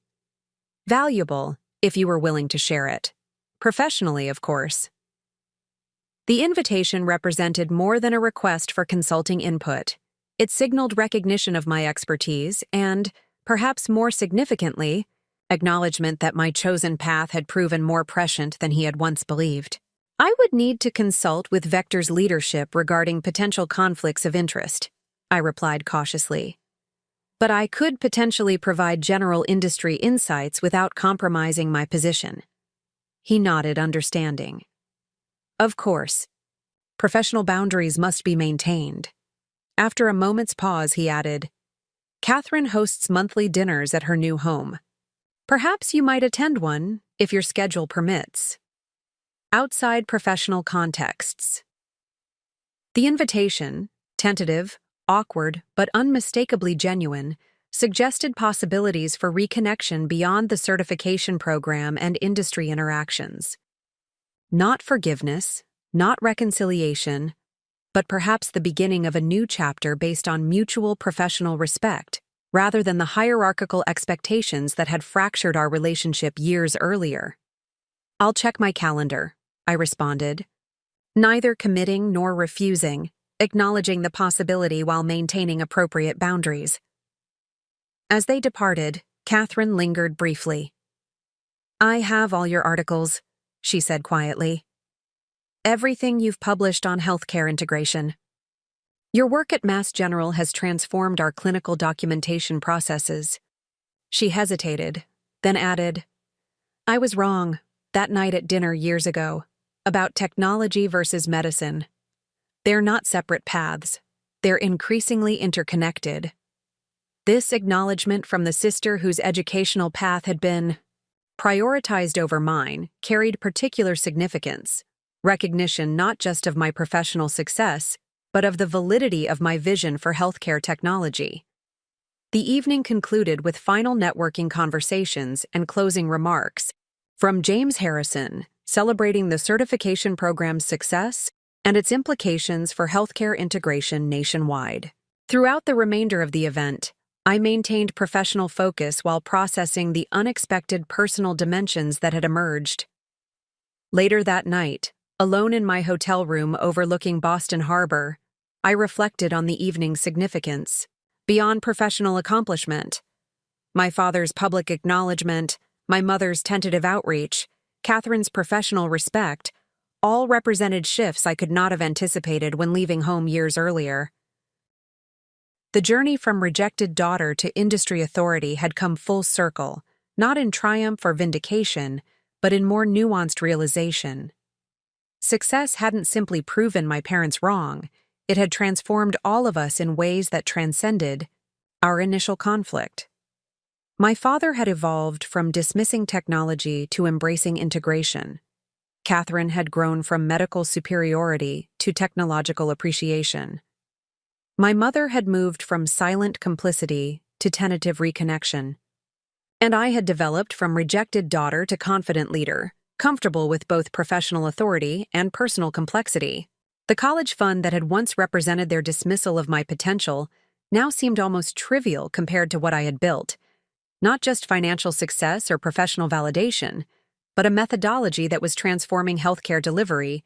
valuable if you were willing to share it. Professionally, of course." The invitation represented more than a request for consulting input. It signaled recognition of my expertise and, perhaps more significantly, acknowledgement that my chosen path had proven more prescient than he had once believed. "I would need to consult with Vector's leadership regarding potential conflicts of interest," I replied cautiously. but I could potentially provide general industry insights without compromising my position. He nodded, understanding. Of course. Professional boundaries must be maintained. After a moment's pause, he added, Catherine hosts monthly dinners at her new home. Perhaps you might attend one, if your schedule permits. Outside professional contexts. The invitation, tentative, awkward, but unmistakably genuine, suggested possibilities for reconnection beyond the certification program and industry interactions. Not forgiveness, not reconciliation, but perhaps the beginning of a new chapter based on mutual professional respect, rather than the hierarchical expectations that had fractured our relationship years earlier. I'll check my calendar, I responded, neither committing nor refusing, acknowledging the possibility while maintaining appropriate boundaries. As they departed, Catherine lingered briefly. I have all your articles, she said quietly. Everything you've published on healthcare integration. Your work at Mass General has transformed our clinical documentation processes. She hesitated, then added, I was wrong, that night at dinner years ago, about technology versus medicine. They're not separate paths. They're increasingly interconnected. This acknowledgement from the sister whose educational path had been prioritized over mine carried particular significance, recognition not just of my professional success, but of the validity of my vision for healthcare technology. The evening concluded with final networking conversations and closing remarks from James Harrison, celebrating the certification program's success and its implications for healthcare integration nationwide. Throughout the remainder of the event, I maintained professional focus while processing the unexpected personal dimensions that had emerged. Later that night, alone in my hotel room overlooking Boston Harbor, I reflected on the evening's significance, beyond professional accomplishment. My father's public acknowledgement, my mother's tentative outreach, Catherine's professional respect, all represented shifts I could not have anticipated when leaving home years earlier. The journey from rejected daughter to industry authority had come full circle, not in triumph or vindication, but in more nuanced realization. Success hadn't simply proven my parents wrong, it had transformed all of us in ways that transcended our initial conflict. My father had evolved from dismissing technology to embracing integration. Catherine had grown from medical superiority to technological appreciation. My mother had moved from silent complicity to tentative reconnection. And I had developed from rejected daughter to confident leader, comfortable with both professional authority and personal complexity. The college fund that had once represented their dismissal of my potential now seemed almost trivial compared to what I had built. Not just financial success or professional validation, but a methodology that was transforming healthcare delivery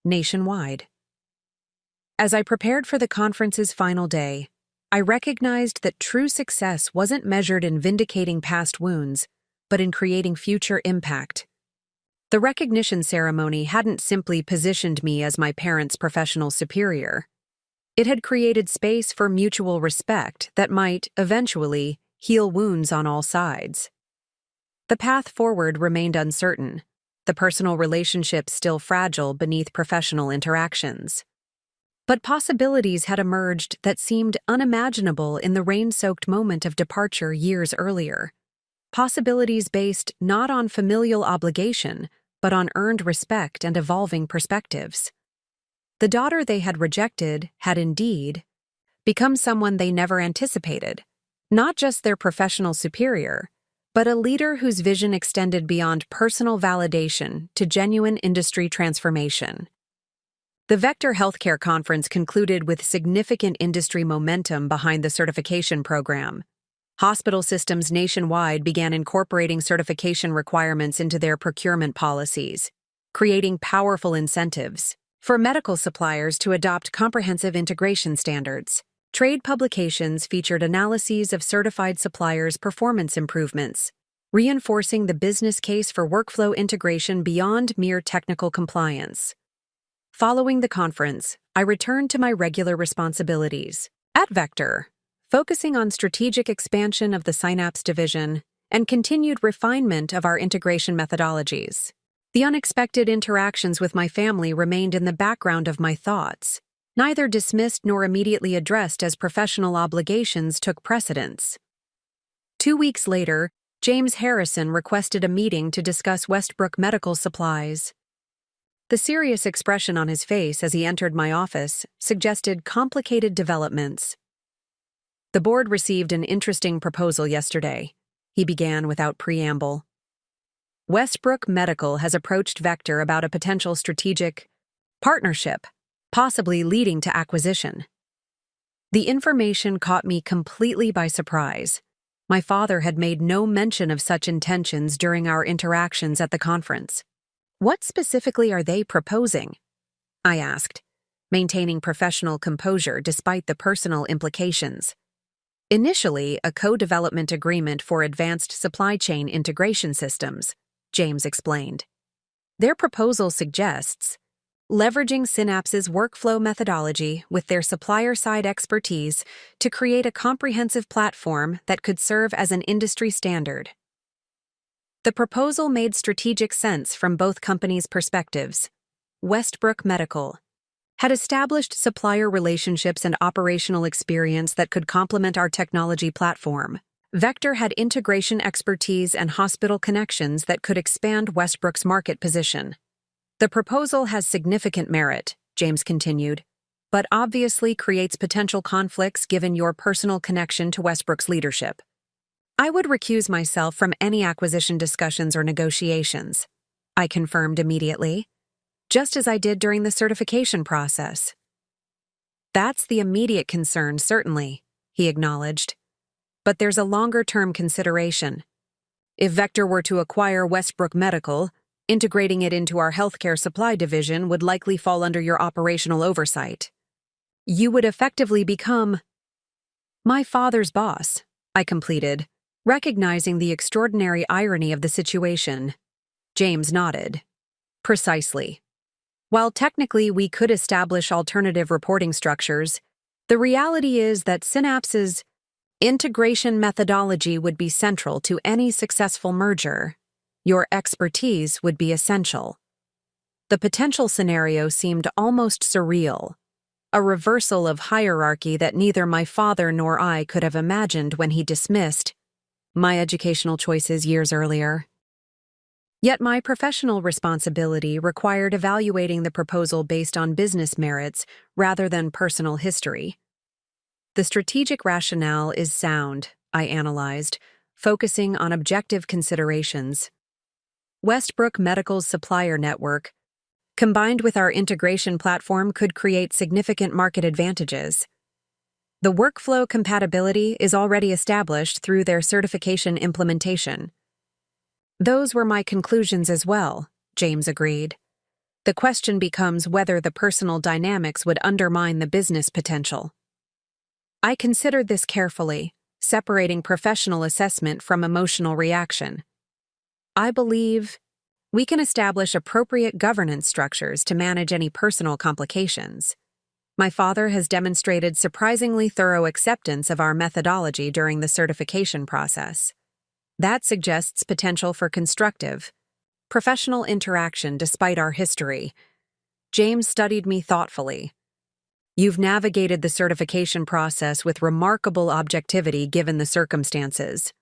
nationwide. As I prepared for the conference's final day, I recognized that true success wasn't measured in vindicating past wounds, but in creating future impact. The recognition ceremony hadn't simply positioned me as my parents' professional superior. It had created space for mutual respect that might, eventually, heal wounds on all sides. The path forward remained uncertain, the personal relationships still fragile beneath professional interactions. But possibilities had emerged that seemed unimaginable in the rain-soaked moment of departure years earlier. Possibilities based not on familial obligation, but on earned respect and evolving perspectives. The daughter they had rejected had indeed become someone they never anticipated, not just their professional superior, but a leader whose vision extended beyond personal validation to genuine industry transformation. The Vector Healthcare Conference concluded with significant industry momentum behind the certification program. Hospital systems nationwide began incorporating certification requirements into their procurement policies, creating powerful incentives for medical suppliers to adopt comprehensive integration standards. Trade publications featured analyses of certified suppliers' performance improvements, reinforcing the business case for workflow integration beyond mere technical compliance. Following the conference, I returned to my regular responsibilities at Vector, focusing on strategic expansion of the Synapse division and continued refinement of our integration methodologies. The unexpected interactions with my family remained in the background of my thoughts, neither dismissed nor immediately addressed as professional obligations took precedence. 2 weeks later, James Harrison requested a meeting to discuss Westbrook Medical Supplies. The serious expression on his face as he entered my office suggested complicated developments. The board received an interesting proposal yesterday, he began without preamble. Westbrook Medical has approached Vector about a potential strategic partnership, possibly leading to acquisition. The information caught me completely by surprise. My father had made no mention of such intentions during our interactions at the conference. What specifically are they proposing? I asked, maintaining professional composure despite the personal implications. Initially, a co-development agreement for advanced supply chain integration systems, James explained. Their proposal suggests leveraging Synapse's workflow methodology with their supplier-side expertise to create a comprehensive platform that could serve as an industry standard. The proposal made strategic sense from both companies' perspectives. Westbrook Medical had established supplier relationships and operational experience that could complement our technology platform. Vector had integration expertise and hospital connections that could expand Westbrook's market position. The proposal has significant merit, James continued, but obviously creates potential conflicts given your personal connection to Westbrook's leadership. I would recuse myself from any acquisition discussions or negotiations, I confirmed immediately, just as I did during the certification process. That's the immediate concern, certainly, he acknowledged. But there's a longer-term consideration. If Vector were to acquire Westbrook Medical, integrating it into our healthcare supply division would likely fall under your operational oversight. You would effectively become my father's boss, I completed, recognizing the extraordinary irony of the situation. James nodded. Precisely. While technically we could establish alternative reporting structures, the reality is that Synapse's integration methodology would be central to any successful merger. Your expertise would be essential. The potential scenario seemed almost surreal, a reversal of hierarchy that neither my father nor I could have imagined when he dismissed my educational choices years earlier. Yet my professional responsibility required evaluating the proposal based on business merits rather than personal history. The strategic rationale is sound, I analyzed, focusing on objective considerations. Westbrook Medical's supplier network, combined with our integration platform, could create significant market advantages. The workflow compatibility is already established through their certification implementation. Those were my conclusions as well, James agreed. The question becomes whether the personal dynamics would undermine the business potential. I considered this carefully, separating professional assessment from emotional reaction. I believe we can establish appropriate governance structures to manage any personal complications. My father has demonstrated surprisingly thorough acceptance of our methodology during the certification process. That suggests potential for constructive, professional interaction despite our history. James studied me thoughtfully. You've navigated the certification process with remarkable objectivity given the circumstances.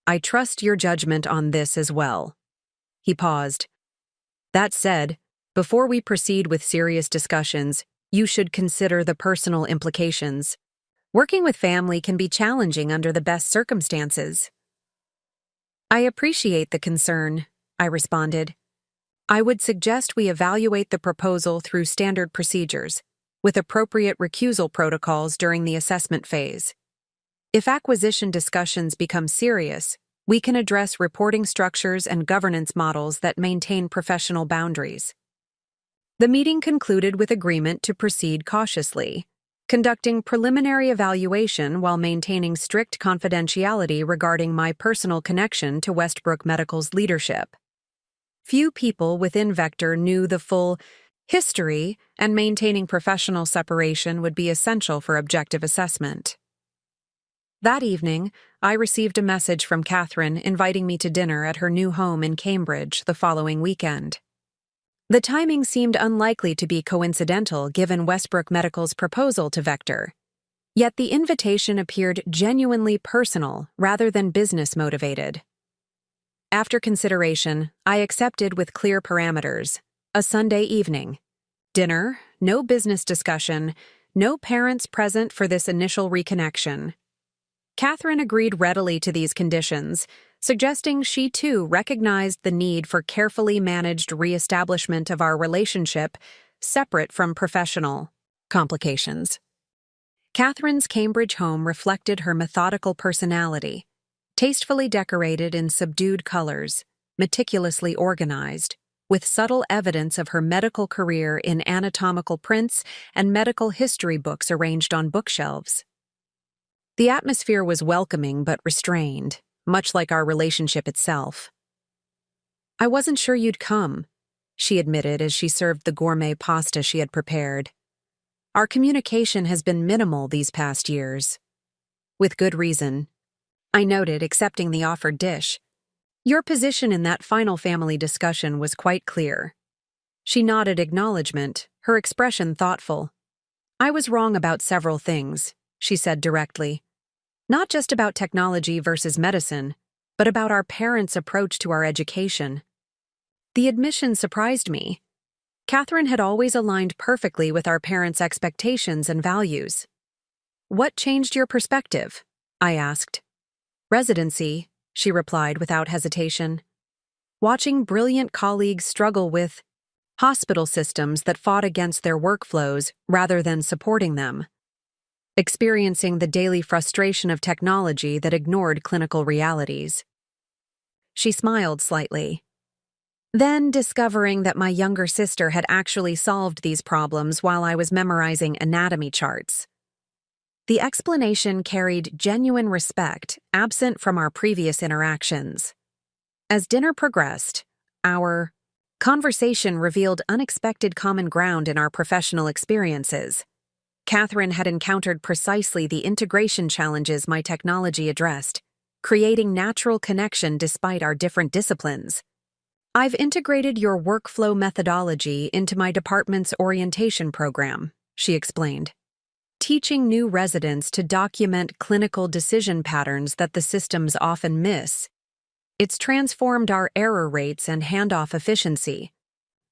I trust your judgment on this as well. He paused. That said, before we proceed with serious discussions, you should consider the personal implications. Working with family can be challenging under the best circumstances. I appreciate the concern, I responded. I would suggest we evaluate the proposal through standard procedures, with appropriate recusal protocols during the assessment phase. If acquisition discussions become serious, we can address reporting structures and governance models that maintain professional boundaries. The meeting concluded with agreement to proceed cautiously, conducting preliminary evaluation while maintaining strict confidentiality regarding my personal connection to Westbrook Medical's leadership. Few people within Vector knew the full history, and maintaining professional separation would be essential for objective assessment. That evening, I received a message from Catherine inviting me to dinner at her new home in Cambridge the following weekend. The timing seemed unlikely to be coincidental given Westbrook Medical's proposal to Vector. Yet the invitation appeared genuinely personal rather than business-motivated. After consideration, I accepted with clear parameters: a Sunday evening. Dinner, no business discussion, no parents present for this initial reconnection. Catherine agreed readily to these conditions, suggesting she too recognized the need for carefully managed reestablishment of our relationship separate from professional complications. Catherine's Cambridge home reflected her methodical personality, tastefully decorated in subdued colors, meticulously organized, with subtle evidence of her medical career in anatomical prints and medical history books arranged on bookshelves. The atmosphere was welcoming but restrained, much like our relationship itself. "I wasn't sure you'd come," she admitted as she served the gourmet pasta she had prepared. "Our communication has been minimal these past years." "With good reason," I noted, accepting the offered dish. "Your position in that final family discussion was quite clear." She nodded acknowledgement, her expression thoughtful. "I was wrong about several things," she said directly. "Not just about technology versus medicine, but about our parents' approach to our education." The admission surprised me. Catherine had always aligned perfectly with our parents' expectations and values. "What changed your perspective?" I asked. "Residency," she replied without hesitation. "Watching brilliant colleagues struggle with hospital systems that fought against their workflows rather than supporting them. Experiencing the daily frustration of technology that ignored clinical realities." She smiled slightly. "Then discovering that my younger sister had actually solved these problems while I was memorizing anatomy charts." The explanation carried genuine respect, absent from our previous interactions. As dinner progressed, our conversation revealed unexpected common ground in our professional experiences. Catherine had encountered precisely the integration challenges my technology addressed, creating natural connection despite our different disciplines. "I've integrated your workflow methodology into my department's orientation program," she explained, "teaching new residents to document clinical decision patterns that the systems often miss. It's transformed our error rates and handoff efficiency."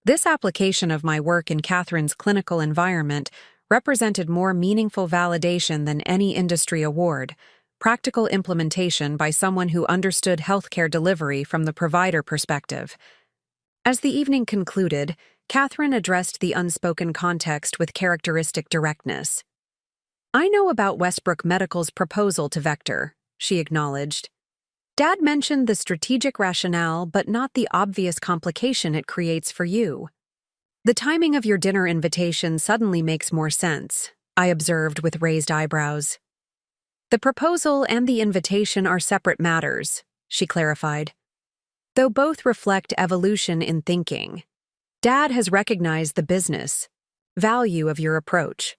This application of my work in Catherine's clinical environment represented more meaningful validation than any industry award, practical implementation by someone who understood healthcare delivery from the provider perspective. As the evening concluded, Catherine addressed the unspoken context with characteristic directness. "I know about Westbrook Medical's proposal to Vector," she acknowledged. "Dad mentioned the strategic rationale, but not the obvious complication it creates for you." "The timing of your dinner invitation suddenly makes more sense," I observed with raised eyebrows. "The proposal and the invitation are separate matters," she clarified, "though both reflect evolution in thinking. Dad has recognized the business value of your approach.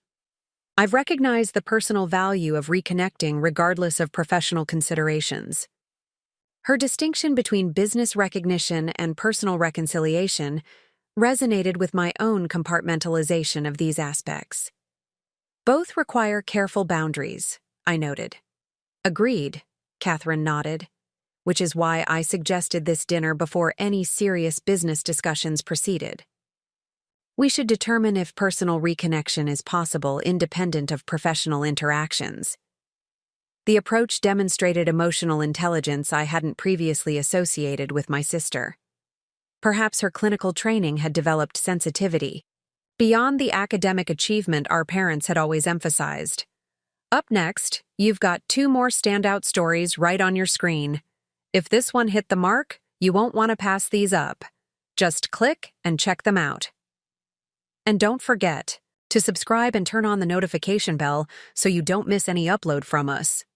I've recognized the personal value of reconnecting regardless of professional considerations." Her distinction between business recognition and personal reconciliation resonated with my own compartmentalization of these aspects. "Both require careful boundaries," I noted. "Agreed," Catherine nodded, "which is why I suggested this dinner before any serious business discussions proceeded. We should determine if personal reconnection is possible independent of professional interactions." The approach demonstrated emotional intelligence I hadn't previously associated with my sister. Perhaps her clinical training had developed sensitivity, beyond the academic achievement our parents had always emphasized. "Up next, you've got 2 more standout stories right on your screen. If this one hit the mark, you won't want to pass these up. Just click and check them out. And don't forget to subscribe and turn on the notification bell so you don't miss any upload from us."